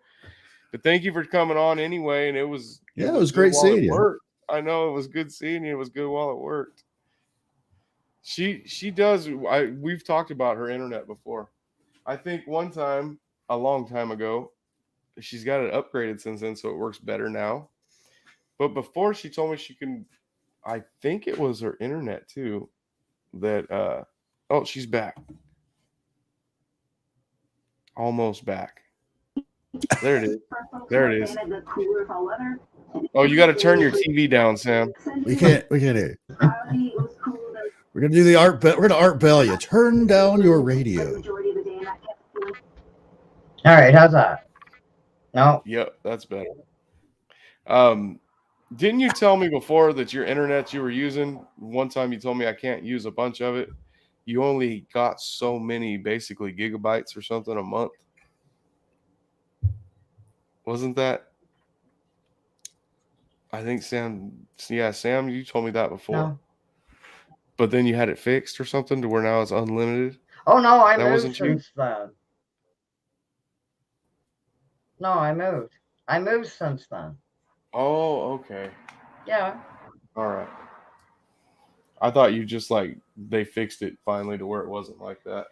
But thank you for coming on anyway. And it was Yeah, it was good great while seeing it you. worked. I know it was good seeing you. It was good while it worked. She does. We've talked about her internet before. I think one time, a long time ago, she's got it upgraded since then, so it works better now. But before, she told me she can. I think it was her internet too. That oh, she's back. Almost back. There it is. There it is. Oh, you got to turn your TV down, Sam. We can't hear you. We're gonna do the art. We're gonna Art Bell you. Turn down your radio. All right, how's that? No. Yep, that's better. Didn't you tell me before that your internet you were using? One time you told me I can't use a bunch of it. You only got so many, basically gigabytes or something a month. Wasn't that? I think Sam. Yeah, Sam, you told me that before. No. But then you had it fixed or something to where now it's unlimited. Oh no, I That moved wasn't you? since then. No, I moved. I moved since then. Oh, okay. Yeah. All right. I thought you just they fixed it finally to where it wasn't like that.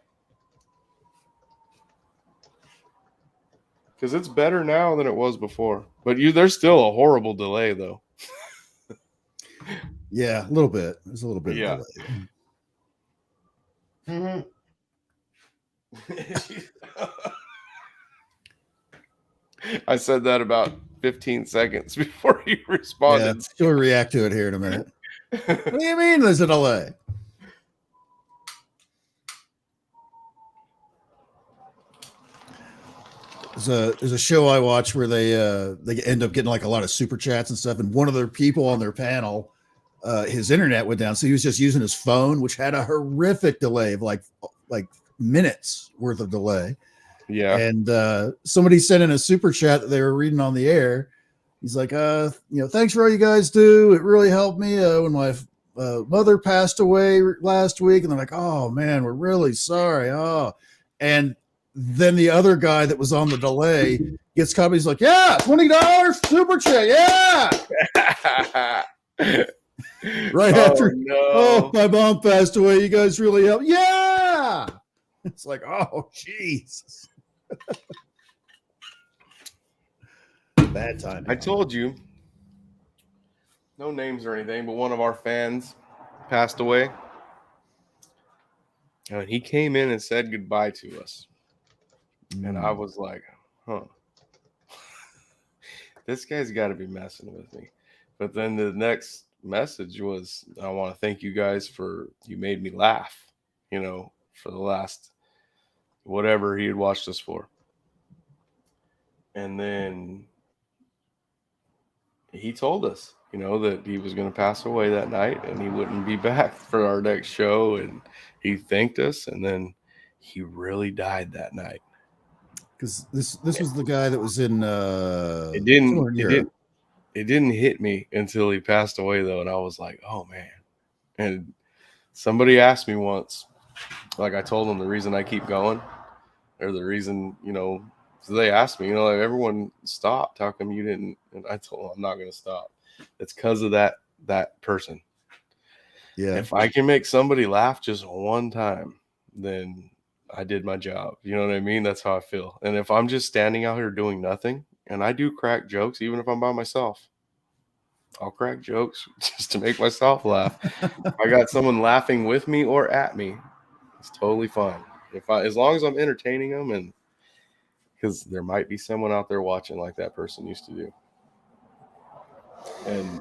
Because it's better now than it was before. But there's still a horrible delay though. Yeah, a little bit. There's a little bit. Yeah. Of delay. I said that about 15 seconds before you responded. Yeah, she'll react to it here in a minute. What do you mean there's a delay? There's a show I watch where they end up getting a lot of super chats and stuff, and one of their people on their panel, his internet went down, so he was just using his phone, which had a horrific delay of like minutes worth of delay. Yeah. And somebody sent in a super chat that they were reading on the air. He's like, thanks for all you guys do. It really helped me when mother passed away last week. And they're like, oh man, we're really sorry. Oh, and then the other guy that was on the delay gets caught. He's like, yeah, $20 super chat. Yeah. Right after, oh, my mom passed away. You guys really helped. Yeah. It's like, oh, Jesus. Bad time. I told you, no names or anything, but one of our fans passed away. And he came in and said goodbye to us. And I was like, huh. This guy's got to be messing with me. But then the next message was, I want to thank you guys you made me laugh, for the last whatever he had watched us for. And then he told us, that he was going to pass away that night and he wouldn't be back for our next show. And he thanked us. And then he really died that night. Because this was the guy that was in it didn't hit me until he passed away though, and I was like, oh man. And somebody asked me once, like I told them the reason I keep going, or the reason, so they asked me, like everyone stopped, how come you didn't? And I told them I'm not gonna stop. It's because of that person. Yeah. If I can make somebody laugh just one time, then I did my job. You know what I mean? That's how I feel. And if I'm just standing out here doing nothing, and I do crack jokes, even if I'm by myself, I'll crack jokes just to make myself laugh. If I got someone laughing with me or at me, it's totally fine. As long as I'm entertaining them, and because there might be someone out there watching like that person used to do. And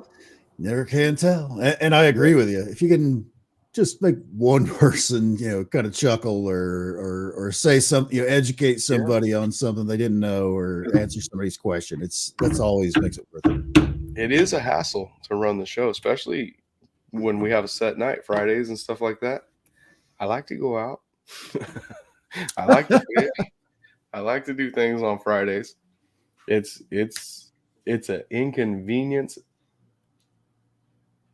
never can tell. And I agree with you. If you can just make one person, kind of chuckle or say something, educate somebody on something they didn't know, or answer somebody's question. That's always makes it worth it. It is a hassle to run the show, especially when we have a set night, Fridays and stuff like that. I like to go out. I like to fish. I like to do things on Fridays. It's an inconvenience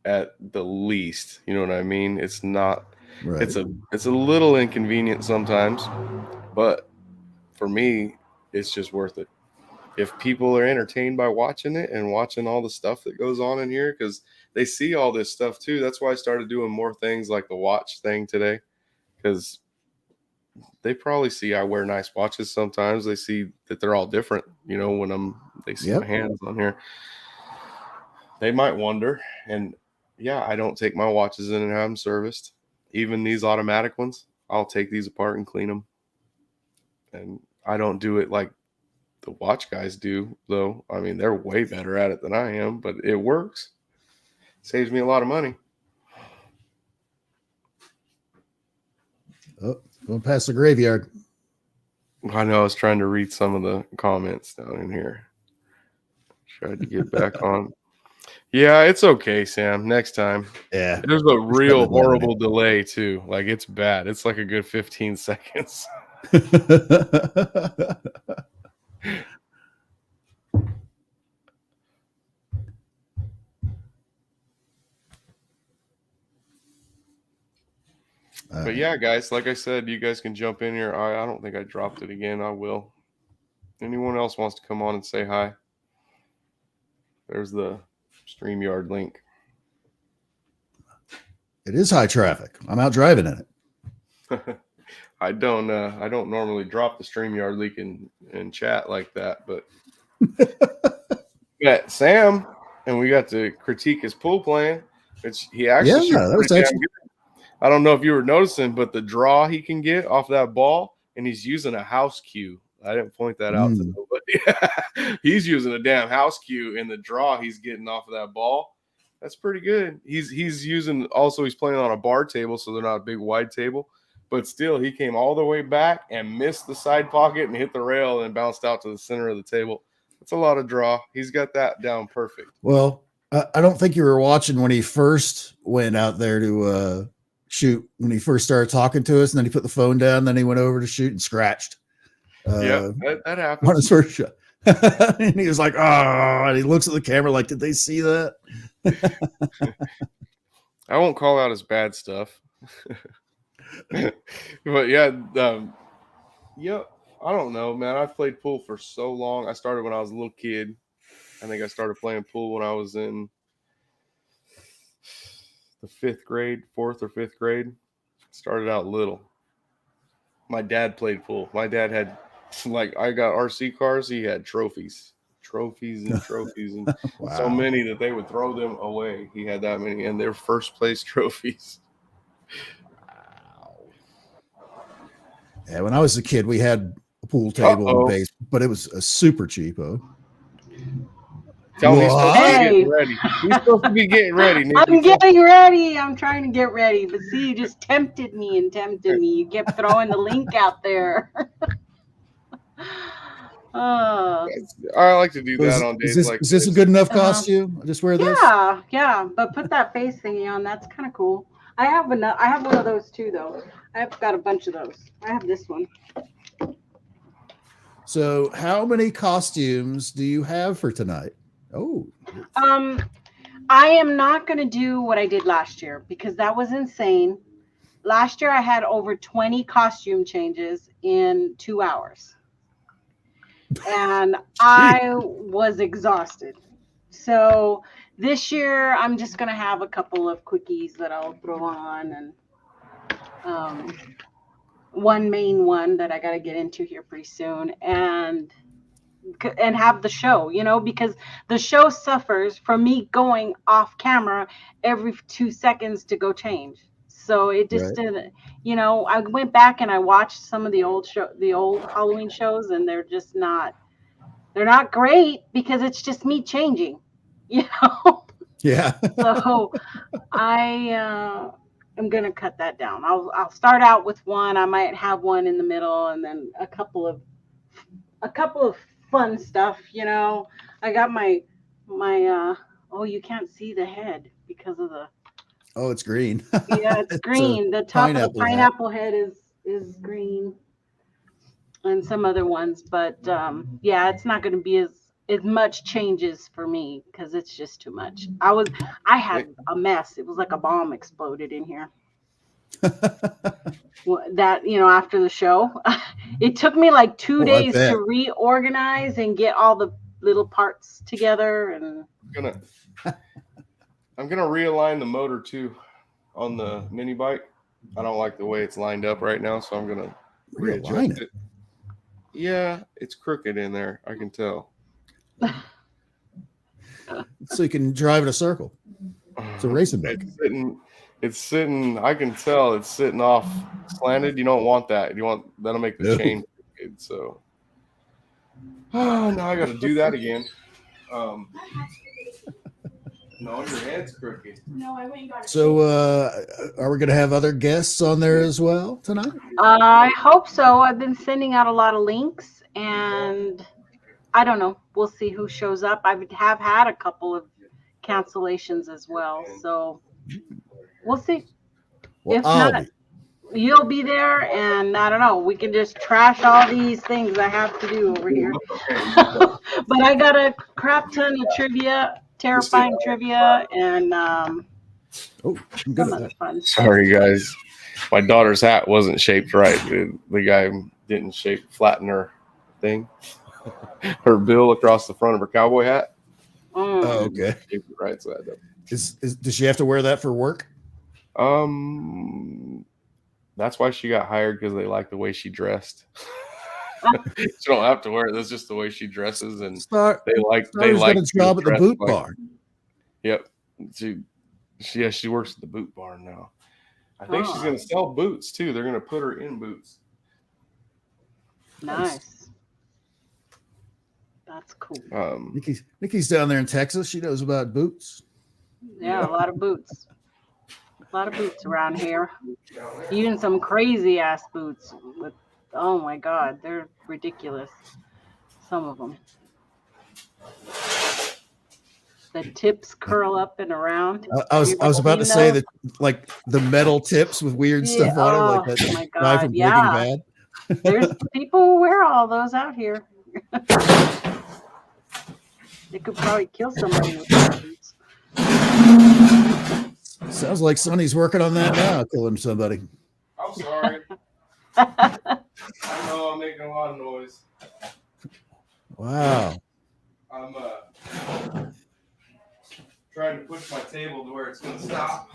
at the least. You know what I mean? It's not. Right. It's a little inconvenient sometimes, but for me, it's just worth it. If people are entertained by watching it and watching all the stuff that goes on in here, because they see all this stuff too. That's why I started doing more things like the watch thing today, because they probably see I wear nice watches sometimes. They see that they're all different, when they see my hands on here. They might wonder. And yeah, I don't take my watches in and have them serviced. Even these automatic ones, I'll take these apart and clean them. And I don't do it like the watch guys do, though. I mean, they're way better at it than I am, but it works. Saves me a lot of money. Oh, going past the graveyard. I know. I was trying to read some of the comments down in here. Tried to get back on. Yeah, it's okay, Sam. Next time. Yeah. There's a real horrible delay, too. Like, it's bad. It's like a good 15 seconds. But yeah, guys, like I said, you guys can jump in here. I don't think I dropped it again. I will. Anyone else wants to come on and say hi? There's the StreamYard link. It is high traffic. I'm out driving in it. I don't normally drop the StreamYard link in chat like that, but yeah, Sam, and we got to critique his pool playing, which he actually that was actually good. I don't know if you were noticing, but the draw he can get off that ball, and he's using a house cue. I didn't point that out to nobody. He's using a damn house cue in the draw he's getting off of that ball. That's pretty good. He's using also he's playing on a bar table, so they're not a big wide table. But still, he came all the way back and missed the side pocket and hit the rail and bounced out to the center of the table. That's a lot of draw. He's got that down perfect. Well, I don't think you were watching when he first went out there to shoot, when he first started talking to us, and then he put the phone down, then he went over to shoot and scratched. Yeah, that happens. On his first shot. And he was like, oh, and he looks at the camera like, did they see that? I won't call out his bad stuff. But yeah, I don't know, man. I've played pool for so long. I started when I was a little kid. I think I started playing pool when I was in the 4th or 5th grade. Started out little. My dad played pool. My dad had, like, I got RC cars. He had trophies and trophies, and Wow. so many that they would throw them away. He had that many, and they're first place trophies. Yeah, when I was a kid, we had a pool table in Uh-oh. the basement, but it was a super cheapo. Tell me he's supposed to be Hey. getting ready. He's supposed to be getting ready. Nikki. I'm getting ready. I'm trying to get ready. But see, you just tempted me. You kept throwing the link out there. Oh, I like to do So that on days this, like is this a good enough costume? I just wear this. yeah. But put that face thingy on. That's kind of cool. I have one of those too, though. I've got a bunch of those. I have this one. So, how many costumes do you have for tonight? Oh, I am not going to do what I did last year because that was insane. Last year I had over 20 costume changes in 2 hours. And I was exhausted. So this year I'm just going to have a couple of quickies that I'll throw on, and one main one that I got to get into here pretty soon, and have the show, because the show suffers from me going off camera every 2 seconds to go change. So it just didn't, I went back and I watched some of the old Halloween shows, and they're not great because it's just me changing, yeah. So I am going to cut that down. I'll start out with one. I might have one in the middle, and then a couple of fun stuff. I got my you can't see the head because of the Oh, it's green. yeah, it's green. The top of the pineapple hat. pineapple head is green, and some other ones, but yeah, it's not going to be as much changes for me because it's just too much. I had a mess. It was like a bomb exploded in here. That after the show, it took me like 2 I days bet. to reorganize and get all the little parts together. And I'm gonna realign the motor too on the mini bike. I don't like the way it's lined up right now, so I'm gonna Realign readjust it? it. Yeah, it's crooked in there. I can tell. So you can drive in a circle. It's a racing bike. It's sitting. I can tell it's sitting off slanted. You don't want that. That'll make the No. chain crooked. So now I got to do that again. No, your head's crooked. no, I went and got it. So, are we going to have other guests on there as well tonight? I hope so. I've been sending out a lot of links, and I don't know. We'll see who shows up. I have had a couple of cancellations as well, so we'll see. Well, If I'll not, be. you'll be there, and I don't know. We can just trash all these things I have to do over here. But I got a crap ton of trivia, terrifying trivia, and Oh, I'm good some at other that. fun stuff. Sorry, guys. My daughter's hat wasn't shaped right. The guy didn't flatten her thing, her bill across the front of her cowboy hat. Mm. Oh, okay. Shaped it right, so I had to Does she have to wear that for work? That's why she got hired, because they like the way she dressed. She don't have to wear it. That's just the way she dresses, and they like Star's got a to job at the dress boot like- barn. Yep. She works at the boot barn now. I think she's Oh. gonna sell boots too. They're gonna put her in boots. Nice. That's cool. Nikki's down there in Texas. She knows about boots. Yeah, a lot of boots. A lot of boots around here. Even some crazy ass boots with, oh my God, they're ridiculous. Some of them. The tips curl up and around. I was about to say that, like the metal tips with weird stuff on it, like Oh that my guy from God, yeah. Breaking Bad. There's people who wear all those out here. They could probably kill somebody with their boots. Sounds like Sonny's working on that now, killing somebody. I'm sorry. I know I'm making a lot of noise. Wow. I'm trying to push my table to where it's going to stop.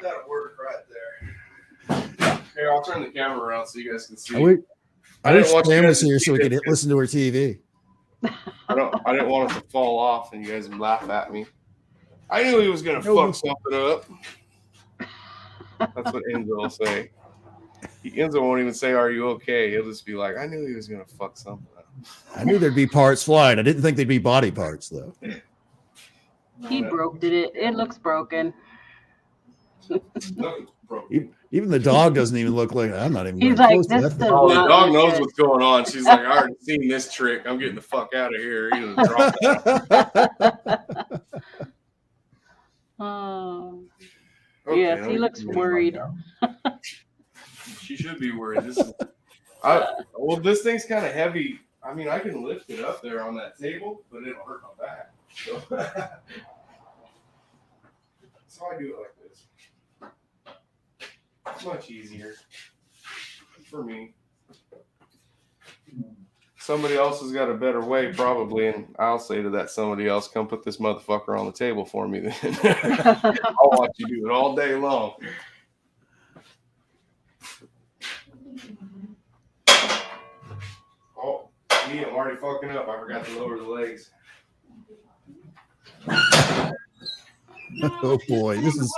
That'll work right there. Here, I'll turn the camera around so you guys can see. I wish Sam was here so we could listen to her TV. I didn't want it to fall off and you guys would laugh at me. I knew he was going to fuck something up. That's what Enzo will say. Enzo won't even say, "Are you okay?" He'll just be like, "I knew he was going to fuck something up." I knew there'd be parts flying. I didn't think they'd be body parts, though. He broke it. It looks broken. Even the dog doesn't even look like. I'm not even. He's like, close to this that. does Oh, the not dog look knows good. what's going on. She's like, "I already seen this trick. I'm getting the fuck out of here." He just dropped that. Oh. Okay, Yes, let he me looks get worried. She should be worried. Well, this thing's kind of heavy. I mean, I can lift it up there on that table, but it'll hurt my back. So, so I do it like this. It's much easier for me. Somebody else has got a better way, probably, and I'll say to that somebody else, "Come put this motherfucker on the table for me." Then I'll watch you do it all day long. Oh, me, I'm already fucking up. I forgot to lower the legs. Oh boy, this is.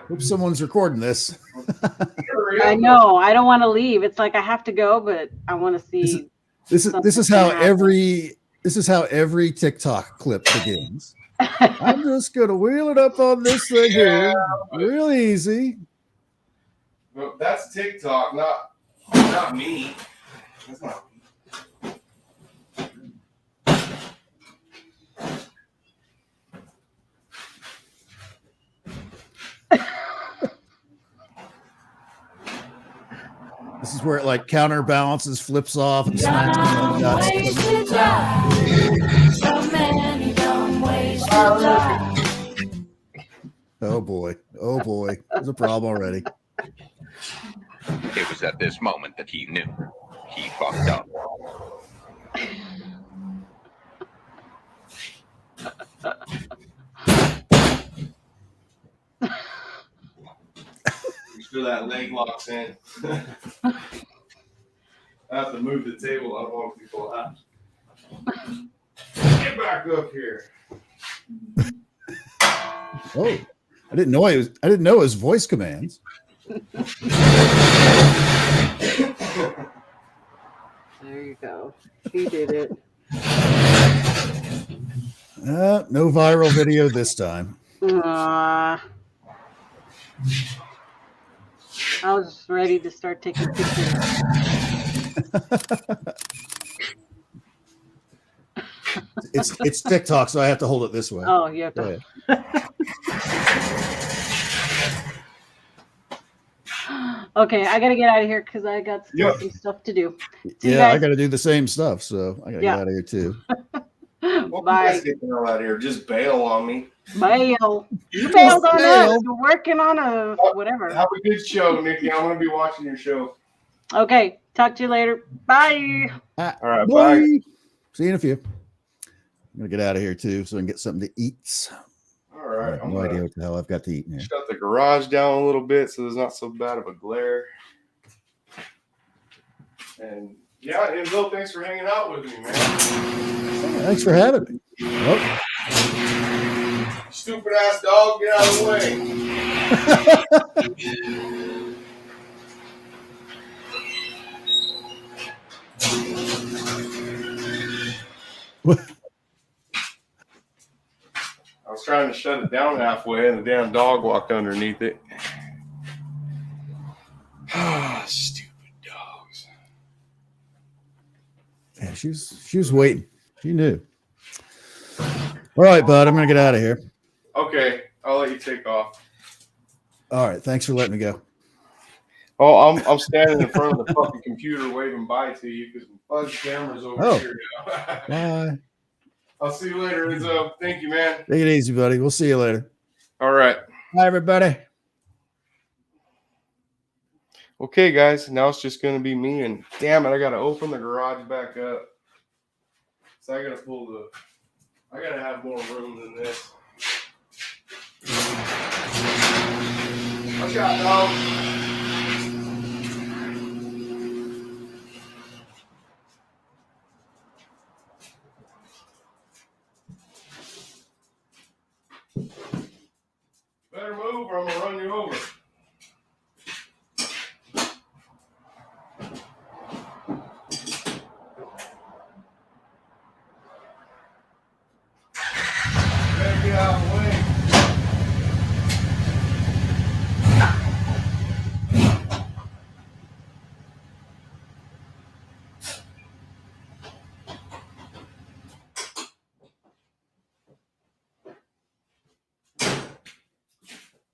Hope someone's recording this. I know. I don't want to leave. It's like I have to go, but I want to see. This is how every TikTok clip begins. I'm just gonna wheel it up on this thing here, real easy. Well, that's TikTok, not me. That's not me. This is where it like counterbalances, flips off, and smacks me on the nuts. Oh boy, there's a problem already. It was at this moment that he knew he fucked up. Make sure that leg locks in. I have to move the table. I don't want people out. Get back up here. Oh, I didn't know his voice commands. There you go. He did it. No viral video this time. I was ready to start taking pictures. It's TikTok, so I have to hold it this way. Oh, you have to. Okay, I gotta get out of here because I got some stuff to do. Yeah, I got to do the same stuff, so I got to get out of here too. Well, Bye. you guys get the hell out of here. Just bail on me. Bail. You bailed on us. You're working on a whatever. Have a good show, Nikki. I'm gonna be watching your show. Okay, talk to you later. Bye. All right, bye. See you in a few. I'm gonna get out of here too, so I can get something to eat. All right. I have no idea what the hell I've got to eat here. Shut the garage down a little bit so there's not so bad of a glare. And yeah, Enzo, thanks for hanging out with me, man. Thanks for having me. Oh. Stupid ass dog, get out of the way. I was trying to shut it down halfway and the damn dog walked underneath it. Stupid dogs. Yeah, she was waiting. She knew. All right, bud. I'm gonna get out of here. Okay, I'll let you take off. All right. Thanks for letting me go. Oh, I'm standing in front of the fucking computer waving bye to you because the camera's over here now. Bye. I'll see you later, Enzo. Thank you, man. Take it easy, buddy. We'll see you later. All right. Bye, everybody. Okay, guys. Now it's just going to be me. And damn it, I got to open the garage back up. So I got to have more room than this. Watch out, dog. Better move or I'm going to run you over. Better get out of the way.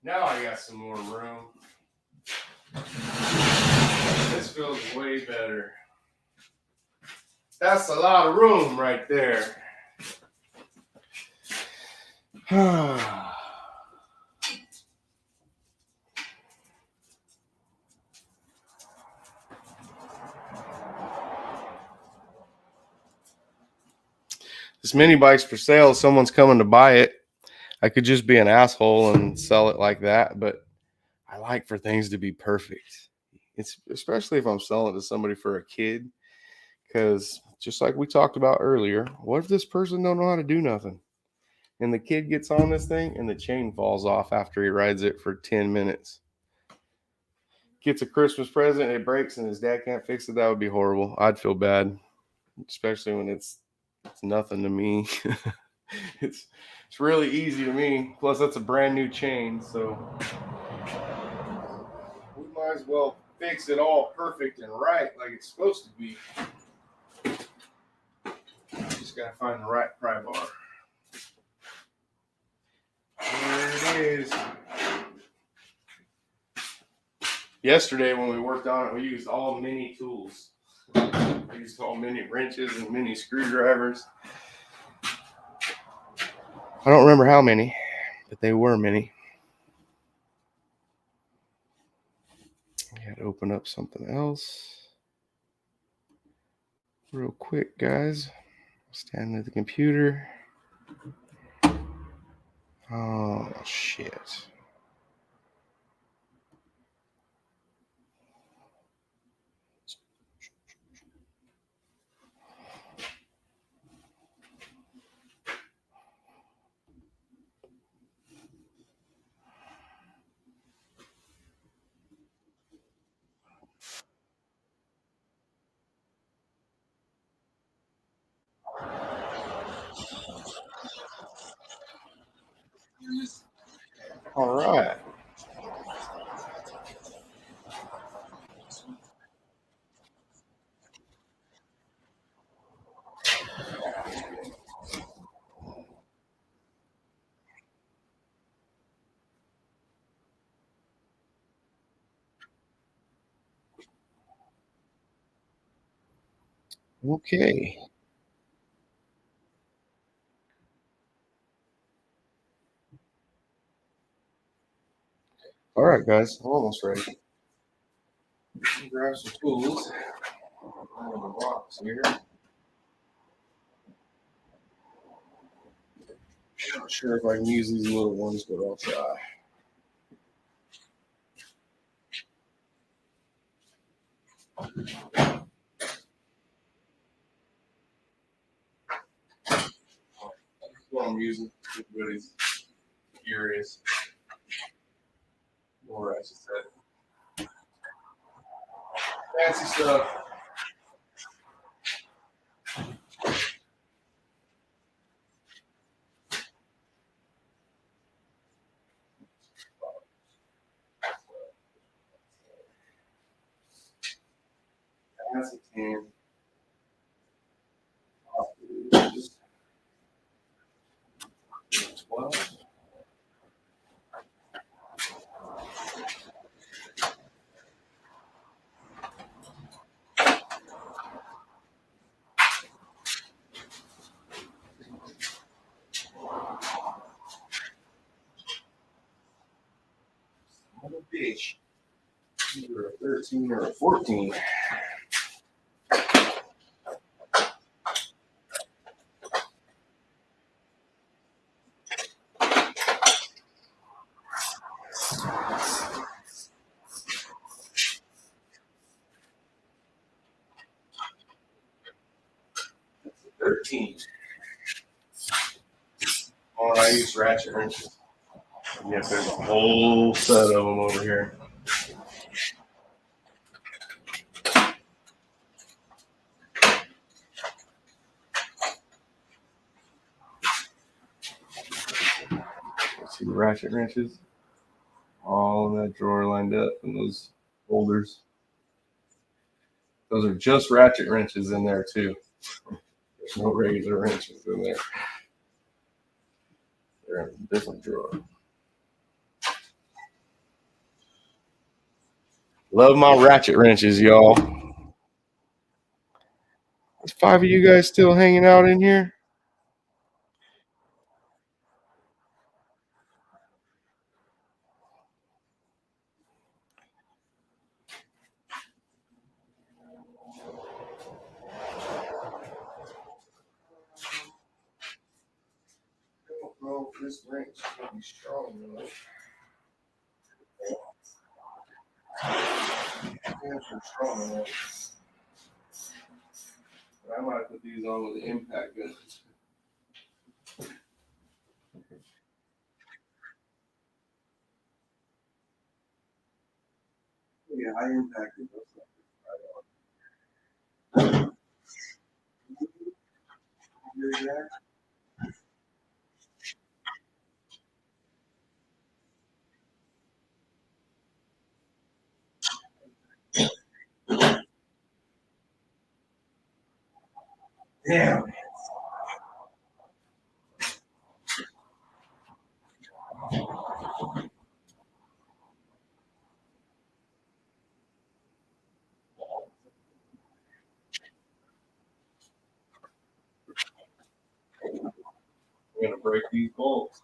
Now I got some more room. This feels way better. That's a lot of room right there. This mini bike's for sale. Someone's coming to buy it. I could just be an asshole and sell it like that, but I like for things to be perfect. It's especially if I'm selling it to somebody for a kid, because just like we talked about earlier, what if this person don't know how to do nothing? And the kid gets on this thing and the chain falls off after he rides it for 10 minutes. Gets a Christmas present, it breaks, and his dad can't fix it. That would be horrible. I'd feel bad, especially when it's nothing to me. It's really easy to me. Plus, that's a brand new chain, so we might as well fix it all perfect and right like it's supposed to be. Just gotta find the right pry bar. There it is. Yesterday when we worked on it, we used all mini tools. We used all mini wrenches and mini screwdrivers. I don't remember how many, but they were many. I had to open up something else real quick, guys. Standing at the computer. Oh, shit. All right. Okay. All right, guys. I'm almost ready. Grab some tools. I have a box here. Not sure if I can use these little ones, but I'll try. That's what I'm using. Everybody's curious. Or I just said fancy stuff. That's a 10. 12. fish. Either a 13 or a 14. That's a 13. Oh, I use ratchet wrenches. And yet there's a whole set of them over here. See the ratchet wrenches? All in that drawer lined up in those holders. Those are just ratchet wrenches in there too. There's no regular wrenches in there. They're in a different drawer. Love my ratchet wrenches, y'all. There's 5 of you guys still hanging out in here. I don't know if this wrench is going to be strong enough. Strong enough. But I might put these on with the impact gun. Yeah, I impacted those. Damn. We're going to break these bolts.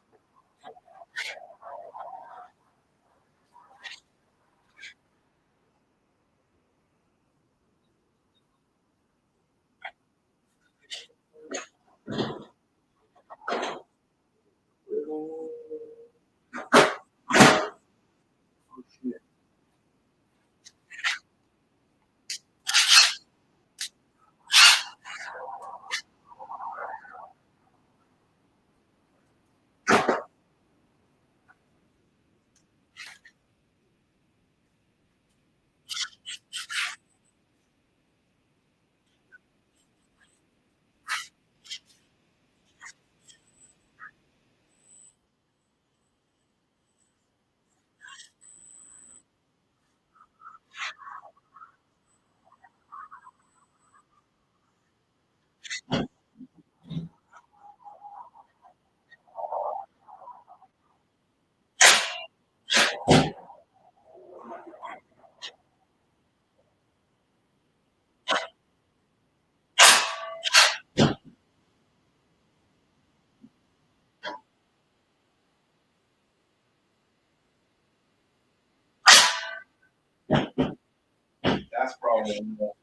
That's probably enough.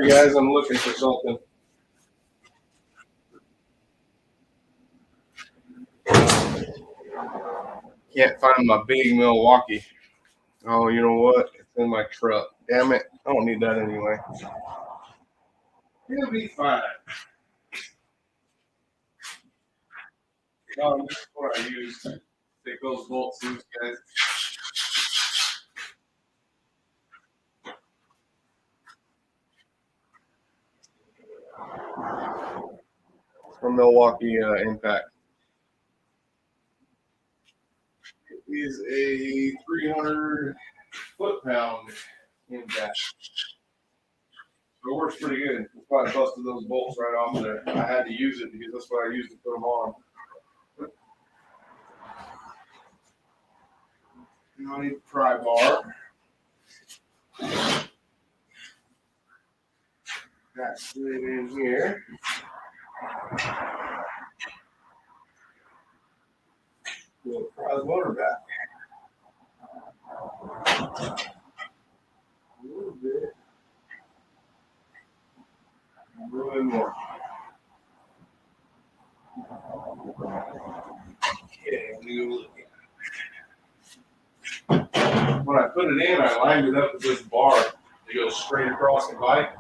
Sorry, guys, I'm looking for something. Can't find my big Milwaukee. Oh, you know what? It's in my truck. Damn it. I don't need that anyway. It'll be fine. No, this is what I use. Take those bolts loose, guys. From Milwaukee Impact. It is a 300 foot-pound impact. So it works pretty good. That's why I busted those bolts right off there. I had to use it because that's what I used to put them on. Now I need a pry bar. That's it in here. We'll pry the motor back. A little bit. A little bit more. Okay, let me go look. When I put it in, I lined it up with this bar that goes straight across the bike.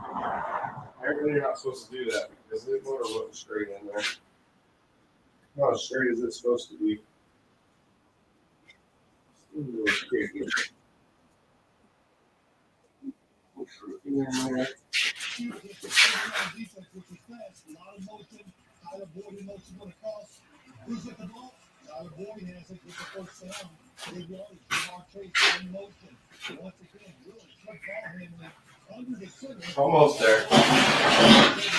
Apparently, you're not supposed to do that because the motor wasn't straight in there. Not as straight as it's supposed to be. Almost there.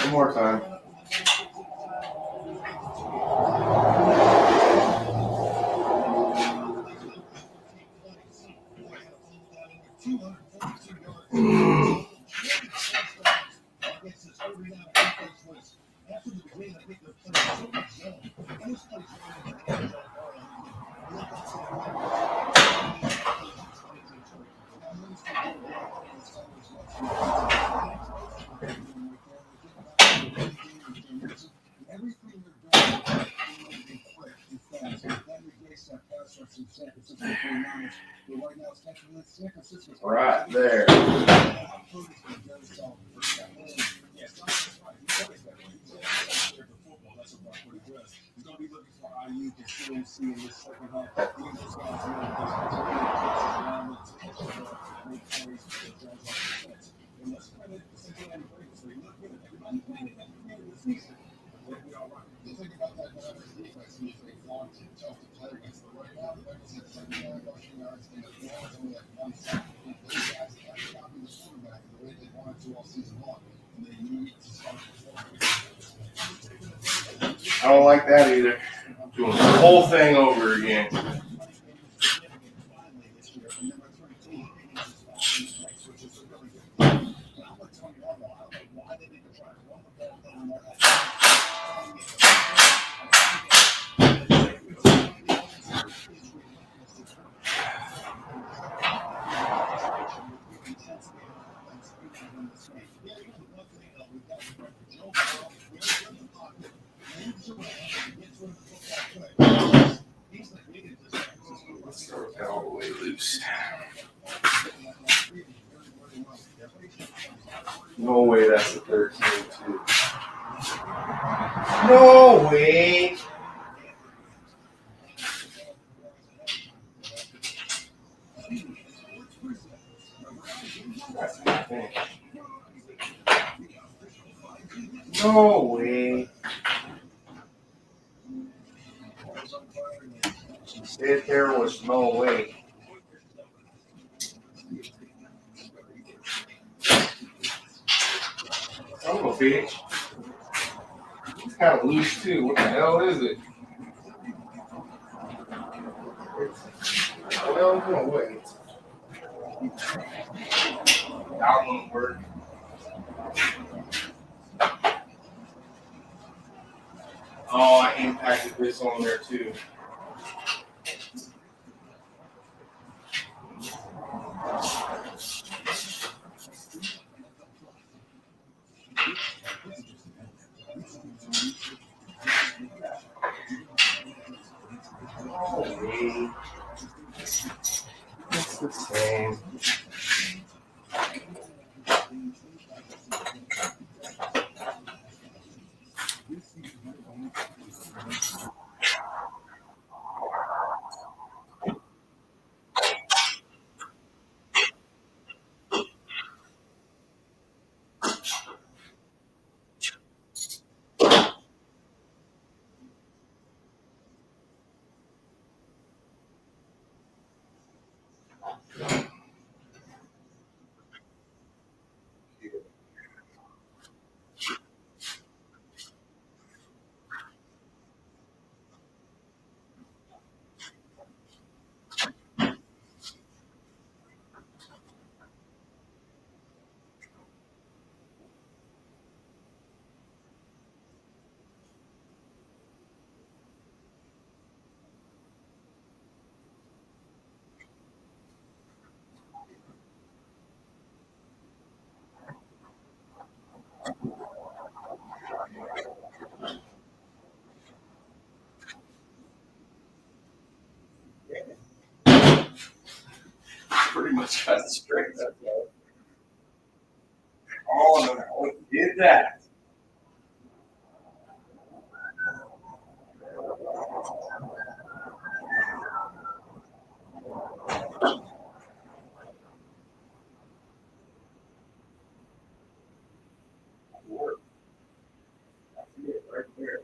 One more time. Right there. I don't like that either. Doing the whole thing over again. Let's throw that all the way loose. No way that's a 13-2. No way. That's my thing. No way. Said there was no way. Oh, bitch. It's kind of loose too. What the hell is it? Well, no way. That won't work. Oh, I impacted this on there too. Maybe. It's the same. Pretty much got it straight. That's all. Oh, no, did that. I see it right there.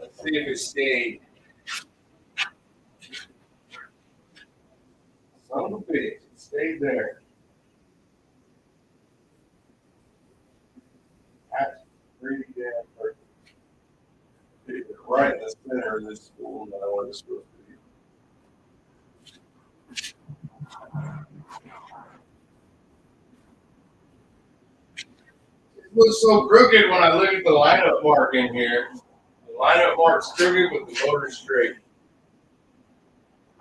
Let's see if it stayed. Son of a bitch, it stayed there. That's pretty damn perfect. It's right in the center of this school that I want to supposed to be. It looks so crooked when I look at the lineup mark in here. The lineup mark's crooked with the motor straight.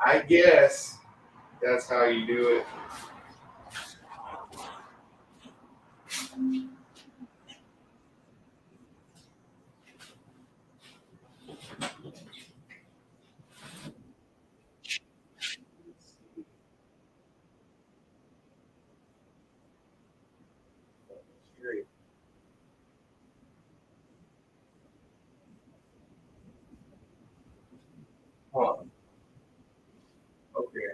I guess that's how you do it. Straight. Huh. Okay.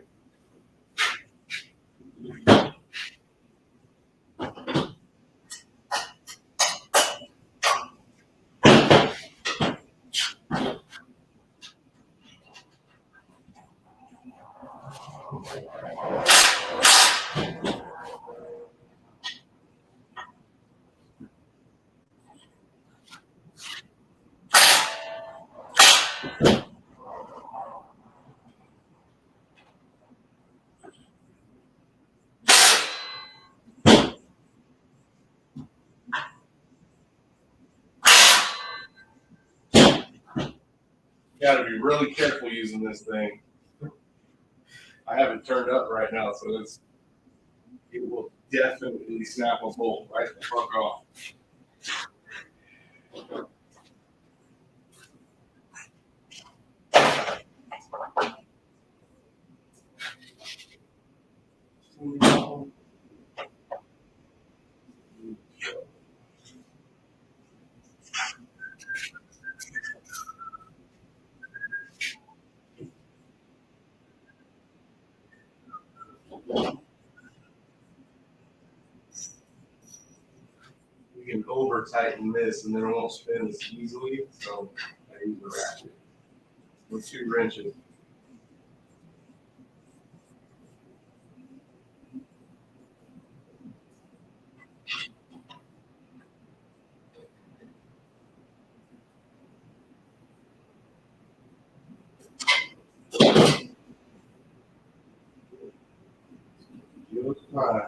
Got to be really careful using this thing. I have it turned up right now, so it will definitely snap a bolt right the fuck off. We can over tighten this and then it won't spin as easily. So I use a ratchet with 2 wrenches. Right.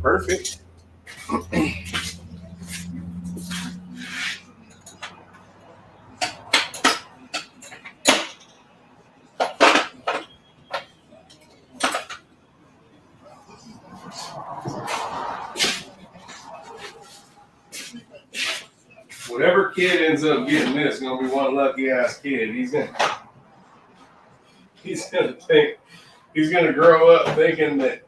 Perfect. Whatever kid ends up getting this is gonna be one lucky ass kid. He's gonna think he's gonna grow up thinking that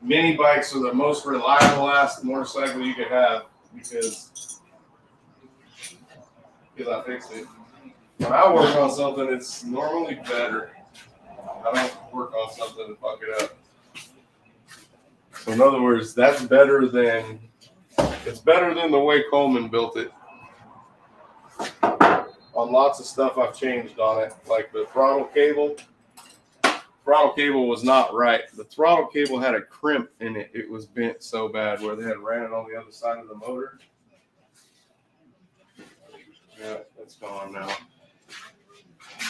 mini bikes are the most reliable ass motorcycle you could have because I fixed it. When I work on something, it's normally better. I don't work on something to fuck it up. So in other words, it's better than the way Coleman built it. On lots of stuff I've changed on it, like the throttle cable. Throttle cable was not right. The throttle cable had a crimp in it. It was bent so bad where they had ran it on the other side of the motor. Yeah, it's gone now.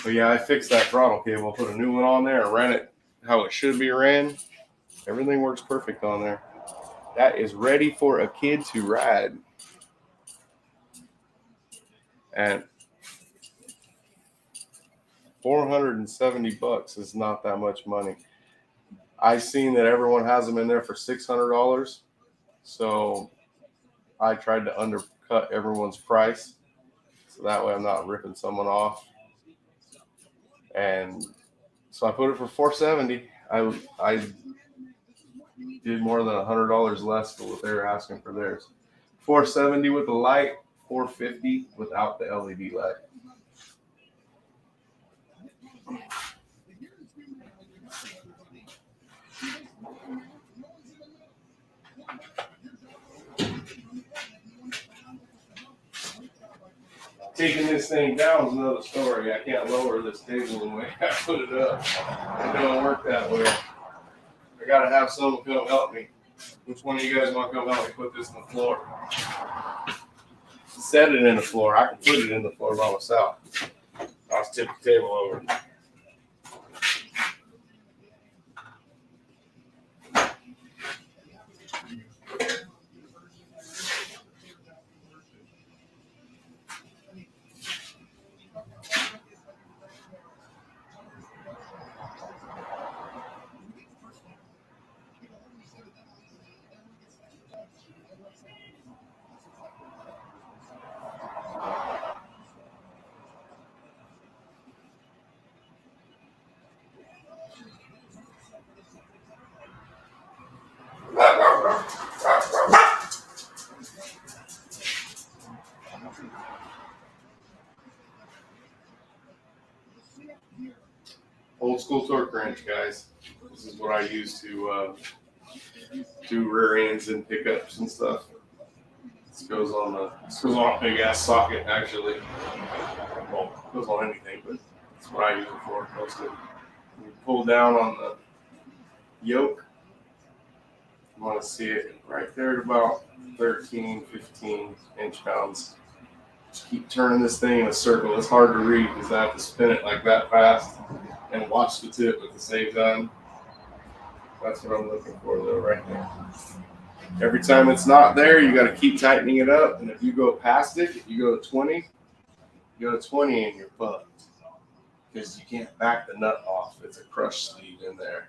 But yeah, I fixed that throttle cable, put a new one on there, and ran it how it should be ran. Everything works perfect on there. That is ready for a kid to ride. And $470 is not that much money. I seen that everyone has them in there for $600, so I tried to undercut everyone's price, so that way I'm not ripping someone off. And so I put it for $470. I did more than $100 less than what they were asking for theirs. $470 with the light, $450 without the LED light. Taking this thing down is another story. I can't lower this table the way I put it up. It don't work that way. I gotta have someone come help me. Which one of you guys want to come help me put this in the floor? Set it in the floor. I can put it in the floor by myself. I'll just tip the table over. Old school torque wrench, guys. This is what I use to do rear ends and pickups and stuff. This goes on a big ass socket actually. Well, it goes on anything, but that's what I use it for mostly. You pull down on the yoke. You want to see it right there at about 13, 15 inch-pounds. Just keep turning this thing in a circle. It's hard to read because I have to spin it like that fast and watch the tip at the same time. That's what I'm looking for though right there. Every time it's not there, you got to keep tightening it up. And if you go past it, if you go to 20, and you're fucked. Because you can't back the nut off. It's a crush sleeve in there.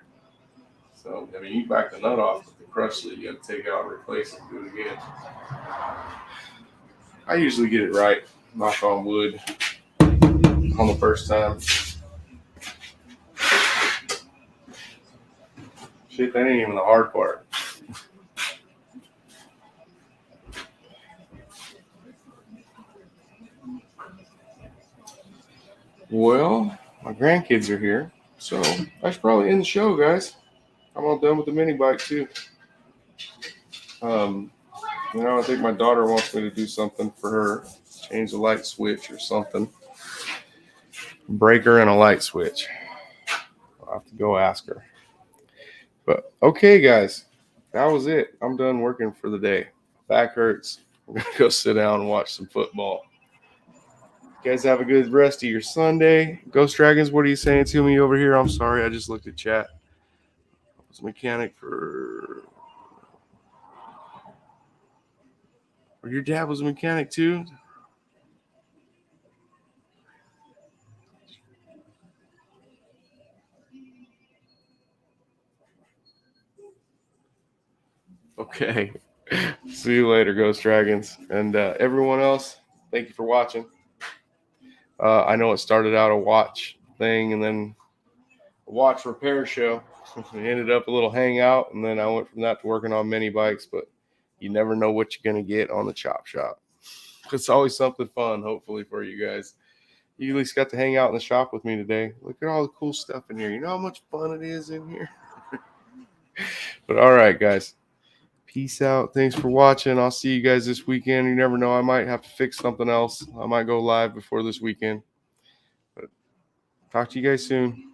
So, I mean, you back the nut off with the crush sleeve, you got to take it out, replace it, do it again. I usually get it right, knock on wood, on the first time. Shit, that ain't even the hard part. Well, my grandkids are here, so I should probably end the show, guys. I'm all done with the mini bike too. I think my daughter wants me to do something for her, change the light switch or something. Breaker and a light switch. I'll have to go ask her. But okay, guys, that was it. I'm done working for the day. Back hurts. I'm gonna go sit down and watch some football. You guys have a good rest of your Sunday. Ghost Dragons, what are you saying to me over here? I'm sorry, I just looked at chat. I was a mechanic for. Or your dad was a mechanic too? Okay. See you later, Ghost Dragons. And everyone else, thank you for watching. I know it started out a watch thing and then a watch repair show. It ended up a little hangout, and then I went from that to working on mini bikes, but you never know what you're going to get on the chop shop. It's always something fun, hopefully, for you guys. You at least got to hang out in the shop with me today. Look at all the cool stuff in here. You know how much fun it is in here? But all right, guys. Peace out. Thanks for watching. I'll see you guys this weekend. You never know. I might have to fix something else. I might go live before this weekend. But talk to you guys soon.